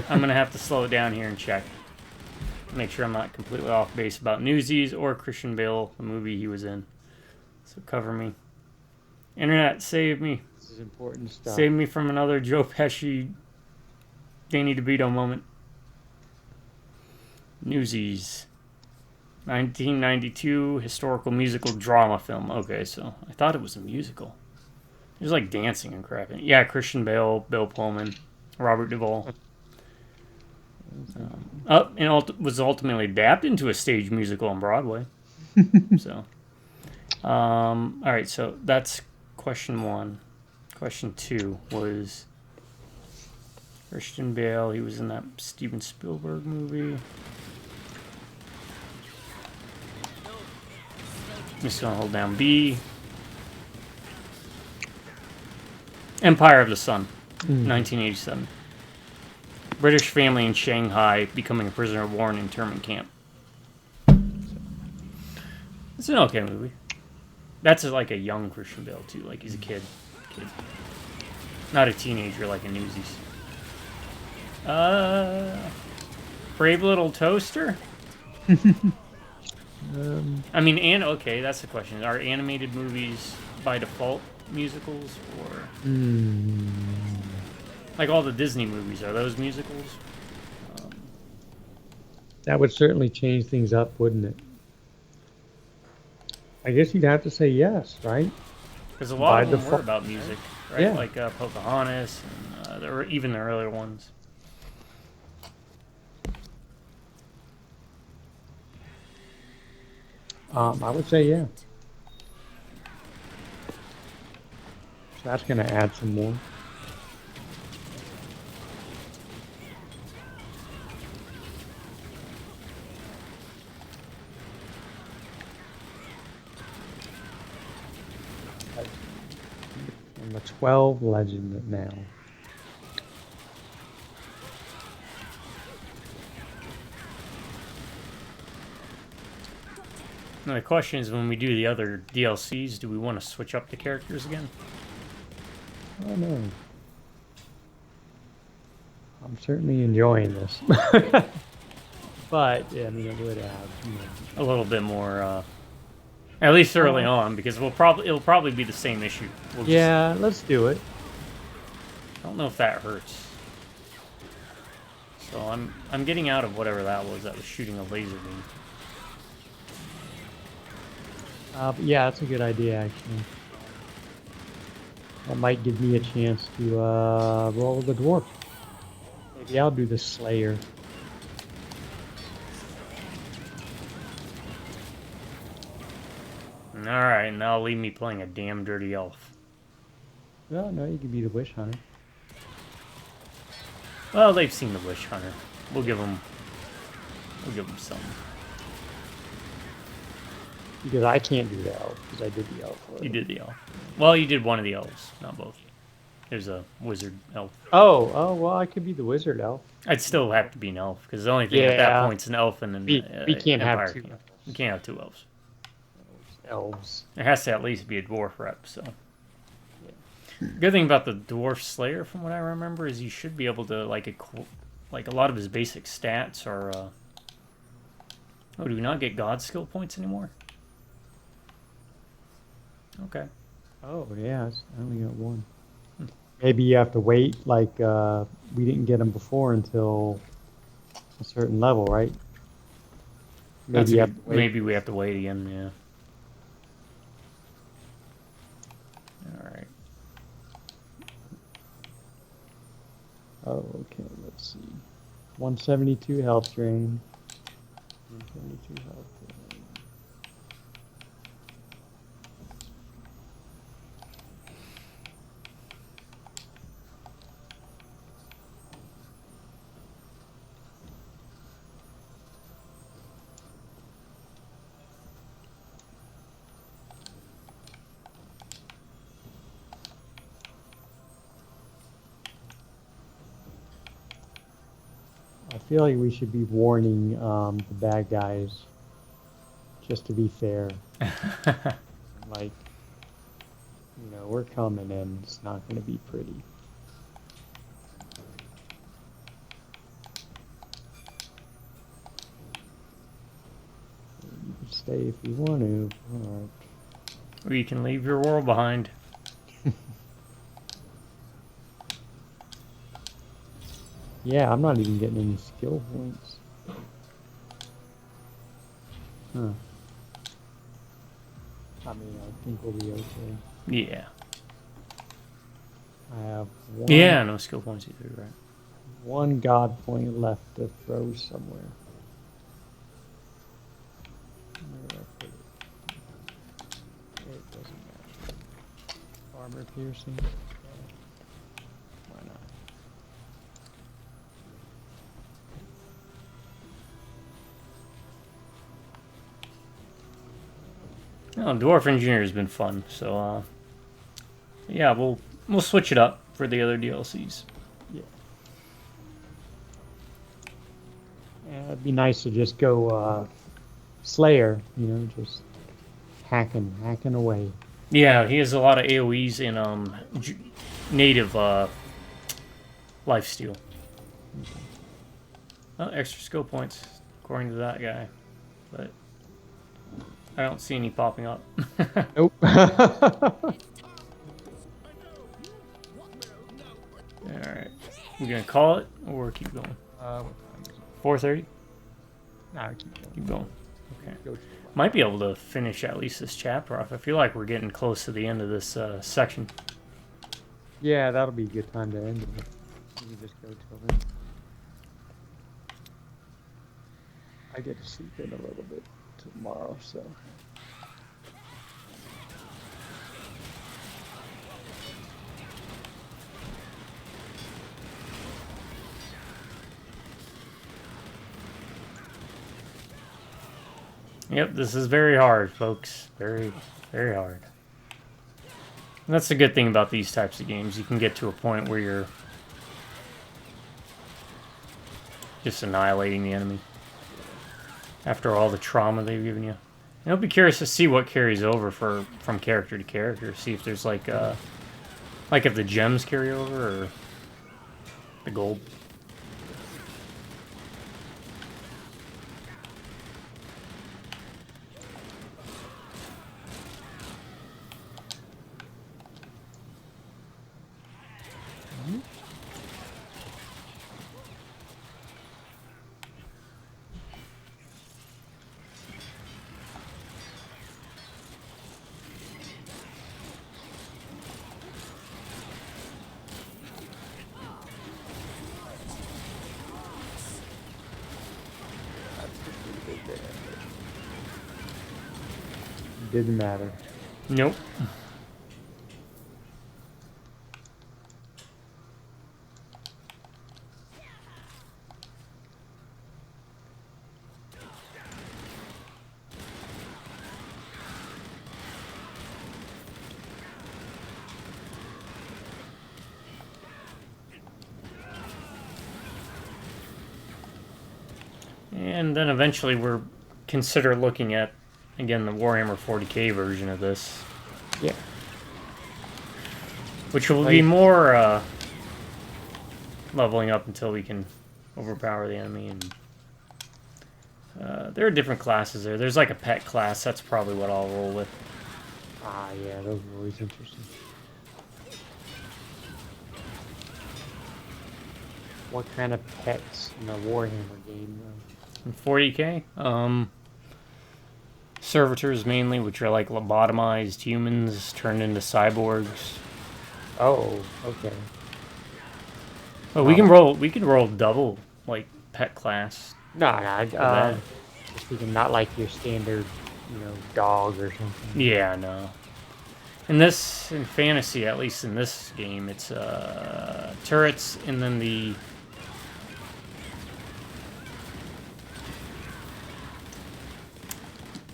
I'm going to have to slow it down here and check. Make sure I'm not completely off base about Newsies or Christian Bale, the movie he was in. So cover me. Internet, save me. This is important stuff. Save me from another Joe Pesci, Danny DeVito moment. Newsies. 1992 historical musical drama film. Okay, so I thought it was a musical. There's like dancing and crap in it. Yeah, Christian Bale, Bill Pullman, Robert Duvall. Was ultimately adapted into a stage musical on Broadway. So, all right. So that's question 1. Question 2 was Christian Bale. He was in that Steven Spielberg movie. I'm just gonna hold down B. Empire of the Sun, 1987. British family in Shanghai becoming a prisoner of war in an internment camp. It's an okay movie. That's like a young Christian Bale too. Like he's a kid. Not a teenager like in Newsies. Brave Little Toaster? I mean, okay, that's the question. Are animated movies by default musicals, or like all the Disney movies, are those musicals? That would certainly change things up, wouldn't it? I guess you'd have to say yes, right? Because a lot By of them were default. about music, right? Yeah. Like Pocahontas, and even the earlier ones. I would say yeah. So that's going to add some more. And the 12 legend now. Now the question is, when we do the other DLCs, do we want to switch up the characters again? Oh no. I'm certainly enjoying this. But, yeah, I mean, it would have, A little bit more, at least early on, because it'll probably be the same issue. Yeah, let's do it. I don't know if that hurts. So I'm getting out of whatever that was shooting a laser beam. But yeah, that's a good idea, actually. That might give me a chance to roll the dwarf. Maybe I'll do the Slayer. Alright, now leave me playing a damn dirty elf. Well, no, you could be the Wish Hunter. Well, they've seen the Wish Hunter. We'll give them some. Because I can't do the elf, because I did the elf already. You did the elf. Well, you did one of the elves, not both. There's a wizard elf. Oh, well, I could be the wizard elf. I'd still have to be an elf, because the only thing at that point is an elf and an we can't Empire have two camp. We can't have 2 elves. elves. There has to at least be a dwarf rep, so. Good thing about the dwarf slayer, from what I remember, is you should be able to, like a lot of his basic stats are, oh, do we not get god skill points anymore? Okay. Oh, yeah, I only got 1. Maybe you have to wait, like, we didn't get them before until a certain level, right? Maybe, Maybe we have to wait again, yeah. Alright. Oh, okay, let's see. 172 health drain. 172 health drain. I feel like we should be warning the bad guys, just to be fair. Like, you know, we're coming and it's not going to be pretty. You can stay if you want to. Alright. Or you can leave your world behind. Yeah, I'm not even getting any skill points. Huh. I mean, I think we'll be okay. Yeah. I have 1. Yeah, no skill points either, right? one god point left to throw somewhere. Where did I put it? It doesn't matter. Armor piercing. Why not? Oh, Dwarf Engineer has been fun. So, yeah, we'll switch it up for the other DLCs. Yeah. Yeah, it'd be nice to just go Slayer, you know, just hacking away. Yeah, he has a lot of AoEs in native lifesteal. Oh, extra skill points, according to that guy. But I don't see any popping up. Nope. Alright. We gonna call it or keep going? What time is it? 4:30? No, keep going. Keep going. Okay. Go. Might be able to finish at least this chapter off. I feel like we're getting close to the end of this section. Yeah, that'll be a good time to end it. You can just go till then. I get to sleep in a little bit tomorrow, so. Yep, this is very hard, folks. Very, very hard. And that's the good thing about these types of games. You can get to a point where you're just annihilating the enemy after all the trauma they've given you. And I'll be curious to see what carries over from character to character. See if there's like if the gems carry over or the gold. Didn't matter. Nope. And then eventually we're consider looking at, again, the Warhammer 40k version of this. Yeah. Which will be more leveling up until we can overpower the enemy. And there are different classes there. There's like a pet class. That's probably what I'll roll with. Ah, yeah, those are always interesting. What kind of pets in a Warhammer game, though? In 40k, servitors mainly, which are like lobotomized humans turned into cyborgs. Oh, okay. Oh, we can roll double like pet class. No, that. just thinking not like your standard, dog or something. Yeah, no. In fantasy, at least in this game, it's turrets and then the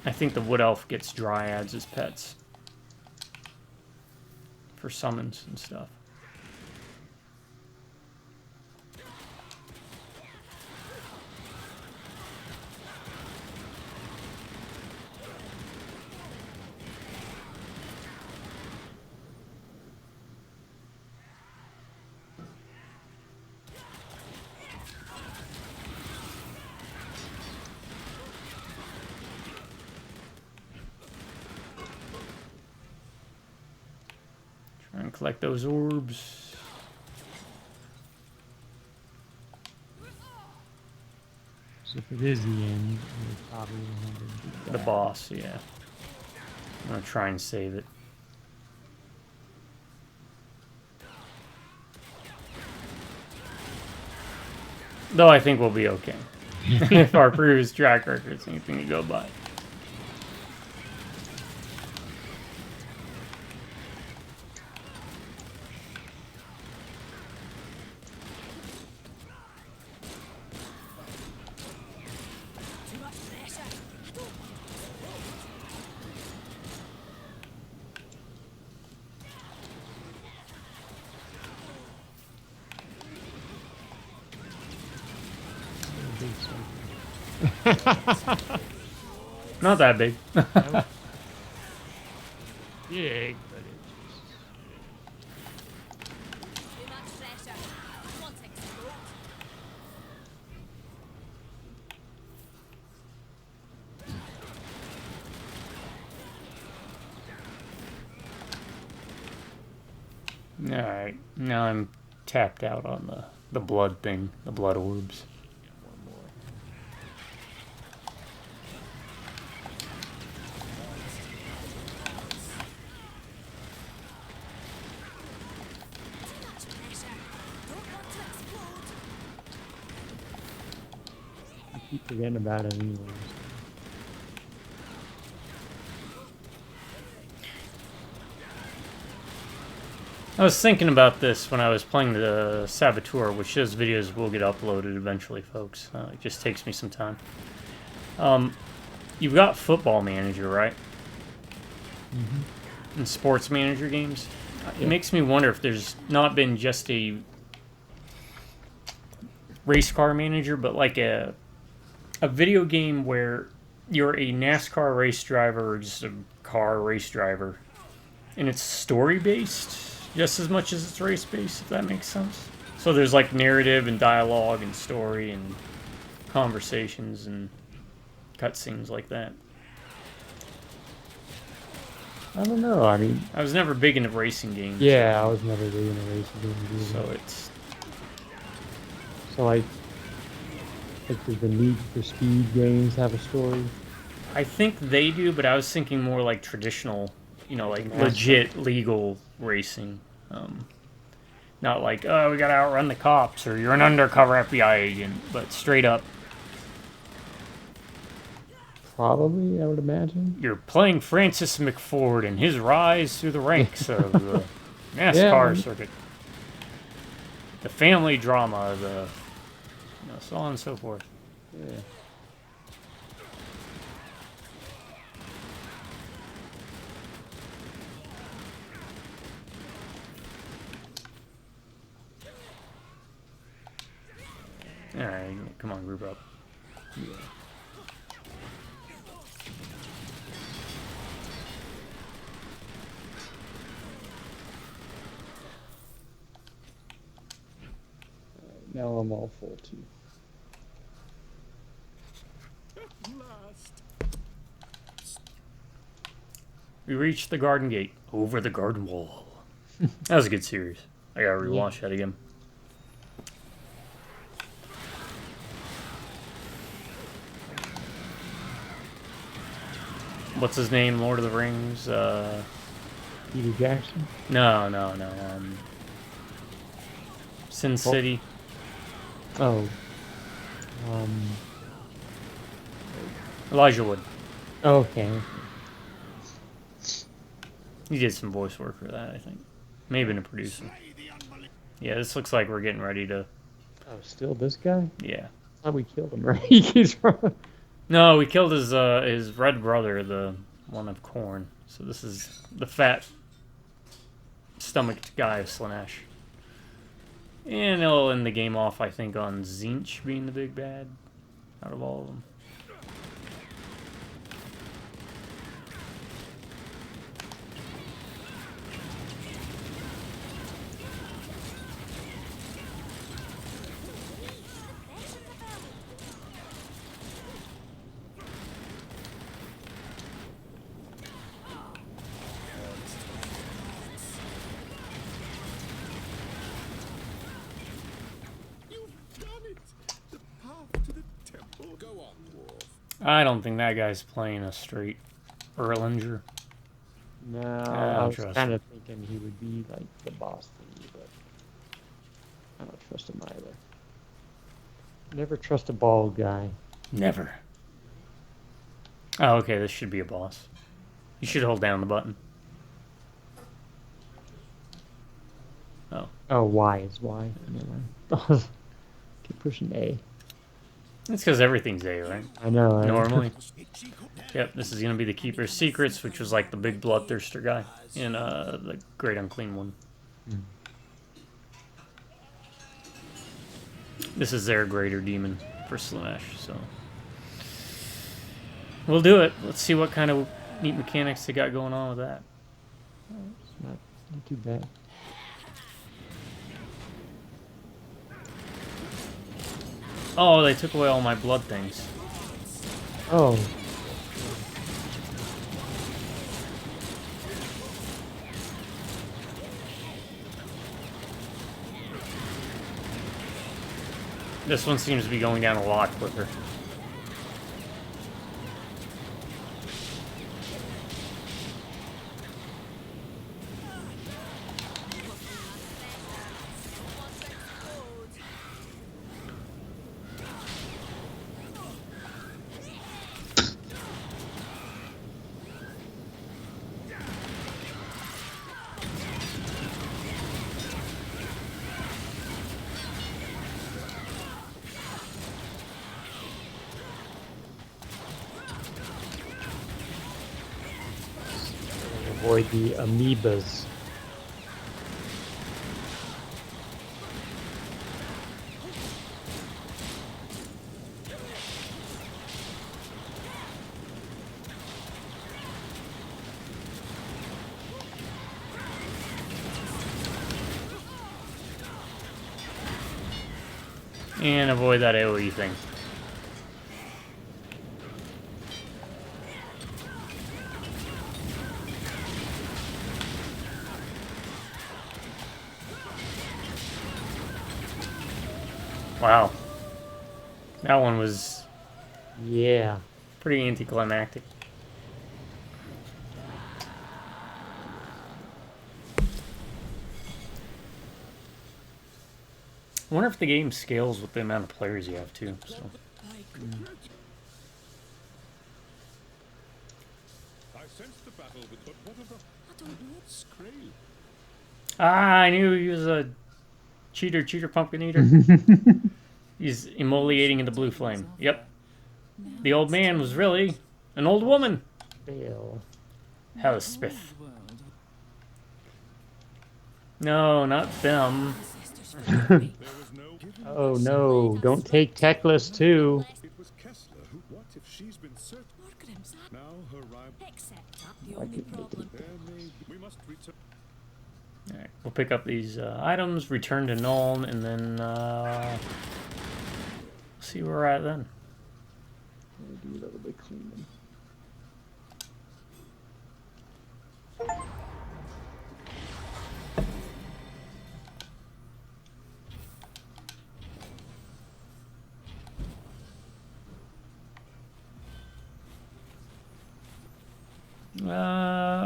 I think the wood elf gets dryads as pets for summons and stuff. Try and collect those orbs. So if it is the end, we're probably going to The boss, yeah. I'm gonna try and save it. Though I think we'll be okay. If our previous track record is anything to go by. Too much pressure. I don't want to explode. Not that big. Big, but Too much pressure. I want to explode. Alright, now I'm tapped out on the blood thing, the blood orbs. Too much pressure. I don't want to explode. I keep forgetting about it anyways. I was thinking about this when I was playing the Saboteur, which those videos will get uploaded eventually, folks. It just takes me some time. You've got Football Manager, right? Mm-hmm. In sports manager games. It Yeah. makes me wonder if there's not been just a race car manager, but like a video game where you're a NASCAR race driver or just a car race driver, and it's story based just as much as it's race based, if that makes sense. So there's like narrative and dialogue and story and conversations and cutscenes like that. I don't know. I mean, I was never big into racing games. yeah, I was never really in a racing game either. So it's So like does the Need for Speed games have a story? I think they do, but I was thinking more like traditional, like NASCAR. legit legal racing. Not like, oh, we gotta outrun the cops, or you're an undercover FBI agent, but straight up, Probably, I would imagine. you're playing Francis McFord and his rise through the ranks of the NASCAR Yeah, I mean- circuit. The family drama, so on and so forth. Yeah. Alright, come on, group up. Now I'm all full too. We reached the garden gate, over the garden wall. That was a good series. I gotta rewatch that again. What's his name? Lord of the Rings? Peter Jackson? No. Sin City. Oh. Um. Elijah Wood. Okay. He did some voice work for that, I think. May have been a producer. Yeah, this looks like we're getting ready to. Oh, still this guy? Yeah. I thought we killed him, right? He's from. No, we killed his red brother, the one of Korn. So this is the fat, stomached guy of Slanesh. And he'll end the game off, I think, on Zinch being the big bad out of all of them. You've done it! The path to the temple. Go on, dwarf. I don't think that guy's playing a straight Erlanger. No, I I don't was trust kind of thinking he would be like the boss thingy, but I don't trust him either. Never trust a bald guy. Never. Oh, okay, this should be a boss. You should hold down the button. Oh. Oh, Y is Y. Never mind. Keep pushing A. It's because everything's A, right? I know. Right? Normally. Yep, this is going to be the Keeper's Secrets, which was like the big bloodthirster guy in the Great Unclean one. Mm. This is their greater demon for Slanesh, so... We'll do it. Let's see what kind of neat mechanics they got going on with that. It's not too bad. Oh, they took away all my blood things. Oh. This one seems to be going down a lot quicker. Avoid the amoebas. And avoid that AoE thing. Wow. That one was Yeah. pretty anticlimactic. I wonder if the game scales with the amount of players you have too. So. I sense the battle with but what of the I don't know. Scrail? Ah, I knew he was a cheater pumpkin eater. He's emoliating in the blue flame. Yep. The old man was really an old woman. Fail. Elspeth. No, not them. There was no. Oh no! Don't take Teclis too. It was Kessler who. What if she's been searched? Morgrim's Now her rival. except the Why only didn't they problem. There may. We must return. Alright, we'll pick up these items, return to Nuln, and then see where we're at then. Do a little bit cleaning.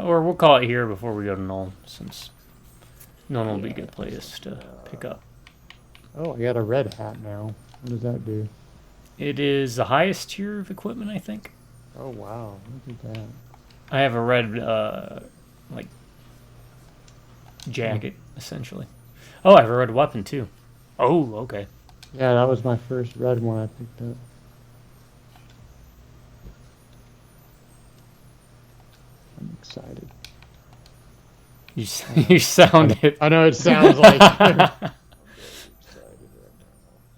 Or we'll call it here before we go to Nuln, since Nuln will be a good place to pick up. Oh, I got a red hat now. What does that do? It is the highest tier of equipment, I think. Oh wow! Look at that. I have a red, like, jacket, essentially. Oh, I have a red weapon, too. Oh, okay. Yeah, that was my first red one I picked up. I'm excited. You, you sounded... I know it sounds like.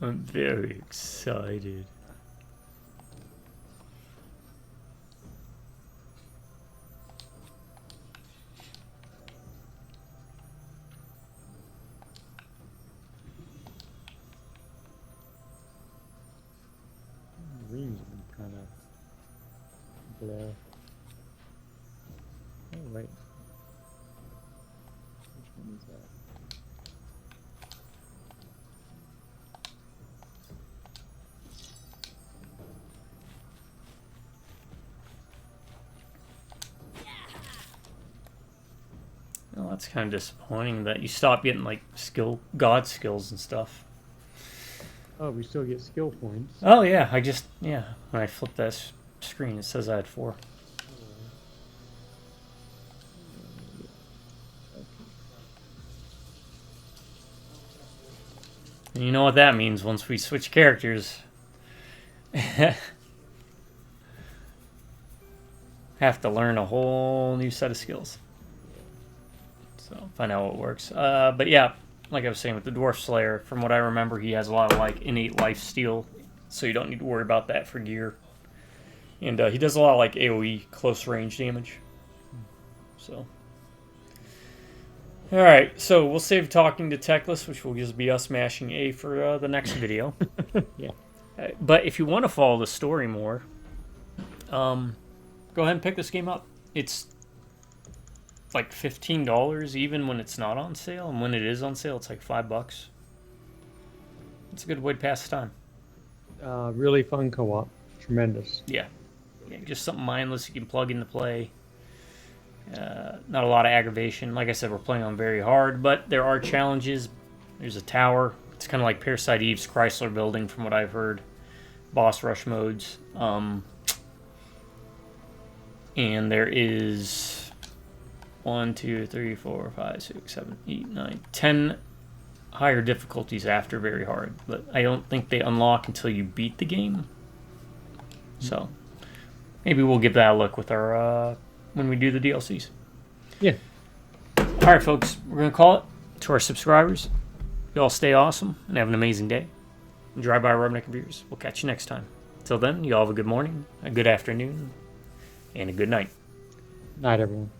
I'm very excited. Rings have been kind of bleh. Oh wait, which one is that? Well, that's kind of disappointing that you stop getting, like, god skills and stuff. Oh, we still get skill points. Oh, yeah. When I flip that screen, it says I had 4. And you know what that means once we switch characters. Have to learn a whole new set of skills. So, find out what works. But yeah, like I was saying with the Dwarf Slayer, from what I remember, he has a lot of like innate life steal, so you don't need to worry about that for gear. And he does a lot of like AoE close range damage. So, all right, so we'll save talking to Techless, which will just be us mashing A for the next video. Yeah. But if you want to follow the story more, go ahead and pick this game up. It's like $15 even when it's not on sale, and when it is on sale, it's like $5. It's a good way to pass the time. Really fun co-op. Tremendous. Yeah, just something mindless you can plug into play. Not a lot of aggravation. Like I said, we're playing on very hard, but there are challenges. There's a tower. It's kind of like Parasite Eve's Chrysler Building, from what I've heard. Boss rush modes. And there is 1, 2, 3, 4, 5, 6, 7, 8, 9, 10 higher difficulties after very hard. But I don't think they unlock until you beat the game. So maybe we'll give that a look with our when we do the DLCs. Yeah. All right, folks, we're going to call it. To our subscribers, you all stay awesome and have an amazing day. And drive by Rubberneck Beers. We'll catch you next time. Till then, you all have a good morning, a good afternoon, and a good night. Night, everyone.